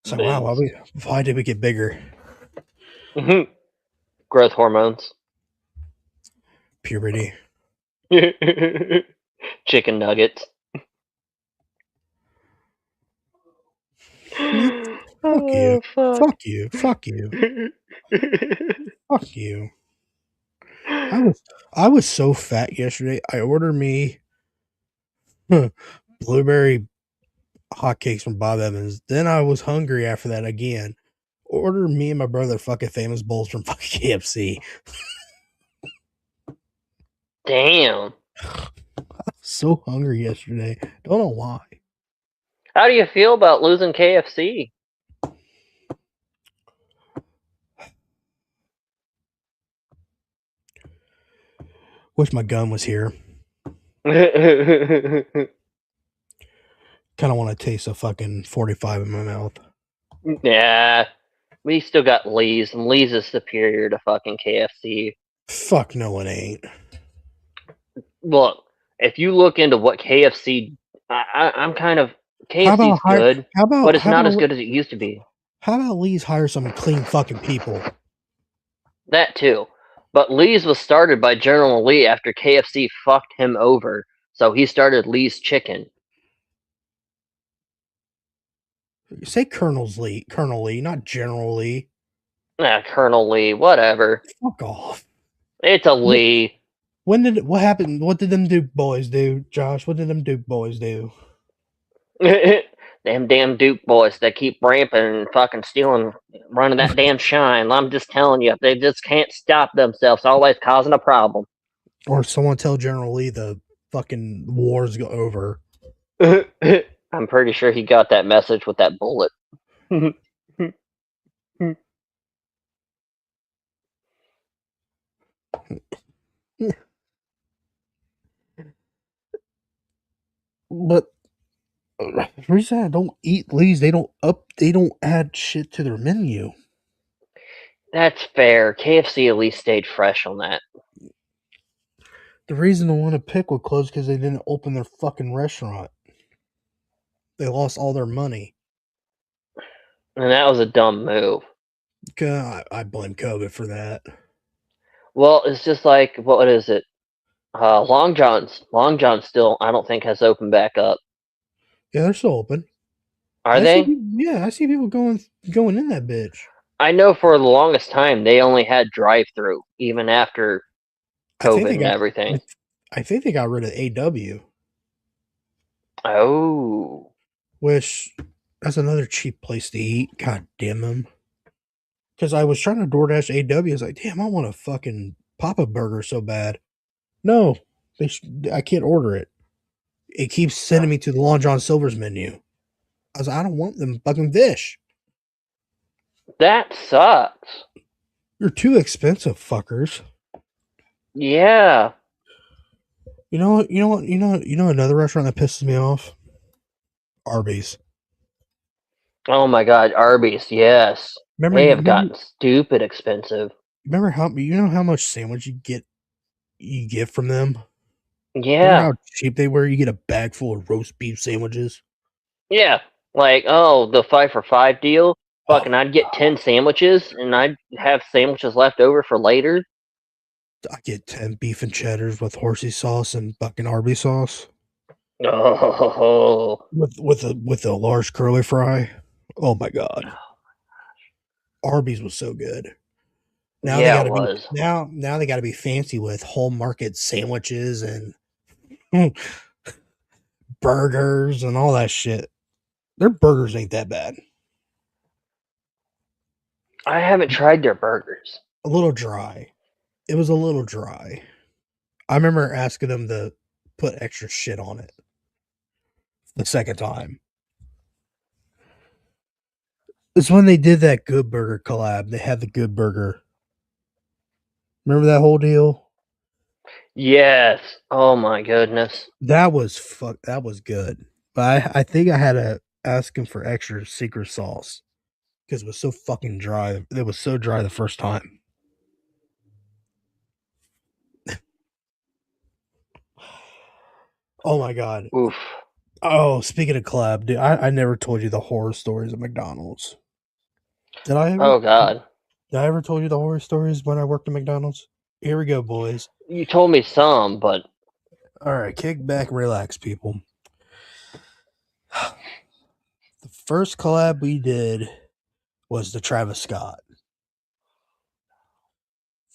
So wow, why did we get bigger? Growth hormones. Puberty. Chicken nuggets. Fuck you. Fuck you. Fuck you. Fuck you. I was so fat yesterday. I ordered me blueberry hotcakes from Bob Evans. Then I was hungry after that again. Ordered me and my brother fucking famous bowls from fucking KFC. Damn. I was so hungry yesterday. Don't know why. How do you feel about losing KFC? Wish my gun was here. Yeah, Kind of want to taste a fucking 45 in my mouth. we still got Lee's, and Lee's is superior to fucking KFC. Fuck no, it ain't. Look, if you look into what KFC, I'm kind of KFC's good, but it's not as good as it used to be. How about Lee's hire some clean fucking people? That too. But Lee's was started by General Lee after KFC fucked him over, so he started Lee's Chicken. Say Colonel Lee, not General Lee. Colonel Lee, whatever. Fuck off. It's a Lee. What happened? What did them Duke boys do, Josh? What did them Duke boys do? Them damn Duke boys that keep ramping and fucking stealing, running that damn shine. I'm just telling you, they just can't stop themselves, always causing a problem. Or someone tell General Lee the fucking war's over. I'm pretty sure he got that message with that bullet. But the reason I don't eat Lee's, they don't add shit to their menu. That's fair. KFC at least stayed fresh on that. The reason I want to pick would close because they didn't open their fucking restaurant. They lost all their money. And that was a dumb move. I blame COVID for that. Well, it's just like, what is it? Long John's. Long John's still, I don't think, has opened back up. Yeah, they're still open. Are they? I see people going in that bitch. I know for the longest time they only had drive-through, even after COVID and everything. I think they got rid of AW. Oh. Which, that's another cheap place to eat. God damn them. Because I was trying to DoorDash AW. I was like, damn, I want a fucking Papa Burger so bad. No, I can't order it. It keeps sending me to the Long John Silver's menu. I was like, I don't want them fucking fish. That sucks. You're too expensive, fuckers. Yeah. You know another restaurant that pisses me off? Arby's. Oh my god, Arby's, yes. They have gotten stupid expensive. Remember how much sandwich you get from them? Yeah. Remember how cheap they were? You get a bag full of roast beef sandwiches. Yeah. Like, oh, the 5 for 5 deal. Fucking, I'd get 10 sandwiches, and I'd have sandwiches left over for later. I get 10 beef and cheddars with horsey sauce and fucking Arby's sauce. Oh. With a large curly fry. Oh my god. Arby's was so good. Now yeah, they gotta it was. be now they gotta be fancy with whole market sandwiches and burgers and all that shit. Their burgers ain't that bad. I haven't tried their burgers. A little dry. It was a little dry. I remember asking them to put extra shit on it the second time. It's when they did that Good Burger collab. They had the Good Burger. Remember that whole deal? Yes. Oh my goodness. That was good. But I think I had to ask him for extra secret sauce because it was so fucking dry. It was so dry the first time. Oh my god. Oof. Oh, speaking of collab, dude, I never told you the horror stories of McDonald's. Did I ever? Oh god. Did I ever told you the horror stories when I worked at McDonald's? Here we go, boys. You told me some, but all right, kick back, relax, people. The first collab we did was the Travis Scott.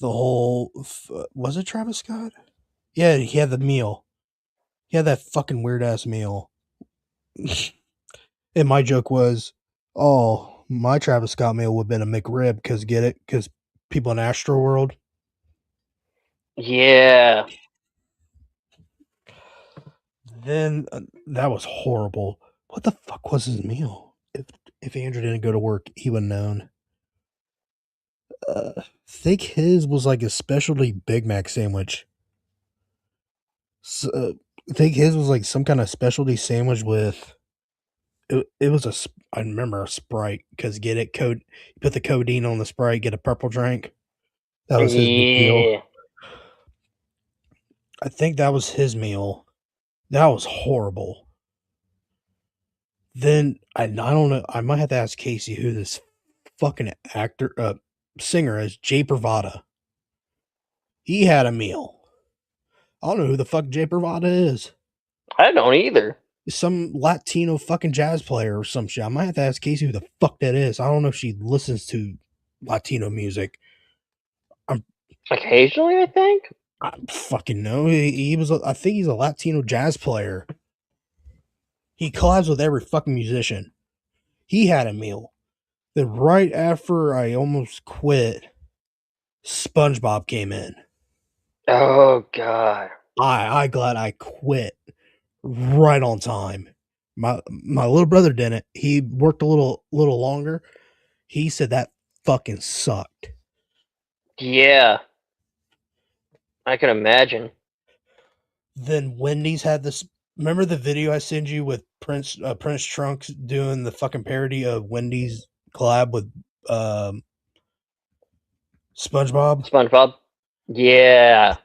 The whole was it Travis Scott? Yeah, he had the meal. He had that fucking weird ass meal. And my joke was, oh, my Travis Scott meal would have been a McRib because get it? Because people in Astro World. yeah. Then that was horrible. What the fuck was his meal? If Andrew didn't go to work, he would have known. I think his was like a specialty Big Mac sandwich. So, I think his was like some kind of specialty sandwich with. It was I remember a Sprite because get it code. You put the codeine on the Sprite, get a purple drink. That was his big deal. I think that was his meal. That was horrible. Then I don't know. I might have to ask Casey who this fucking singer is. Jay Pravada. He had a meal. I don't know who the fuck Jay Pravada is. I don't either. Some Latino fucking jazz player or some shit. I might have to ask Casey who the fuck that is. I don't know if she listens to Latino music. Occasionally, I think. I fucking know. He was. I think he's a Latino jazz player. He collabs with every fucking musician. He had a meal. Then right after I almost quit, SpongeBob came in. Oh god. I glad I quit right on time. My little brother didn't. He worked a little longer. He said that fucking sucked. Yeah, I can imagine. Then Wendy's had this. Remember the video I sent you with Prince Trunks doing the fucking parody of Wendy's collab with SpongeBob? SpongeBob. Yeah,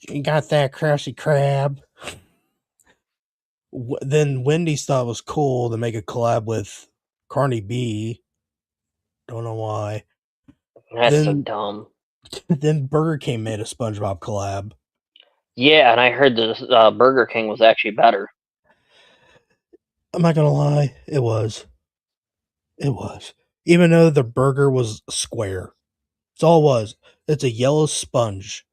You got that Krusty Krab. Then Wendy's thought it was cool to make a collab with Carney B. Don't know why. that's so Then dumb. then Burger King made a SpongeBob collab. Yeah, and I heard this Burger King was actually better. I'm not gonna lie, it was. It was. Even though the burger was square. It's all it was. It's a yellow sponge.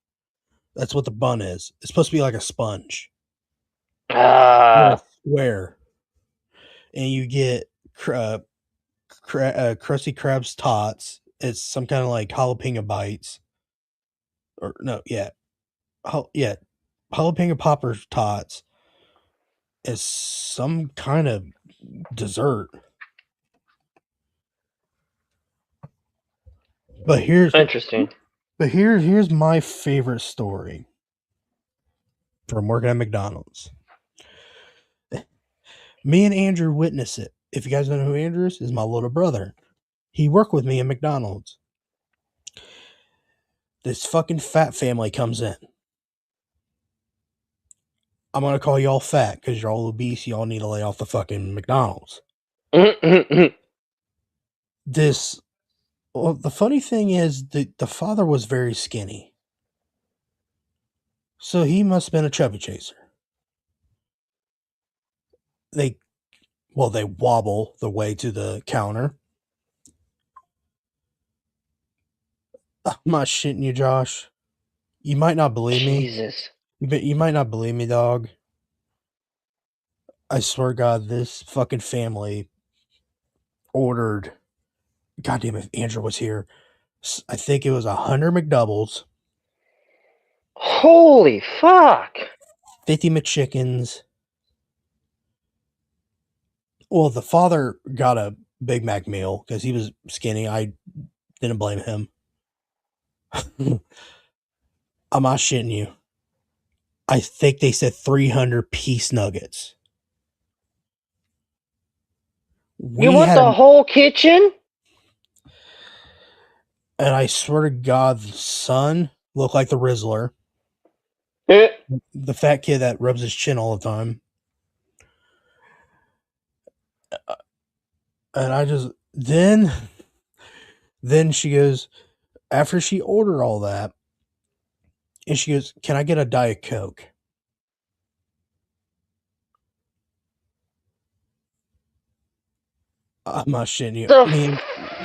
That's what the bun is. It's supposed to be like a sponge. But Ah, it's square. And you get Krusty Krab's tots. It's some kind of like jalapeno bites. Or no, yeah. Yeah. Jalapeno poppers tots. Is some kind of dessert. But interesting. here's my favorite story from working at McDonald's. Me and Andrew witnessed it. If you guys don't know who Andrew is my little brother. He worked with me at McDonald's. This fucking fat family comes in. I'm gonna call y'all fat because you're all obese. Y'all need to lay off the fucking McDonald's. This. Well, the funny thing is the father was very skinny, so he must have been a chubby chaser. They wobble the way to the counter. I'm not shitting you, Josh. You might not believe me. Jesus. You might not believe me, dog. I swear to God, this fucking family ordered. Goddamn, if Andrew was here, I think it was 100 McDoubles, Holy fuck. 50 McChickens. Well, the father got a Big Mac meal because he was skinny. I didn't blame him. I'm not shitting you. I think they said 300 piece nuggets. You We want had the whole kitchen? and I swear to God, the son looked like the Rizzler, Eh, the fat kid that rubs his chin all the time. And I just then she goes after she ordered all that, and she goes, "Can I get a Diet Coke?" I'm not shitting you. The Me and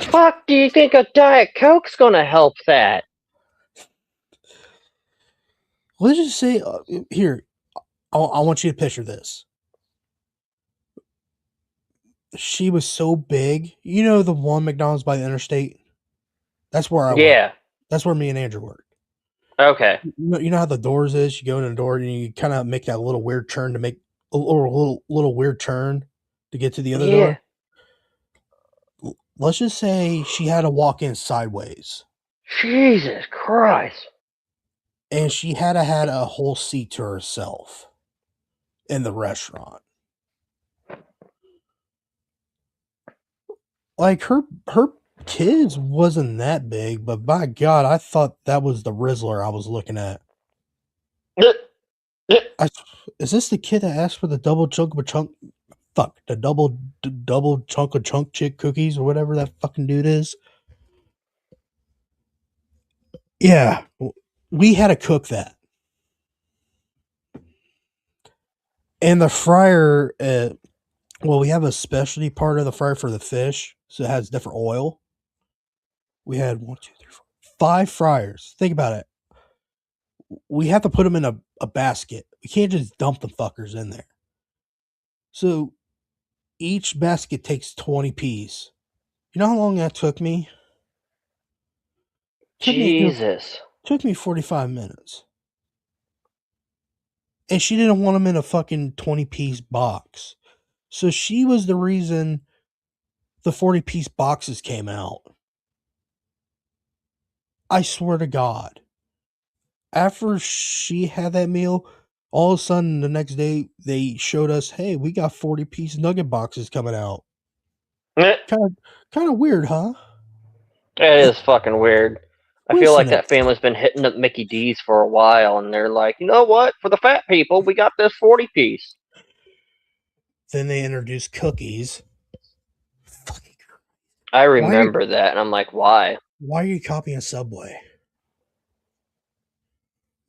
fuck do you think a Diet Coke's gonna help that? let's just say here, I want you to picture this. She was so big. You know the one McDonald's by the interstate? That's where I work. Yeah. That's where me and Andrew work. Okay. You know how the doors is? You go in the door and you kind of make that little weird turn to make a little weird turn to get to the other Yeah. door. Let's just say she had to walk in sideways, Jesus Christ. and she had a whole seat to herself in the restaurant. Like her kids wasn't that big, but by God, I thought that was the Rizzler I was looking at. I, is this the kid that asked for the double chunk of chunk? Fuck the double chunk of chunk chick cookies or whatever that fucking dude is. Yeah, we had to cook that, and the fryer. Well, we have a specialty part of the fryer for the fish, so it has different oil. We had 1, 2, 3, 4, 5 fryers. Think about it. We have to put them in a basket. We can't just dump the fuckers in there. So each basket takes 20 peas. You know how long that took me? Jesus. Took me 45 minutes. And she didn't want them in a fucking 20 piece box. So she was the reason the 40-piece boxes came out. I swear to God. After she had that meal, all of a sudden the next day they showed us, hey, we got 40-piece nugget boxes coming out. Eh, Kind of weird, huh? It is fucking weird. I feel like that Coincidence. family's been hitting up Mickey D's for a while, and they're like, you know what? For the fat people, we got this 40-piece. Then they introduced cookies. Fucking I why? remember that, and I'm like, why? Why are you copying Subway?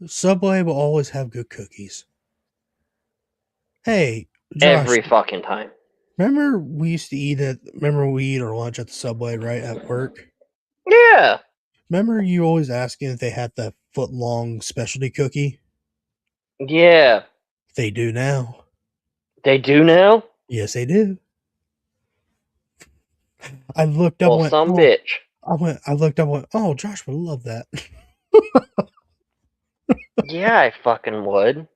Subway will always have good cookies. Hey, Josh, Every fucking time. remember we used to eat at remember we eat our lunch at the Subway right at work? Yeah. Remember you always asking if they had the foot long specialty cookie? Yeah. They do now. They do now? Yes, they do. I looked up Well, and went, some oh, bitch. I looked up and went, oh, Josh would love that. Yeah, I fucking would.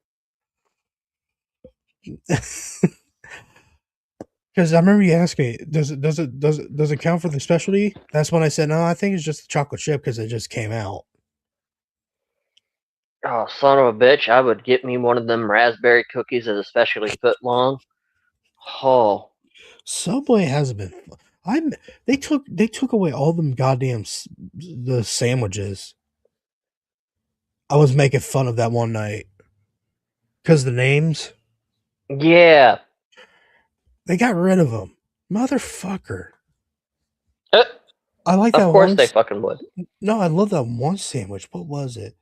Because I remember you asked me, does it count for the specialty? That's when I said, no, I think it's just a chocolate chip because it just came out. Oh, son of a bitch, I would get me one of them raspberry cookies as especially foot long. Oh. Subway hasn't been. I'm. They took away all them goddamn the sandwiches. I was making fun of that one night because the names Yeah. they got rid of them, motherfucker. Uh, I like of that course one. they fucking would. No, I love that one sandwich. What was it?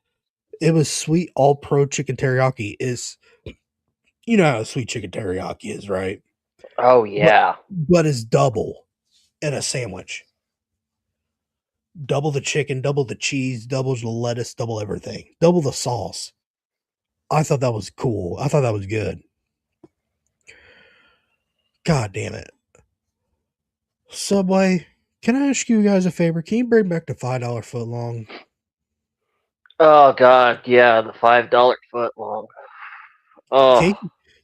It was sweet all pro chicken teriyaki. Is you know how sweet chicken teriyaki is, right? Oh, But yeah. it's double in a sandwich. Double the chicken, double the cheese, double the lettuce, double everything, double the sauce. I thought that was cool. I thought that was good. God damn it. Subway, can I ask you guys a favor? Can you bring back the $5 foot long? Oh, God, yeah, the $5 foot long. Oh.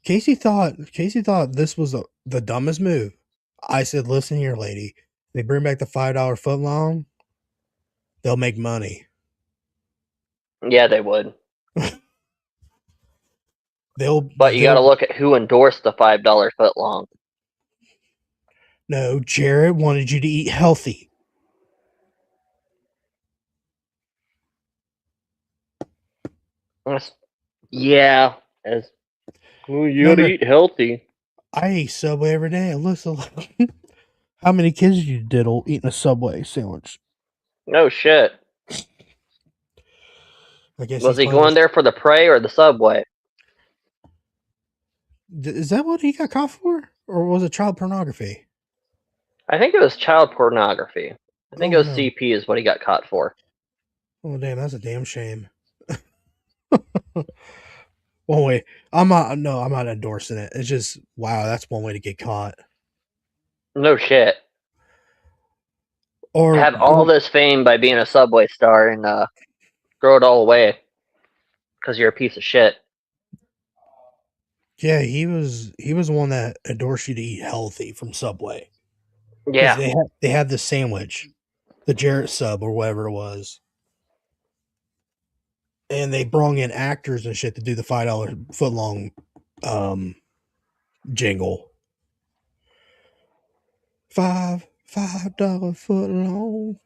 Casey thought this was the dumbest move. I said, listen here, lady. They bring back the $5 foot long, they'll make money. Yeah, they would. But you gotta They'll look at who endorsed the $5 foot long. no, Jared wanted you to eat healthy. Yeah. As, well, you gotta Remember, eat healthy. I eat Subway every day. Listen, how many kids did you diddle eating a Subway sandwich? No shit. I guess Was he's he playing going this. there for the prey or the subway? Is that what he got caught for? Or was it child pornography? I think it was child pornography. I think it Oh, was no. CP is what he got caught for. Oh, damn, that's a damn shame. Well, wait, I'm not endorsing it. It's just, wow, that's one way to get caught. No shit. Or, Have all this fame by being a subway star and throw it all away because you're a piece of shit. yeah, he was the one that endorsed you to eat healthy from Subway. Because Yeah. they had the sandwich, the Jarrett sub or whatever it was. And they brung in actors and shit to do the $5 foot long jingle. $5 foot long. You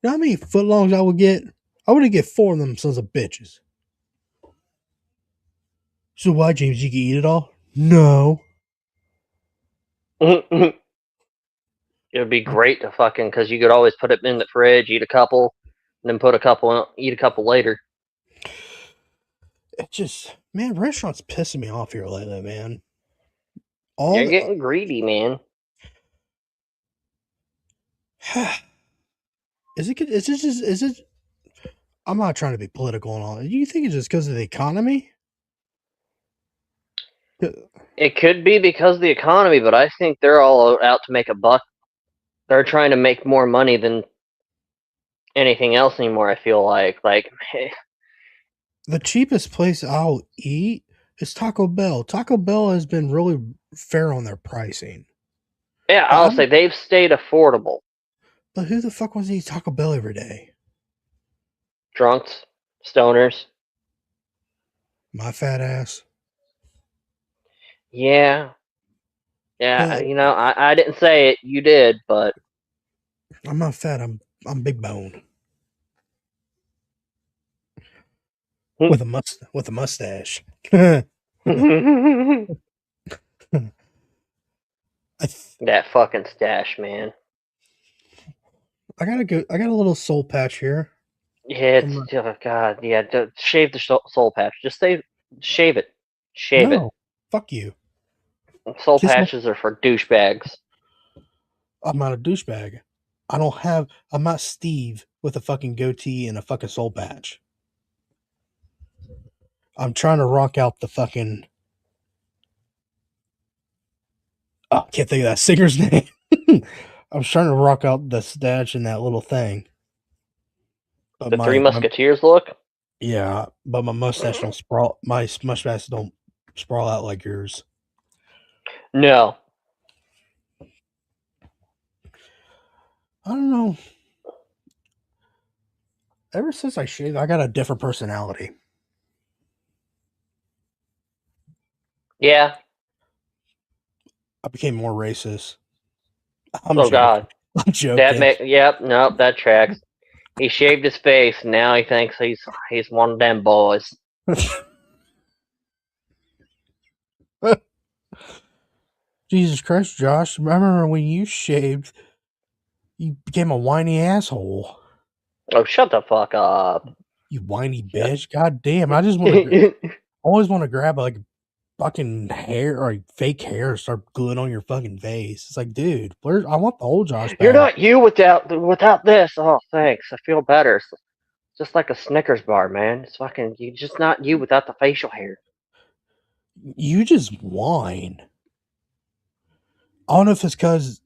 know how many foot longs I would get? I would get 4 of them sons of bitches. So why, James? You can eat it all? No. It would be great to fucking because you could always put it in the fridge, eat a couple, and then put a couple, eat a couple later. It just, man, restaurants pissing me off here lately, man. You're All getting greedy, man. is it? Is it just? Is it? I'm not trying to be political and all. Do you think it's just because of the economy? It could be because of the economy, but I think they're all out to make a buck. They're trying to make more money than anything else anymore. I feel like The cheapest place I'll eat It's Taco Bell. Taco Bell has been really fair on their pricing. Yeah, But I'll say they've stayed affordable. but who the fuck wants to eat Taco Bell every day? Drunks, stoners. My fat ass. Yeah, yeah. But I didn't say it. You did, but I'm not fat. I'm big bone with a mustache. I that fucking stash, man. I gotta go. I got a little soul patch here. Yeah, I'm it's not, oh god. Yeah, shave the soul patch. Just shave it. Shave it. no, fuck you. Soul Kiss my. patches are for douchebags. I'm not a douchebag. I don't have. I'm not Steve with a fucking goatee and a fucking soul patch. I'm trying to rock out the fucking. Oh, I can't think of that singer's name. I was trying to rock out the stash in that little thing, but The Three my Musketeers look. yeah, but my mustache don't sprawl. My mustache don't sprawl out like yours. No. I don't know. Ever since I shaved, I got a different personality. Yeah. I became more racist. I'm Oh joking. god. I'm joking. Yep. Nope. That tracks. He shaved his face. And now he thinks he's one of them boys. Jesus Christ, Josh! I remember when you shaved, you became a whiny asshole. Oh, shut the fuck up. You whiny Shut. bitch! God damn! I just want to. Always want to grab like fucking hair or like, fake hair and start gluing on your fucking face. It's like, dude, where I want the old Josh You're back. not you without this. Oh, thanks. I feel better. It's just like a Snickers bar, man. It's fucking. You just not you without the facial hair. You just whine. I don't know if it's because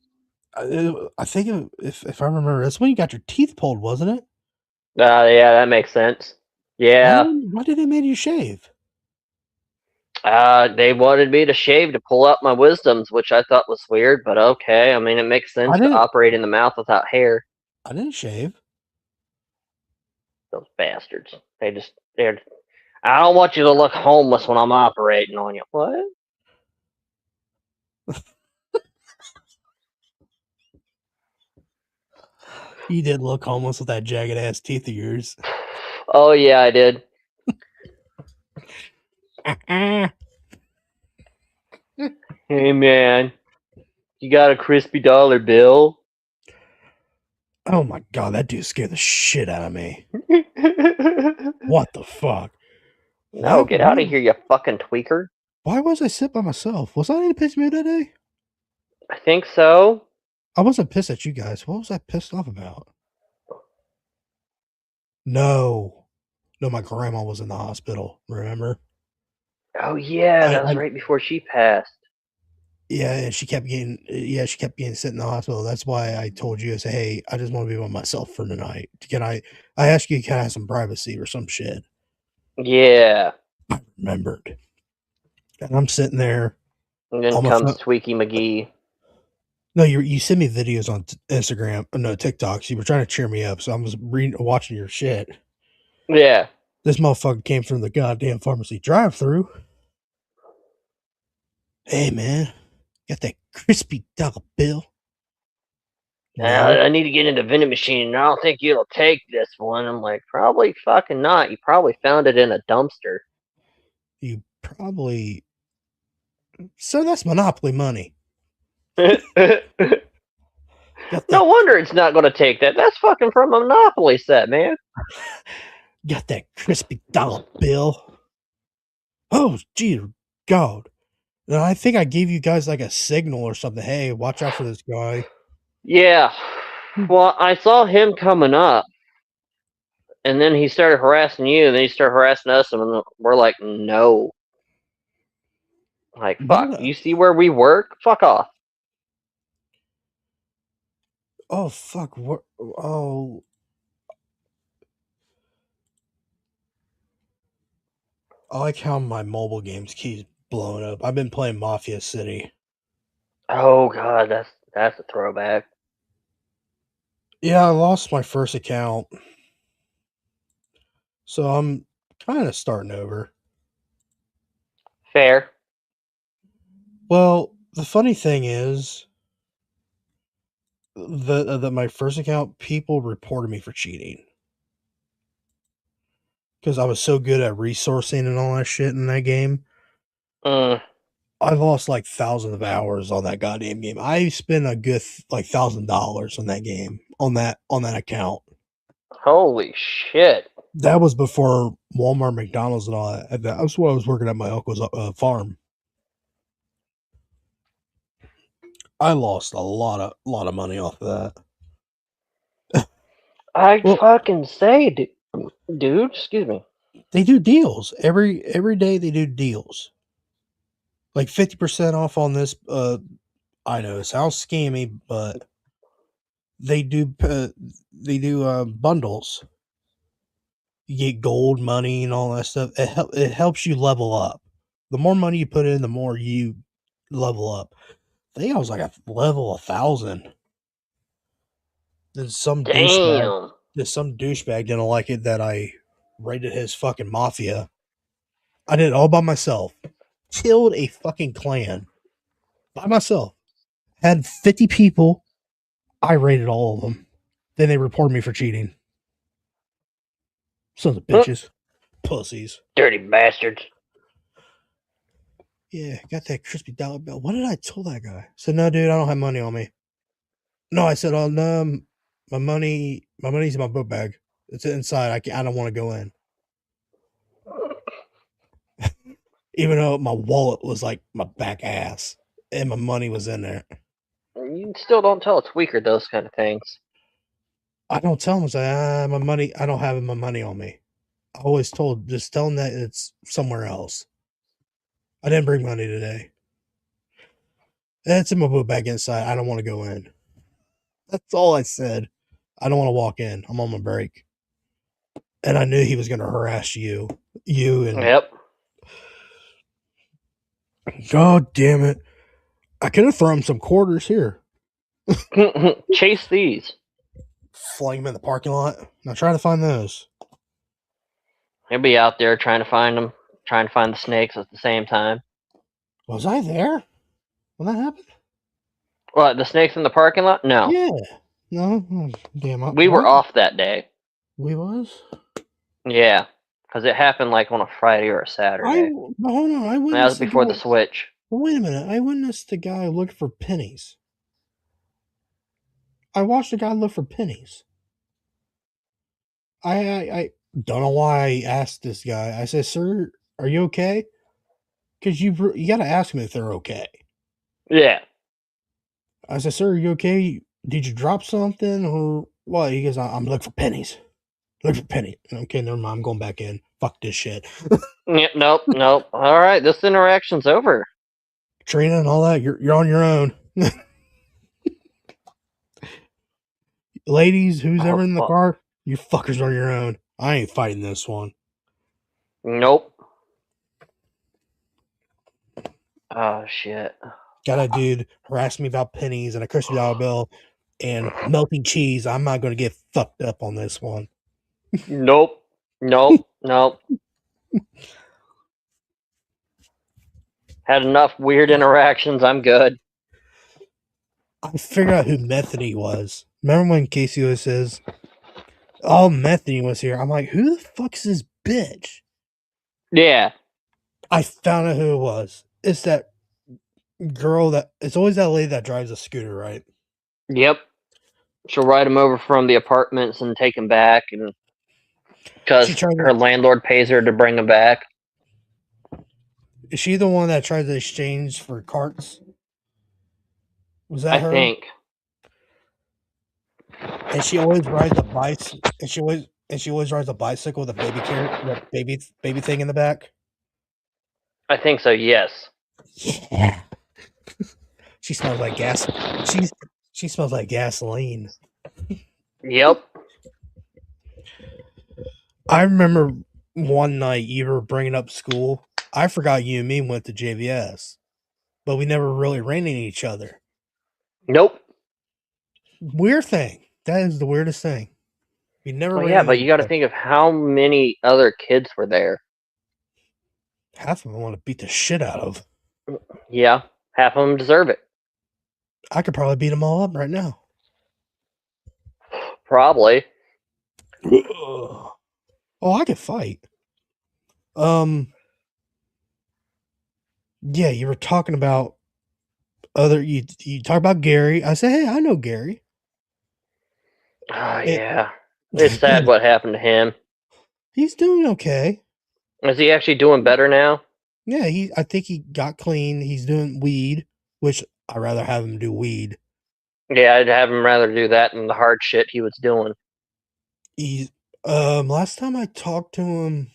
I think if I remember, that's when you got your teeth pulled, wasn't it? Yeah, that makes sense. Why Yeah. why did they make you shave? They wanted me to shave to pull out my wisdoms, which I thought was weird, but okay. I mean, it makes I sense to didn't. operate in the mouth without hair. I didn't shave. Those bastards. They're. I don't want you to look homeless when I'm operating on you. What? You did look homeless with that jagged ass teeth of yours. Oh yeah, I did. Hey man, you got a crispy dollar bill? Oh my god, that dude scared the shit out of me. No, What the fuck? Why? get out of here, you fucking tweaker. Why was I sit by myself? Was I in a pissed mood that day? I think so. I wasn't pissed at you guys. What was I pissed off about? No. No, my grandma was in the hospital, remember? Oh yeah, that was I right before she passed. yeah, and she kept getting sent in the hospital. That's why I told you, I said, hey, I just want to be by myself for the night. Can I asked you, can I have some privacy or some shit? Yeah. I remembered. And I'm sitting there And then on my comes phone. Tweaky McGee. No, you sent me videos on Instagram, no TikToks. You were trying to cheer me up, so I was watching your shit. Yeah. This motherfucker came from the goddamn pharmacy drive-through. Hey man, got that crispy dollar bill? No, I need to get into the vending machine, and I don't think you'll take this one. I'm like, probably fucking not. You probably found it in a dumpster. you probably. So that's Monopoly money. No Got that, wonder it's not going to take that. That's fucking from a Monopoly set, man. got that crispy dollar bill. Oh, gee, God. And I think I gave you guys like a signal or something. Hey, watch out for this guy. Yeah. Well, I saw him coming up, and then he started harassing you, and then he started harassing us, and we're like, no. Like, fuck. What? You see where we work? Fuck off. Oh, fuck. What? Oh, I like how my mobile games keep blowing up. I've been playing Mafia City. Oh god, that's a throwback. Yeah, I lost my first account, so I'm kind of starting over. Fair. Well, the funny thing is that my first account, people reported me for cheating because I was so good at resourcing and all that shit in that game. Mm, I lost like thousands of hours on that goddamn game. I spent a good like $1,000 on that game on that account. holy shit. That was before Walmart, McDonald's, and all that. That was when I was working at my uncle's farm. I lost a lot of money off of that. I'd Well, fucking say, dude, excuse me. they do deals every day. They do deals like 50% off on this. I know it sounds scammy, but they do bundles. You get gold money and all that stuff. It helps you level up. The more money you put in, the more you level up. I think I was like a level 1,000. Then Damn. some douchebag didn't like it that I raided his fucking mafia. I did it all by myself. Killed a fucking clan by myself. Had 50 people. I raided all of them. Then they reported me for cheating. Sons of bitches. Pussies. Dirty bastards. Yeah, got that crispy dollar bill. What did I tell that guy? I said, no, dude, I don't have money on me. No, I said, oh no, my money's in my book bag. It's inside. I don't want to go in. Even though my wallet was like my back ass and my money was in there. You still don't tell a tweaker those kind of things. I don't tell him, I say, my money, I don't have my money on me. I always just tell him that it's somewhere else. I didn't bring money today. It's in my book bag inside. I don't want to go in. That's all I said. I don't want to walk in. I'm on my break. And I knew he was going to harass you. And Yep. God damn it. I could have thrown him some quarters here. Chase these. Fling him in the parking lot. Now try to find those. He'll be out there trying to find them, trying to find the snakes at the same time. Was I there when that happened? What, the snakes in the parking lot? No. Yeah. No. Oh, damn. We were off that day. We was? Yeah. Because it happened like on a Friday or a Saturday. Hold on. I witnessed that was before the Switch. Well, wait a minute. I witnessed the guy looking for pennies. I watched the guy look for pennies. I don't know why I asked this guy. I said, sir, are you okay? Because you got to ask them if they're okay. Yeah. I said, sir, are you okay? Did you drop something or what? He goes, I'm looking for pennies. Look for pennies. Okay, never mind. I'm going back in. Fuck this shit. Nope. All right, this interaction's over. Trina and all that, you're on your own. Ladies, who's ever in the car, you fuckers are on your own. I ain't fighting this one. Nope. Oh, shit. Got a dude harass me about pennies and a crispy dollar bill and melting cheese. I'm not going to get fucked up on this one. Nope. Had enough weird interactions. I'm good. I figured out who Methany was. Remember when Casey says, oh, Methany was here? I'm like, who the fuck's this bitch? Yeah. I found out who it was. It's that girl it's always that lady that drives a scooter, right? Yep. She'll ride him over from the apartments and take him back, and because her landlord pays her to bring him back. Is she the one that tried to exchange for carts? Was that her? I think. And she always rides a bike. And she always rides a bicycle with a baby carrot, baby thing in the back. I think so. Yes. Yeah. She smells like gas. She smells like gasoline. Yep. I remember one night you were bringing up school. I forgot you and me went to JVS, but we never really ran into each other. Nope. Weird thing. That is the weirdest thing. We never Well, ran yeah, into but you each got to other. think of how many other kids were there. Half of them I want to beat the shit out of. Yeah, half of them deserve it. I could probably beat them all up right now. Probably. Oh, I could fight. Yeah, you were talking about you talk about Gary. I said, hey, I know Gary. Oh, It, yeah. It's sad what happened to him. he's doing okay. Is he actually doing better now? Yeah, I think he got clean. He's doing weed, which I'd rather have him do weed. Yeah, I'd have him rather do that than the hard shit he was doing. He's last time I talked to him,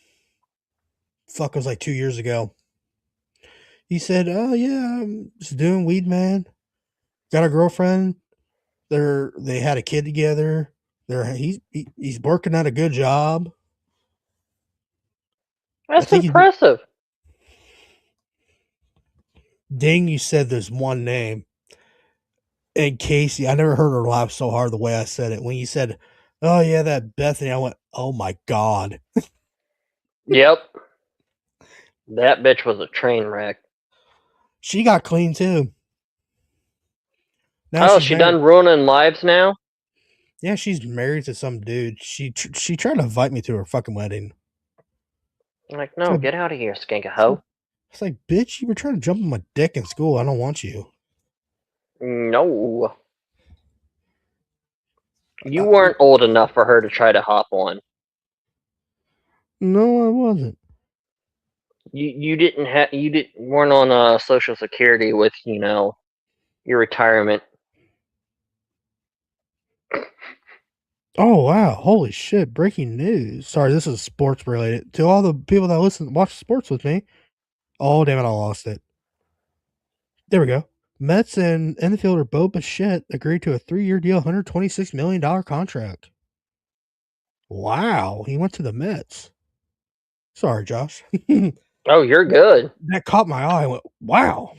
it was like 2 years ago. He said, "Oh yeah, I'm just doing weed, man. Got a girlfriend. They had a kid together. He's working at a good job. I That's think he impressive. Ding, you said there's one name. And Casey, I never heard her laugh so hard the way I said it. When you said, oh, yeah, that Bethany, I went, oh my God. Yep. That bitch was a train wreck. She got clean too. Now Oh, she's she married. done ruining lives now? Yeah, she's married to some dude. She tried to invite me to her fucking wedding. I'm like, It's no, like, get out of here, it's like, skankaho. it's like, bitch, you were trying to jump on my dick in school. I don't want you. No. You Uh, weren't old enough for her to try to hop on. no, I wasn't. You didn't have weren't on Social Security with your retirement. Oh wow! Holy shit! Breaking news. Sorry, this is sports related. To all the people that watch sports with me. Oh damn it! I lost it. There we go. Mets and infielder Bo Bichette agreed to a 3-year deal, $126 million contract. Wow, he went to the Mets. Sorry, Josh. Oh, you're that, good. that caught my eye. I went, wow.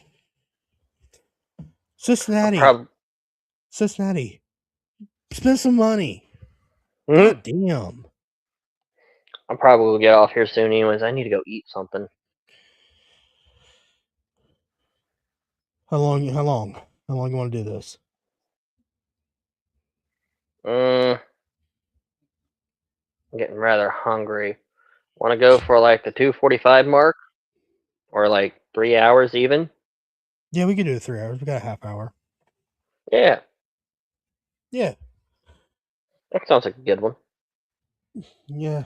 I'm Cincinnati, prob- Cincinnati, spend some money. hmm? God damn. I'm probably gonna get off here soon anyways. I need to go eat something. How long you want to do this? I'm getting rather hungry. Want to go for like the 2:45 mark? Or like 3 hours even? Yeah, we could do it 3 hours. We got a half hour. Yeah, Yeah. that sounds like a good one. Yeah.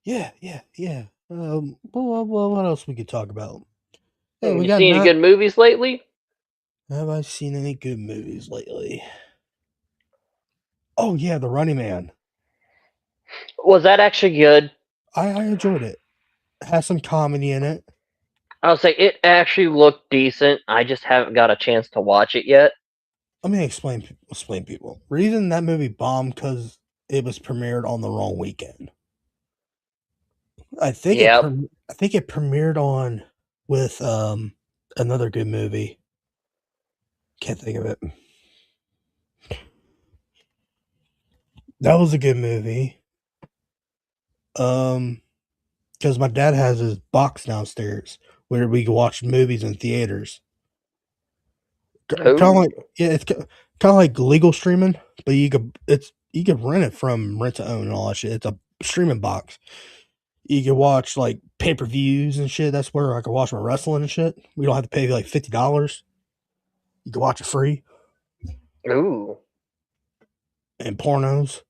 Yeah. Well, what else we could talk about? Hey, we You got see any not. good movies lately? Have I seen any good movies lately? Oh yeah, The Running Man. Was that actually good? I enjoyed it. Has some comedy in it. I'll say it actually looked decent. I just haven't got a chance to watch it yet. Let me explain people. Reason that movie bombed because it was premiered on the wrong weekend. Yep. I think it premiered on with another good movie. Can't think of it. That was a good movie. Because my dad has his box downstairs where we can watch movies in theaters. Kind of Oh. like it's kind of like legal streaming, but you could rent it from rent to own and all that shit. It's a streaming box. You can watch like pay per views and shit. That's where I can watch my wrestling and shit. We don't have to pay like $50. You can watch it free Ooh. and pornos.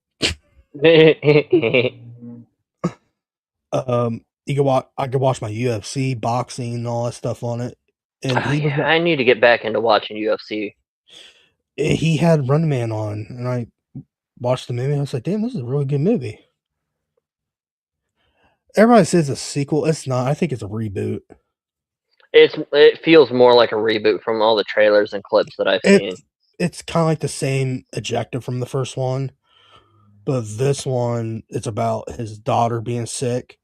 You can watch. I could watch my UFC, boxing, and all that stuff on it. And Oh, yeah, I need to get back into watching UFC. he had Running Man on, and I watched the movie. And I was like, damn, this is a really good movie. Everybody says it's a sequel. It's not. I think it's a reboot. It feels more like a reboot from all the trailers and clips that I've seen. It's kind of like the same objective from the first one, But this one, it's about his daughter being sick,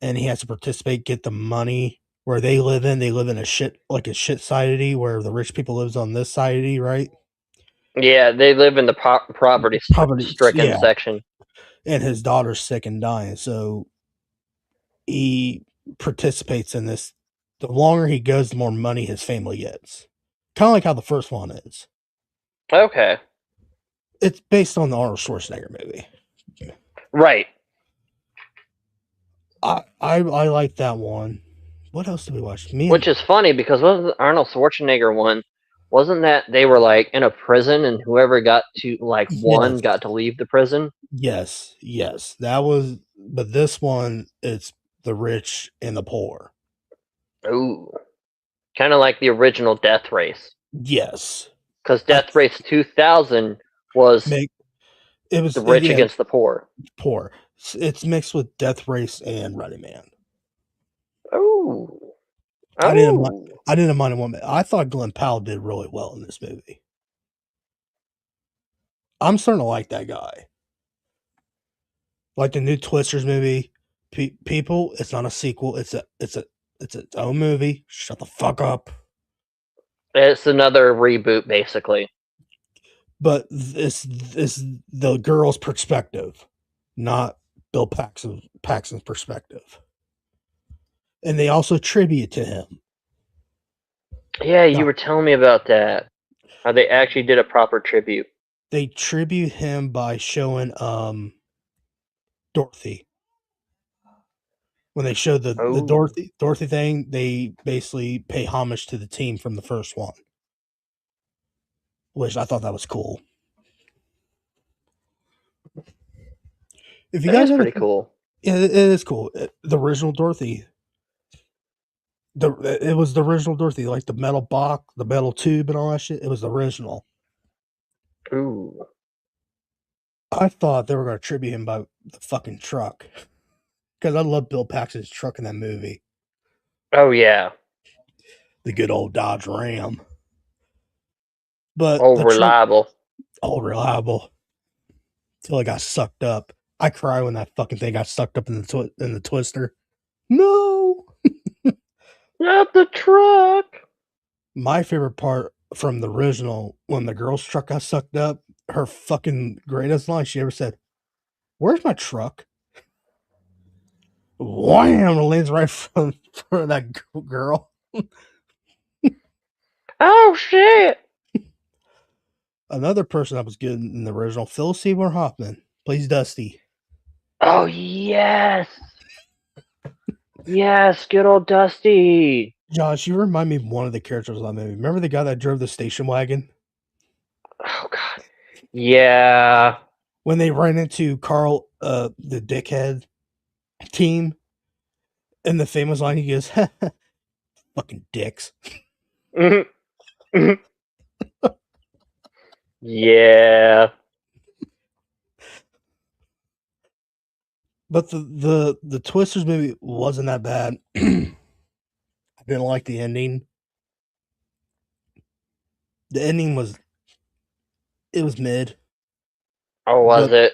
and he has to participate, get the money. Where they live in a shit society where the rich people lives on this society, right? Yeah, they live in the poverty Poverty, stricken yeah. section. And his daughter's sick and dying, so he participates in this. The longer he goes, the more money his family gets. Kind of like how the first one is. Okay. It's based on the Arnold Schwarzenegger movie. Right. I like that one. What else did we watch? Which is funny because wasn't the Arnold Schwarzenegger one? Wasn't that they were like in a prison and whoever got to yes, got to leave the prison? yes. That was, but this one, it's the rich and the poor. Ooh. Kind of like the original Death Race. Yes, Because Death Race 2000 was it was the rich against the poor. Poor. It's mixed with Death Race and Running Man. Ooh. I didn't mind one. I thought Glenn Powell did really well in this movie. I'm starting to like that guy. Like the new Twisters movie. People, it's not a sequel. It's its own movie. Shut the fuck up. It's another reboot, basically. But this is the girl's perspective, not Bill Paxton's perspective. And they also tribute to him. Yeah, you were telling me about that. How they actually did a proper tribute. They tribute him by showing Dorothy. When they showed the Dorothy thing, they basically pay homage to the team from the first one, which I thought that was cool. If you guys pretty cool. Yeah, it is cool. The original Dorothy. It was the original Dorothy, like the metal box, the metal tube, and all that shit. It was the original. Ooh. I thought they were going to tribute him by the fucking truck. Because I love Bill Paxton's truck in that movie. Oh, yeah. The good old Dodge Ram. But reliable. Reliable. Until it got sucked up. I cried when that fucking thing got sucked up in the twister. No! Not the truck! My favorite part from the original, when the girl's truck got sucked up, her fucking greatest line she ever said, "Where's my truck?" Wham! Lands right from that girl. Oh, shit! Another person that was good in the original, Phil Seymour Hoffman, plays Dusty. Oh, yes! Yes, good old Dusty! Josh, you remind me of one of the characters of that movie. Remember the guy that drove the station wagon? Oh, God. Yeah. When they ran into Carl, the dickhead team, and the famous line he goes, "Fucking dicks." Yeah. But the Twisters movie wasn't that bad. I didn't like the ending. The ending was mid. Oh, was it?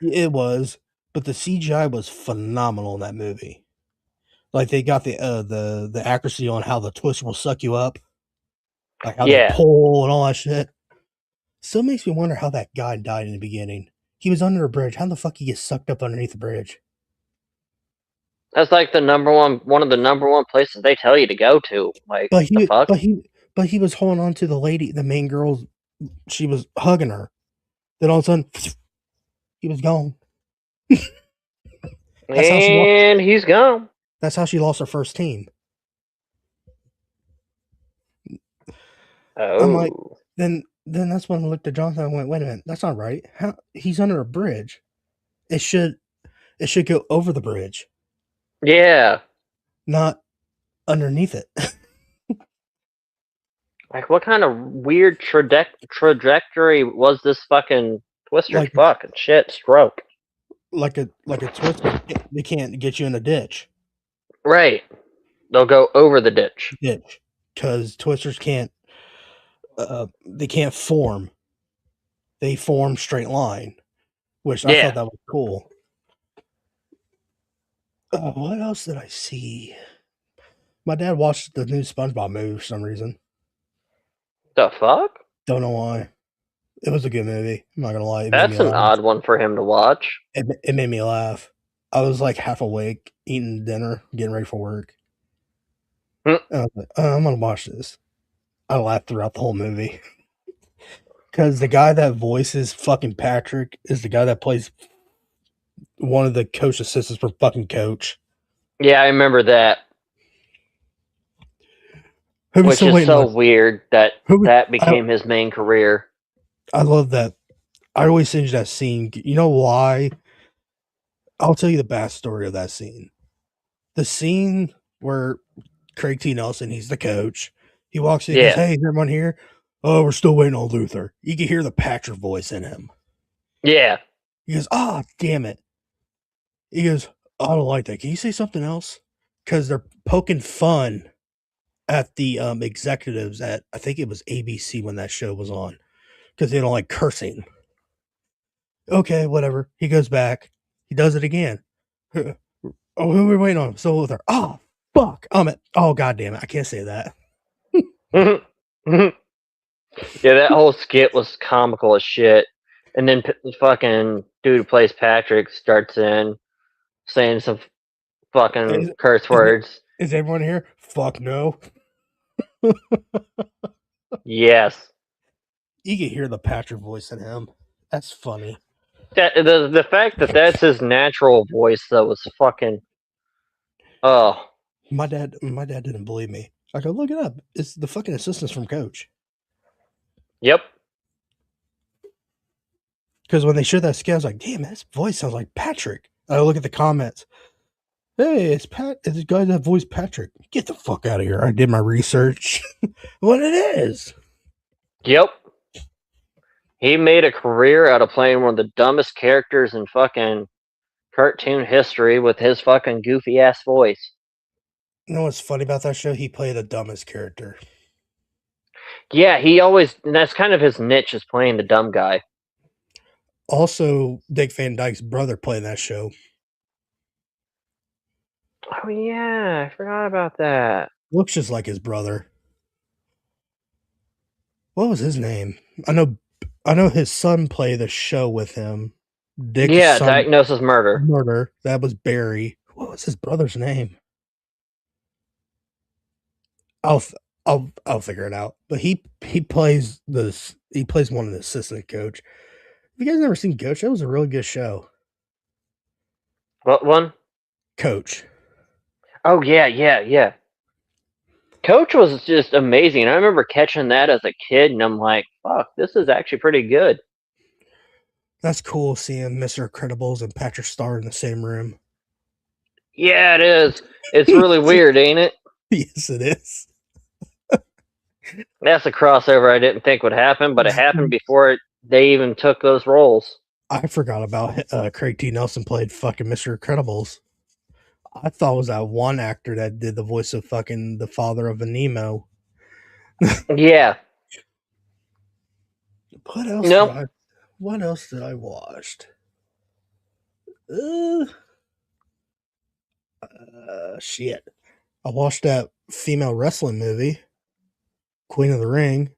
It was, but the CGI was phenomenal in that movie. Like they got the accuracy on how the Twister will suck you up, like how they pull and all that shit. Still makes me wonder how that guy died in the beginning. He was under a bridge. How the fuck he get sucked up underneath the bridge? That's like one of the number one places they tell you to go to. Like, but the fuck? But he was holding on to the lady, the main girl. She was hugging her. Then all of a sudden, he was gone. And he's gone. That's how she lost her first team. Oh. I'm like, then that's when I looked at Jonathan and went, wait a minute, that's not right. How he's under a bridge? It should go over the bridge. Yeah. Not underneath it. Like, what kind of weird trajectory was this fucking Twister's fucking shit stroke? Like a Twister, they can't get you in a ditch. Right. They'll go over the ditch. Because Twisters can't, they can't form. They form straight line, which I Yeah. thought that was cool. What else did I see? My dad watched the new SpongeBob movie for some reason. The fuck? Don't know why. It was a good movie. I'm not gonna lie. It made me That's an laugh. odd one for him to watch. It made me laugh. I was like half awake, eating dinner, getting ready for work. Hmm. And I was like, I'm gonna watch this. I laughed throughout the whole movie. Because the guy that voices fucking Patrick is the guy that plays one of the coach assistants for fucking Coach. Yeah, I remember that. Who we Which still is waiting so on? weird that Who we, that became his main career. I love that. I always sing that scene. You know why? I'll tell you the backstory of that scene. The scene where Craig T. Nelson, he's the coach. He walks in, he goes, Yeah. "Hey, is everyone here? Oh, we're still waiting on Luther." You can hear the Patrick voice in him. Yeah. He goes, "Ah, damn it." He goes, "I don't like that. Can you say something else?" Because they're poking fun at the executives at, I think it was ABC when that show was on, because they don't like cursing. Okay, whatever. He goes back. He does it again. Oh, who are we waiting on? So Luther. Oh, fuck. Oh, god damn it. I can't say that. Yeah, that whole skit was comical as shit. And then fucking dude who plays Patrick starts in saying some fucking Is, curse is, words. is everyone here? Fuck no. Yes. You can hear the Patrick voice in him. That's funny. That the fact that that's his natural voice though was fucking oh. My dad didn't believe me. I go, look it up. It's the fucking assistants from Coach. Yep. Because when they showed that skit, I was like, damn, his voice sounds like Patrick. I look at the comments. Hey, it's Pat. It's the guy that voiced Patrick. Get the fuck out of here. I did my research. What it is. Yep. He made a career out of playing one of the dumbest characters in fucking cartoon history with his fucking goofy ass voice. You know what's funny about that show? He played the dumbest character. Yeah, that's kind of his niche is playing the dumb guy. Also, Dick Van Dyke's brother played that show. Oh yeah, I forgot about that. Looks just like his brother. What was his name? I know his son played the show with him. Dick's Yeah, son Diagnosis Murder. murder. That was Barry. What was his brother's name? I'll figure it out. But he plays this. He plays one of the assistant coach. Have you guys never seen Coach? That was a really good show. What one? Coach. Oh yeah. Coach was just amazing. I remember catching that as a kid, and I'm like, "Fuck, this is actually pretty good." That's cool seeing Mr. Credibles and Patrick Star in the same room. Yeah, it is. It's really weird, ain't it? Yes, it is. That's a crossover I didn't think would happen, but it happened before they even took those roles. I forgot about Craig T. Nelson played fucking Mr. Credibles. I thought it was that one actor that did the voice of fucking the father of Nemo. Yeah. What else? No. What else did I watch? Shit. I watched that female wrestling movie, Queen of the Ring.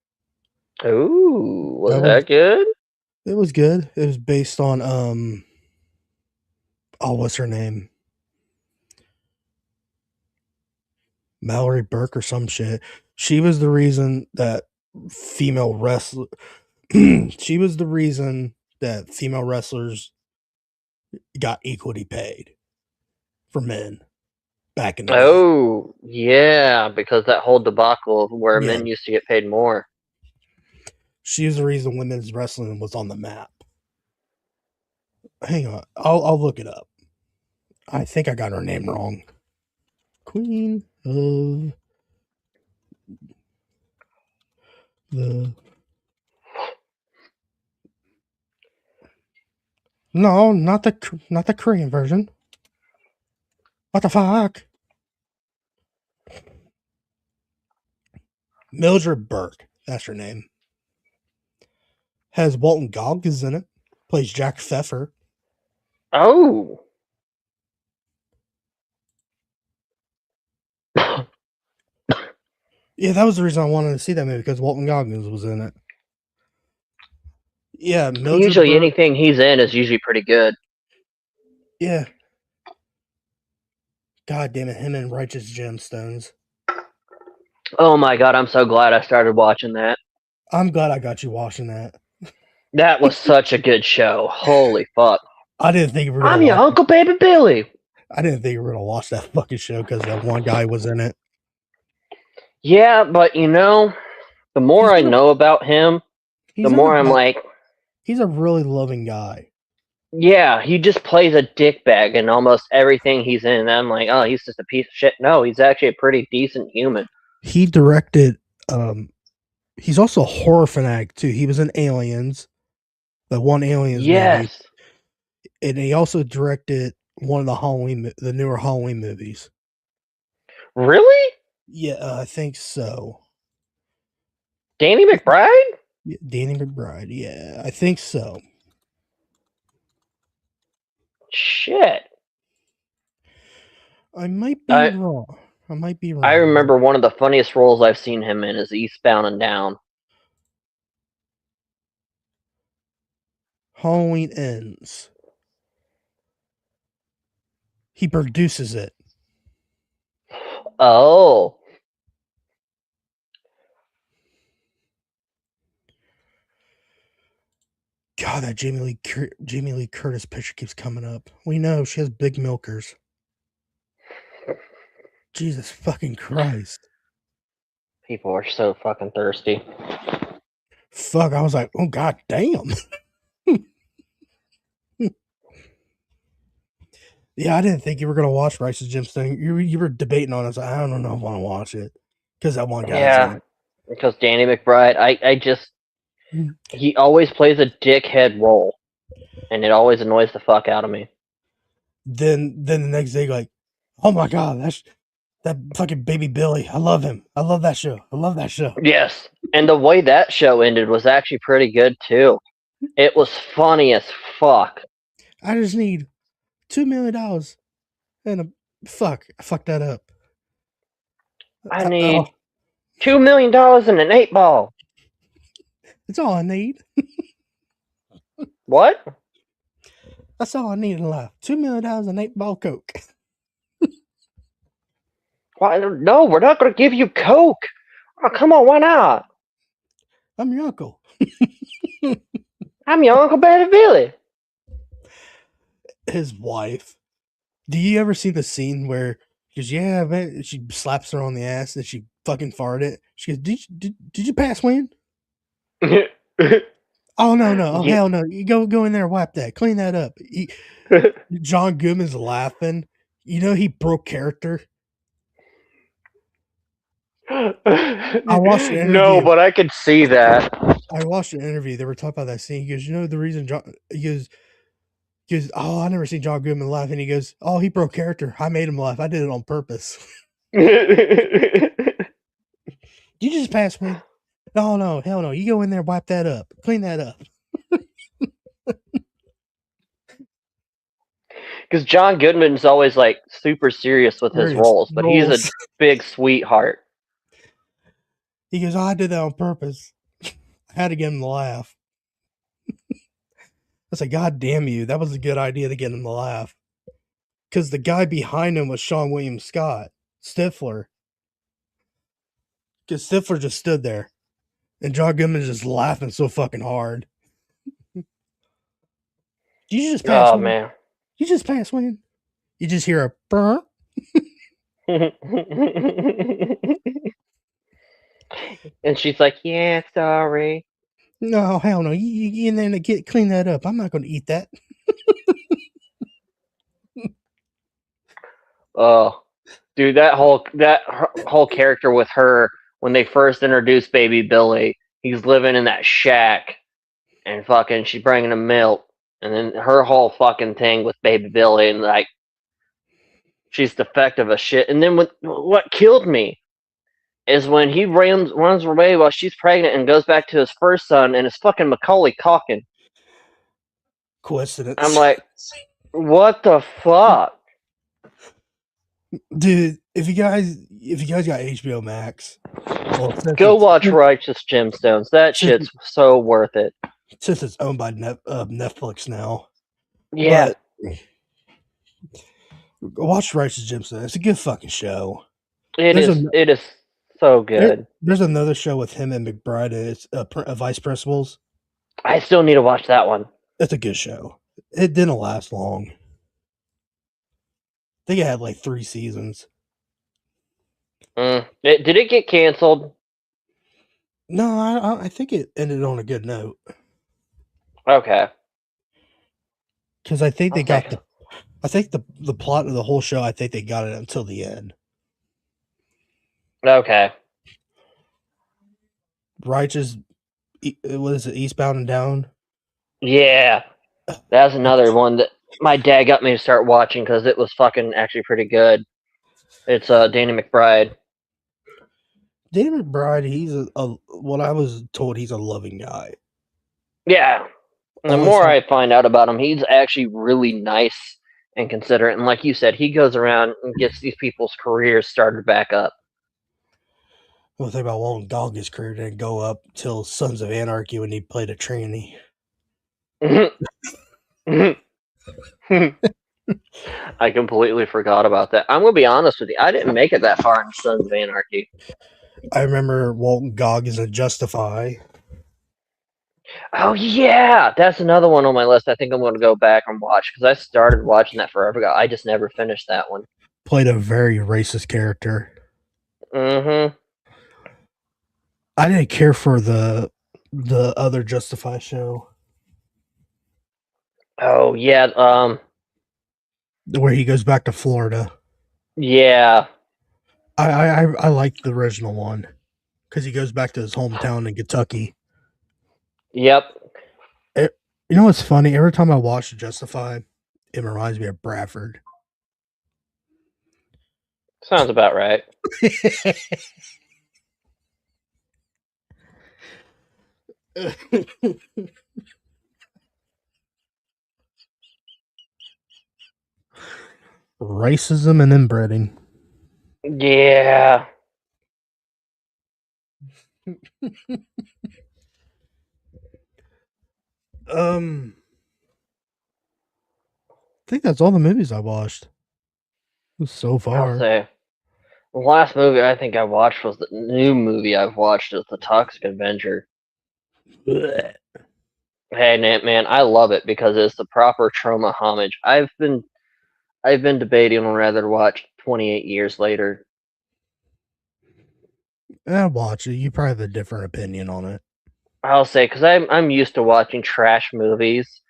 Ooh, was that good? It was good. It was based on what's her name? Mallory Burke or some shit. She was the reason that female wrestler she was the reason that female wrestlers got equally paid for men back in the day. Oh, yeah, because that whole debacle of where Yeah. men used to get paid more. She was the reason women's wrestling was on the map. Hang on, I'll look it up. I think I got her name wrong. Queen of the No, not the Korean version. What the fuck? Mildred Burke, that's her name. Has Walton Goggins in it. Plays Jack Pfeffer. Oh. Yeah, that was the reason I wanted to see that movie, because Walton Goggins was in it. Yeah, Mildred Usually Burke. anything he's in is usually pretty good. Yeah. God damn it, him and Righteous Gemstones. Oh my god, I'm so glad I started watching that. I'm glad I got you watching that. That was such a good show. Holy fuck. I didn't think we were gonna I'm your watch. Uncle Baby Billy. I didn't think we were gonna watch that fucking show because that one guy was in it. Yeah, but you know, the more I know about him, the more I'm like, he's a really loving guy. yeah, he just plays a dickbag in almost everything he's in. And I'm like, oh, he's just a piece of shit. No, he's actually a pretty decent human. He directed. He's also a horror fanatic too. He was in Aliens, the one Aliens movie, Yes. and he also directed one of the newer Halloween movies. Really? Yeah, I think so. Danny McBride? Yeah, Danny McBride. Yeah, I think so. Shit. I might be wrong. I might be wrong. I remember one of the funniest roles I've seen him in is Eastbound and Down. Halloween Ends. He produces it. Oh. God, that Jamie Lee Curtis picture keeps coming up. We know she has big milkers. Jesus fucking Christ. People are so fucking thirsty. Fuck, I was like, oh god damn. Yeah, I didn't think you were gonna watch Righteous Gemstone. You were debating on it. I was like, I don't know if I want to watch it because that one guy's in it. Because Danny McBride, I just he always plays a dickhead role, and it always annoys the fuck out of me. Then the next day, like, oh my god, that's that fucking Baby Billy. I love him. I love that show. I love that show. Yes, and the way that show ended was actually pretty good too. It was funny as fuck. I just need $2 million and I fucked that up. I need $2 million and an 8-ball. That's all I need. What? That's all I need in life. $2 million and 8-ball Coke. Why? No, we're not going to give you Coke. Oh, come on, why not? I'm your uncle. I'm your Uncle Baby Billy. His wife. Do you ever see the scene where she goes, yeah, man, she slaps her on the ass and she fucking farted? She goes, did you pass wind? Oh no, oh hell no! You go in there, wipe that, clean that up. John Goodman's laughing. You know he broke character. I watched an interview. No, but I could see that. I watched an interview. They were talking about that scene. He goes, you know the reason John. He goes, oh, I never seen John Goodman laugh. And he goes, oh, he broke character. I made him laugh. I did it on purpose. You just pass wind. No, hell no. You go in there, wipe that up, clean that up. Because John Goodman's always like super serious with his roles, but he's a big sweetheart. He goes, oh, I did that on purpose. I had to get him to laugh. I was like, God damn you. That was a good idea to get him to laugh. Because the guy behind him was Sean William Scott, Stifler. Because Stifler just stood there. And John Goodman just laughing so fucking hard. You just pass wind. Man. You just pass wind. You just hear a burr. And she's like, yeah, sorry. No, hell no. You get in there and clean that up. I'm not going to eat that. Oh, dude, that whole character with her when they first introduced Baby Billy, he's living in that shack, and fucking she's bringing him milk, and then her whole fucking thing with Baby Billy, and like she's defective as shit. And then what killed me is when he runs away while she's pregnant and goes back to his first son, and it's fucking Macaulay Culkin. Coincidence. I'm like, What the fuck? Dude, if you guys got HBO Max, well, Go watch Righteous Gemstones. That shit's so worth it. since it's owned by Netflix now. Yeah. But watch Righteous Gemstones. It's a good fucking show. It is so good. There's another show with him and McBride. It's Vice Principals. I still need to watch that one. It's a good show. It didn't last long. I think it had like 3 seasons. Did it get canceled? No, I think it ended on a good note. Okay. Because I think they got the plot of the whole show. I think they got it until the end. Okay. Righteous, what is it? Eastbound and Down. Yeah, that's another one that my dad got me to start watching because it was fucking actually pretty good. It's Danny McBride. Danny McBride, he's what I was told, he's a loving guy. Yeah. And the more I find out about him, he's actually really nice and considerate. And like you said, he goes around and gets these people's careers started back up. One thing about Walton Goggins' career didn't go up till Sons of Anarchy when he played a tranny. I completely forgot about that. I'm going to be honest with you. I didn't make it that far in Sons of Anarchy. I remember Walton Goggins in Justify. Oh, yeah. That's another one on my list. I think I'm going to go back and watch because I started watching that forever ago. I just never finished that one. Played a very racist character. Mm-hmm. I didn't care for the other Justify show. Oh, yeah. Where he goes back to Florida. Yeah. I like the original one because he goes back to his hometown in Kentucky. Yep. You know what's funny? Every time I watch Justify, it reminds me of Bradford. Sounds about right. Racism and inbreeding. Yeah. I think that's all the movies I watched so far. I'll say the last movie I think I watched was the new movie I've watched is The Toxic Avenger. Blech. Hey, man, I love it because it's the proper trauma homage. I've been debating on whether to watch 28 Years Later. I'll watch it. You probably have a different opinion on it. I'll say because I'm used to watching trash movies,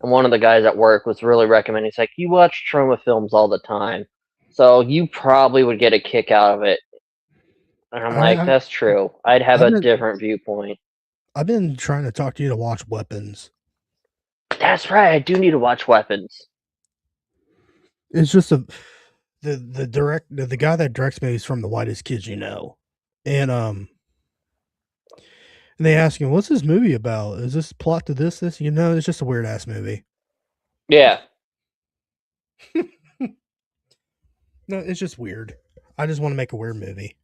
and one of the guys at work was really recommending. He's like, "You watch trauma films all the time, so you probably would get a kick out of it." And I'm like, "That's true. I'd have a different viewpoint." I've been trying to talk to you to watch Weapons. That's right. I do need to watch Weapons. It's just the guy that directs movies from The Whitest Kids You Know, and they ask him, "What's this movie about? Is this plot to this? You know, it's just a weird ass movie." Yeah. No, it's just weird. I just want to make a weird movie.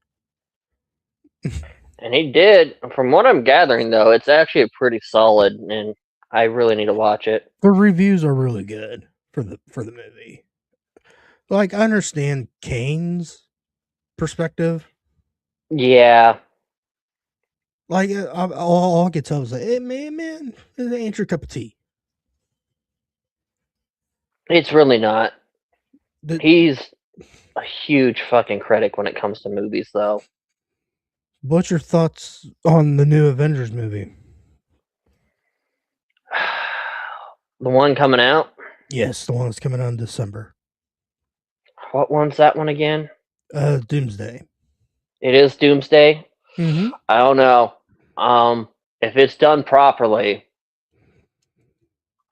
And he did. From what I'm gathering, though, it's actually pretty solid, and I really need to watch it. The reviews are really good for the movie. Like, I understand Kane's perspective. Yeah. Like, all I could tell was like, "Hey, man, it ain't your cup of tea." It's really not. He's a huge fucking critic when it comes to movies, though. What's your thoughts on the new Avengers movie? The one coming out? Yes, the one that's coming out in December. What one's that one again? Doomsday. It is Doomsday? Mm-hmm. I don't know. If it's done properly,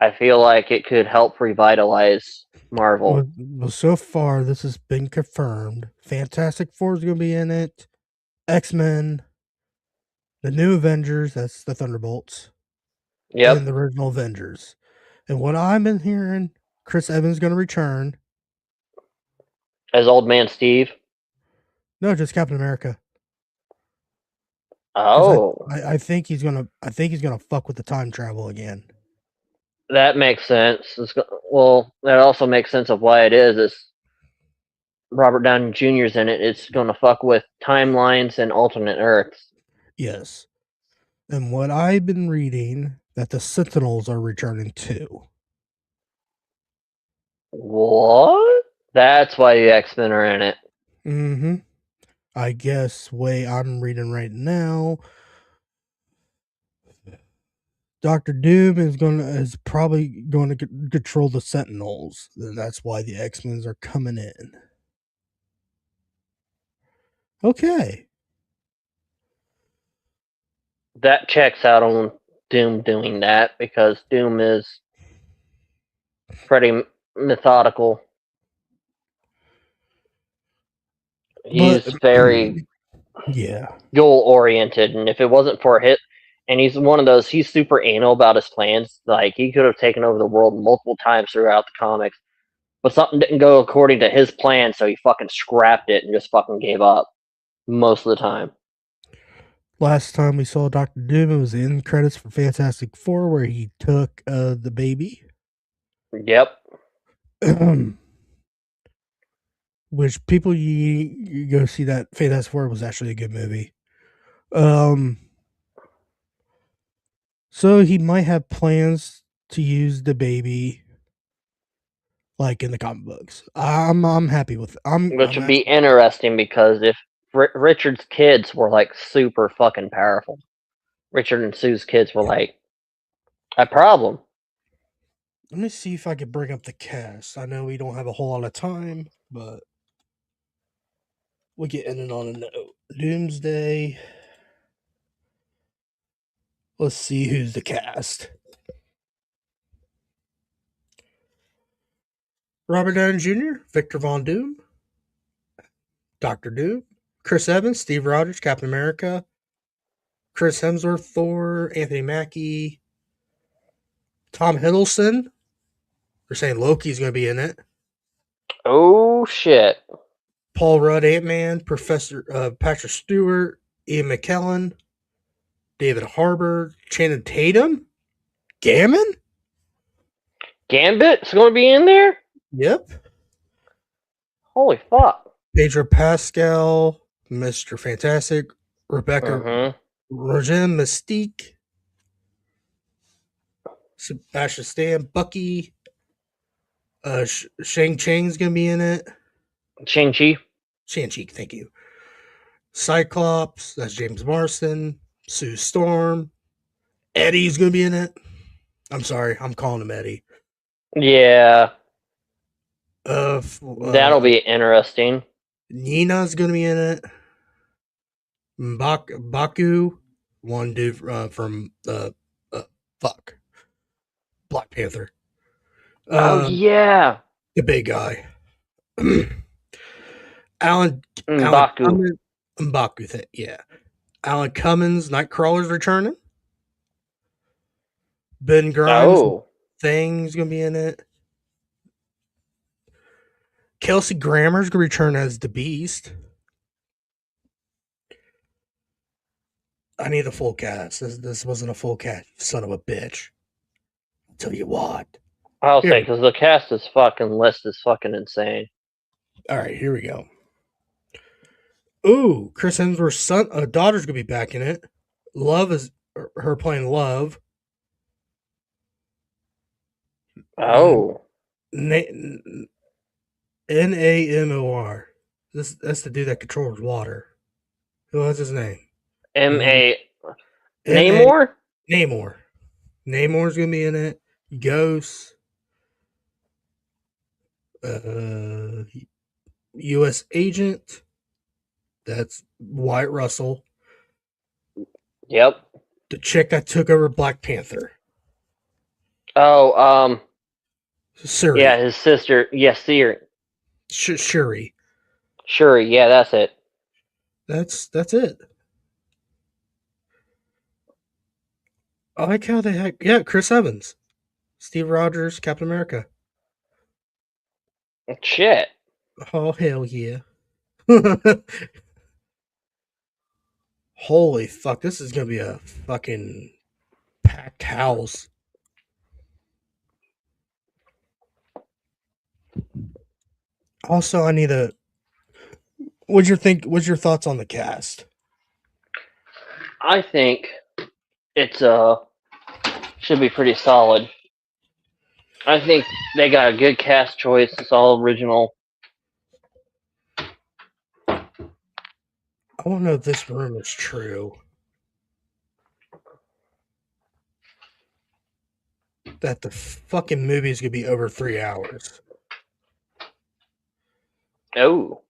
I feel like it could help revitalize Marvel. Well, so far, this has been confirmed. Fantastic Four is going to be in it. X-Men. The new Avengers, that's the Thunderbolts. Yep. And the original Avengers. And what I've been hearing, Chris Evans is going to return. As Old Man Steve. No, just Captain America. Oh, I think he's gonna. I think he's gonna fuck with the time travel again. that makes sense. Well, that also makes sense of why it is. It's Robert Downey Jr.'s in it. It's going to fuck with timelines and alternate Earths. Yes. And what I've been reading, that the Sentinels are returning too. What? That's why the X-Men are in it. Mm-hmm. I guess way I'm reading right now, Doctor Doom is probably going to control the Sentinels, and that's why the X-Men are coming in. Okay. That checks out on Doom doing that because Doom is pretty methodical. He's very yeah. goal oriented, and if it wasn't for and he's one of those. He's super anal about his plans. Like he could have taken over the world multiple times throughout the comics, but something didn't go according to his plan, so he fucking scrapped it and just fucking gave up most of the time. Last time we saw Doctor Doom, it was the end credits for Fantastic Four, where he took the baby. Yep. Which people you go see that Fantastic Four was actually a good movie. So he might have plans to use the baby, like in the comic books. I'm happy with it. Which would be interesting because if Richard's kids were like super fucking powerful, Richard and Sue's kids were like a problem. Let me see if I can bring up the cast. I know we don't have a whole lot of time, but we'll get in and on a note. Doomsday. Let's see who's the cast. Robert Downey Jr., Victor Von Doom, Dr. Doom, Chris Evans, Steve Rogers, Captain America, Chris Hemsworth, Thor, Anthony Mackie, Tom Hiddleston. They're saying Loki's going to be in it. Oh shit! Paul Rudd, Ant-Man, Professor Patrick Stewart, Ian McKellen, David Harbour, Channing Tatum, Gammon. Gambit's going to be in there. Yep. Holy fuck! Pedro Pascal, Mr. Fantastic, Rebecca Rogen, Mystique, Sebastian Stan, Bucky, Shang-Chi's gonna be in it. Shang-Chi. Shang-Chi, thank you. Cyclops, that's James Marsden. Sue Storm. Eddie's gonna be in it. I'm sorry, I'm calling him Eddie. Yeah. That'll be interesting. Nina's gonna be in it. Baku, one dude from Black Panther. Oh yeah, the big guy. Alan Mbaku, yeah. Alan Cummins, Nightcrawler's returning. Ben Grimes, Thing's gonna be in it. Kelsey Grammer's gonna return as the Beast. I need a full cast. This wasn't a full cast, you son of a bitch. I'll tell you what. I'll say, because the cast is fucking list is fucking insane. Alright, here we go. Ooh, Chris Hemsworth's daughter's gonna be back in it. Love is her playing Love. Oh. Namor. That's the dude that controls water. What's his name? Namor? Namor. Namor's gonna be in it. Ghost. U.S. Agent. That's Wyatt Russell. Yep. The chick that took over Black Panther. Oh, Shuri. Yeah, his sister. Yes, Shuri. Shuri. Shuri, yeah, that's it. That's it. I like how they had, Chris Evans, Steve Rogers, Captain America. Shit. Oh, hell yeah. Holy fuck, this is gonna be a fucking packed house. Also, I need a. What's your thoughts on the cast? I think it's should be pretty solid. I think they got a good cast choice. It's all original. I want to know if this rumor is true. That the fucking movie is gonna be over 3 hours. Oh.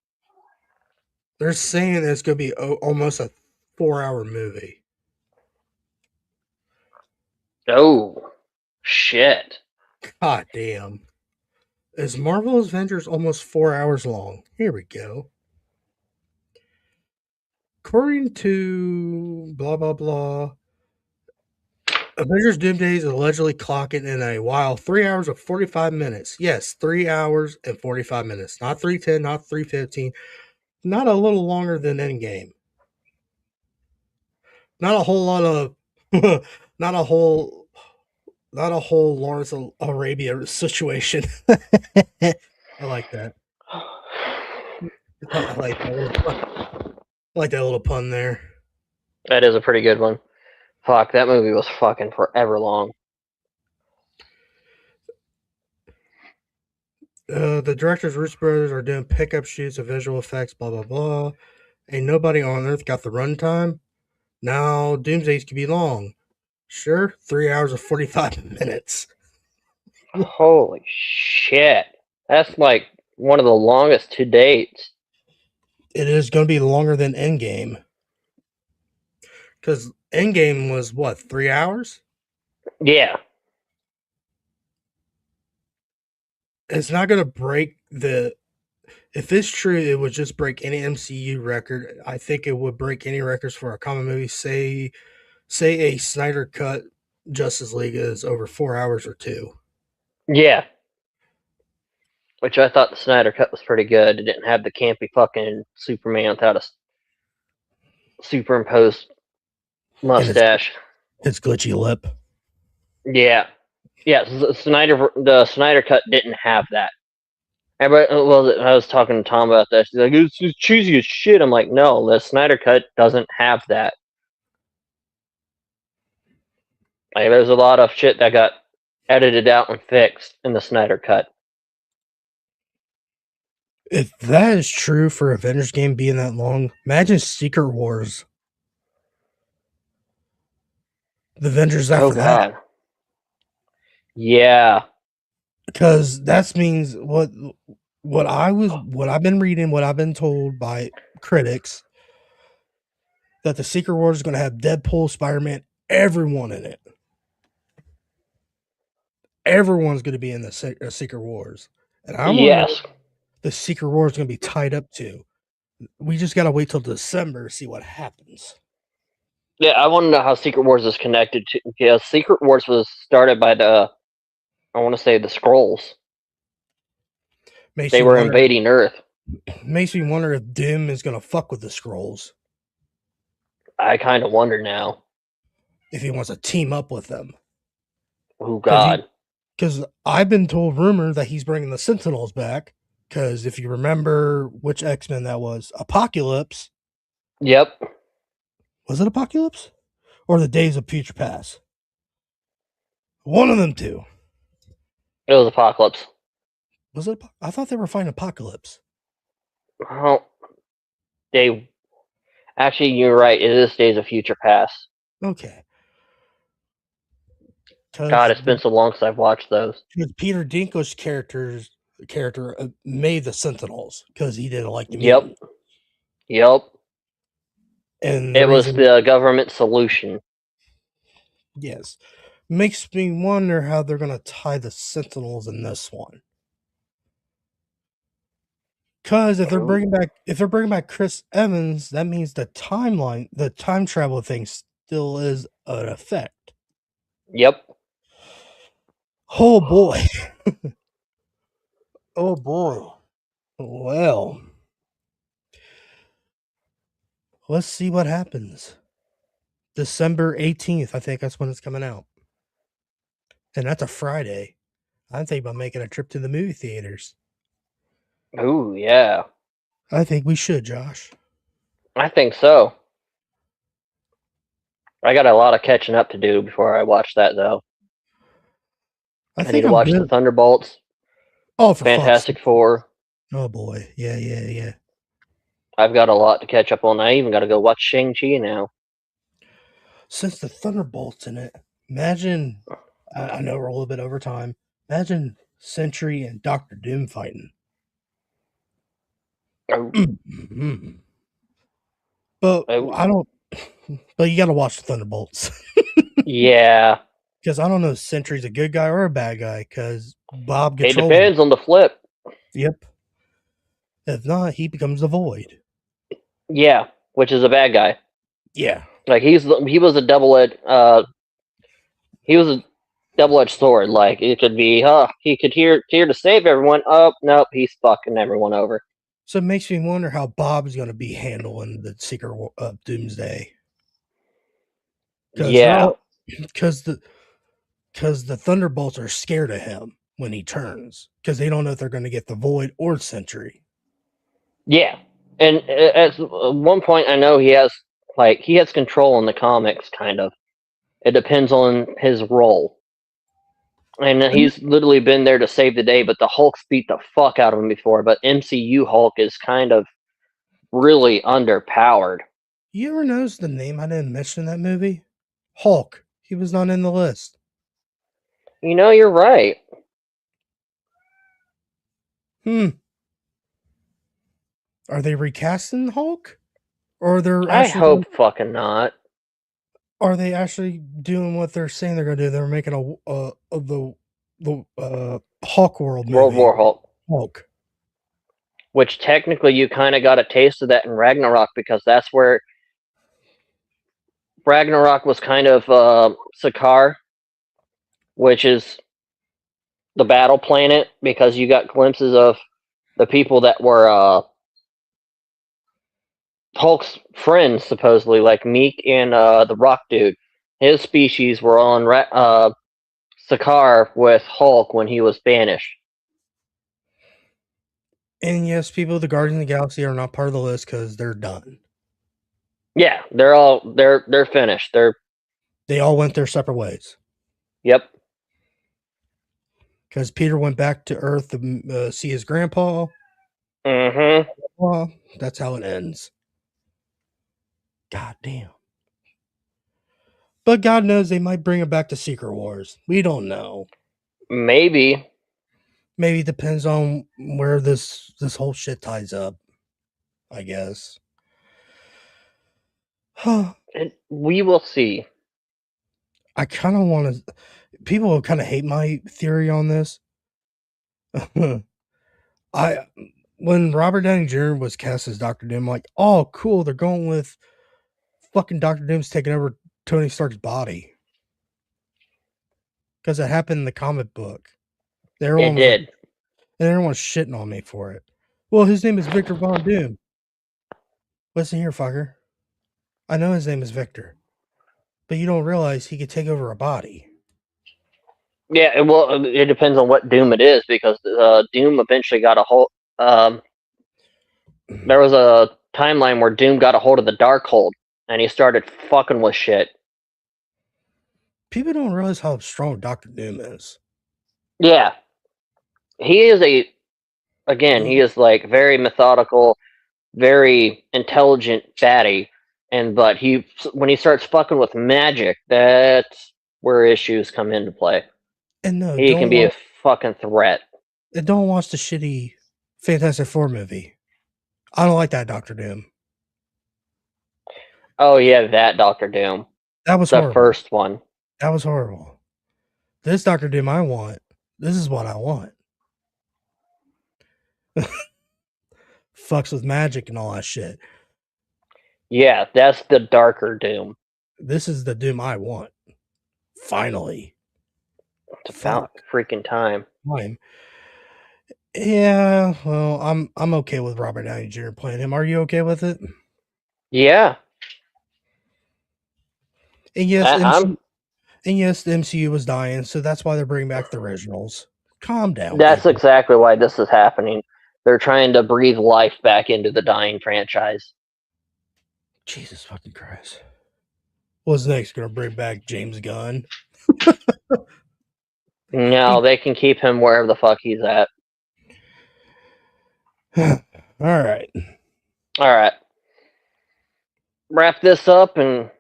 They're saying it's gonna be almost a 4 hour movie. Oh. Shit. God damn. Is Marvel's Avengers almost 4 hours long? Here we go. According to blah blah blah, Avengers Doomsday is allegedly clocking in a while 3 hours of 45 minutes. Yes, 3 hours and 45 minutes. Not 3:10, not 3:15. Not a little longer than Endgame. Not a whole lot of not a whole not a whole Lawrence of Arabia situation. I like that. I like that little pun. I like that little pun there. That is a pretty good one. Fuck, that movie was fucking forever long. The directors, Russo brothers, are doing pickup shoots of visual effects, blah, blah, blah. Ain't nobody on Earth got the runtime. Now, Doomsdays could be long. Sure, 3 hours and 45 minutes. Holy shit. That's like one of the longest to date. It is going to be longer than Endgame. Because Endgame was, what, 3 hours? Yeah. It's not going to break the. If it's true, it would just break any MCU record. I think it would break any records for a common movie. Say a Snyder cut Justice League is over 4 hours or 2. Yeah. Which I thought the Snyder Cut was pretty good. It didn't have the campy fucking Superman without a superimposed And mustache. it's glitchy lip. Yeah. Yeah, the Snyder Cut didn't have that. Everybody, well, I was talking to Tom about that. She's like, it's cheesy as shit. I'm like, no, the Snyder Cut doesn't have that. Like, there's a lot of shit that got edited out and fixed in the Snyder Cut. If that is true for Avengers game being that long, imagine Secret Wars. The Avengers after that. Yeah. Because that means what I've been reading, what I've been told by critics, that the Secret Wars is going to have Deadpool, Spider-Man, everyone in it. Everyone's going to be in the Secret Wars. And I want to know the Secret Wars is going to be tied up to. We just got to wait till December to see what happens. Yeah, I want to know how Secret Wars is connected to. Yeah, Secret Wars was started by I want to say the Skrulls. They were invading Earth. Makes me wonder if Doom is going to fuck with the Skrulls. I kind of wonder now. If he wants to team up with them. Oh, God. Because I've been told rumor that he's bringing the Sentinels back. Because if you remember which X-Men that was, Apocalypse. Yep. Was it Apocalypse? Or the Days of Future Past? One of them two. It was Apocalypse. Was it? I thought they were fighting Apocalypse. Well, actually, you're right. It is Days of Future Past. Okay. God, it's been so long since I've watched those. Peter Dinklage's character made the Sentinels because he didn't like the mutant. Yep. And it was the government solution. Yes. Makes me wonder how they're going to tie the Sentinels in this one. Because if they're bringing back Chris Evans, that means the time travel thing still is an effect. Yep. Oh boy. Oh boy. Well, let's see what happens. December 18th, I think that's when it's coming out. And that's a Friday. I'm thinking about making a trip to the movie theaters. Ooh, yeah. I think we should, Josh. I think so. I got a lot of catching up to do before I watch that, though. I I need think to I'm watch the good. Thunderbolts, Oh, for fuck's sake. Fantastic Four. Oh boy. Yeah. I've got a lot to catch up on. I even got to go watch Shang-Chi now. Since the Thunderbolts in it, imagine, I know we're a little bit over time. Imagine Sentry and Doctor Doom fighting. Oh, But oh, I don't. But you got to watch the Thunderbolts yeah. because I don't know if Sentry's a good guy or a bad guy because Bob It controls him. depends on the flip. Yep. If not, he becomes the Void. Yeah, which is a bad guy. Yeah. Like he was a double-edged sword. Like it could be, he could here to save everyone. Oh nope, he's fucking everyone over. So it makes me wonder how Bob's going to be handling the Secret Doomsday because they're Yeah, all because the Thunderbolts are scared of him when he turns because they don't know if they're going to get the Void or Sentry. yeah. And at one point, I know he has control in the comics, kind of. It depends on his role. And he's literally been there to save the day, but the Hulk's beat the fuck out of him before. But MCU Hulk is kind of really underpowered. You ever notice the name I didn't mention in that movie? Hulk. He was not in the list. You know, you're right. Are they recasting Hulk? Or I hope fucking not. are they actually doing what they're saying they're going to do? They're making the Hulk world movie. World War Hulk. Hulk. Which technically you kind of got a taste of that in Ragnarok because that's where Ragnarok was kind of Sakaar, which is the battle planet, because you got glimpses of the people that were Hulk's friends, supposedly, like Meek and the Rock Dude. His species were on Sakaar with Hulk when he was banished. And yes, people of the Guardians of the Galaxy are not part of the list because they're done. Yeah, they're finished. They all went their separate ways. Yep. Because Peter went back to Earth to see his grandpa. Mm-hmm. Well, that's how it ends. God damn. But God knows they might bring it back to Secret Wars. We don't know. Maybe. Maybe it depends on where this whole shit ties up, I guess. We will see. I kind of want to. People kind of hate my theory on this. When Robert Downey Jr. was cast as Doctor Doom, I'm like, oh, cool, they're going with fucking Doctor Doom's taking over Tony Stark's body because it happened in the comic book. It did. And everyone's shitting on me for it. Well, his name is Victor Von Doom. Listen here, fucker. I know his name is Victor, but you don't realize he could take over a body. Yeah, well, it depends on what Doom it is, because Doom eventually got a hold. There was a timeline where Doom got a hold of the Darkhold, and he started fucking with shit. People don't realize how strong Doctor Doom is. Yeah, he is he is like very methodical, very intelligent fatty, but when he starts fucking with magic, that's where issues come into play. And no, He can be a fucking threat. Don't watch the shitty Fantastic Four movie. I don't like that Doctor Doom. Oh yeah, that Doctor Doom. That was the horrible. First one. That was horrible. This Doctor Doom I want. This is what I want. Fucks with magic and all that shit. Yeah, that's the darker Doom. This is the Doom I want. Finally. It's about freaking time. Yeah, well, I'm okay with Robert Downey Jr. playing him. Are you okay with it? Yeah, And yes, I'm. the MCU was dying, so that's why they're bringing back the originals. Calm down, That's people. exactly why this is happening. They're trying to breathe life back into the dying franchise. Jesus fucking Christ. What's next? Gonna bring back James Gunn? No, they can keep him wherever the fuck he's at. All right. All right, wrap this up, and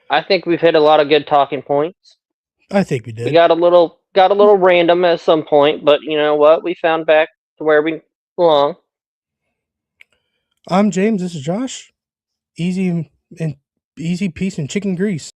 I think we've hit a lot of good talking points. I think we We did. got a little random at some point, but you know what? We found back to where we belong. I'm James. This is Josh. Easy and easy peace and chicken grease.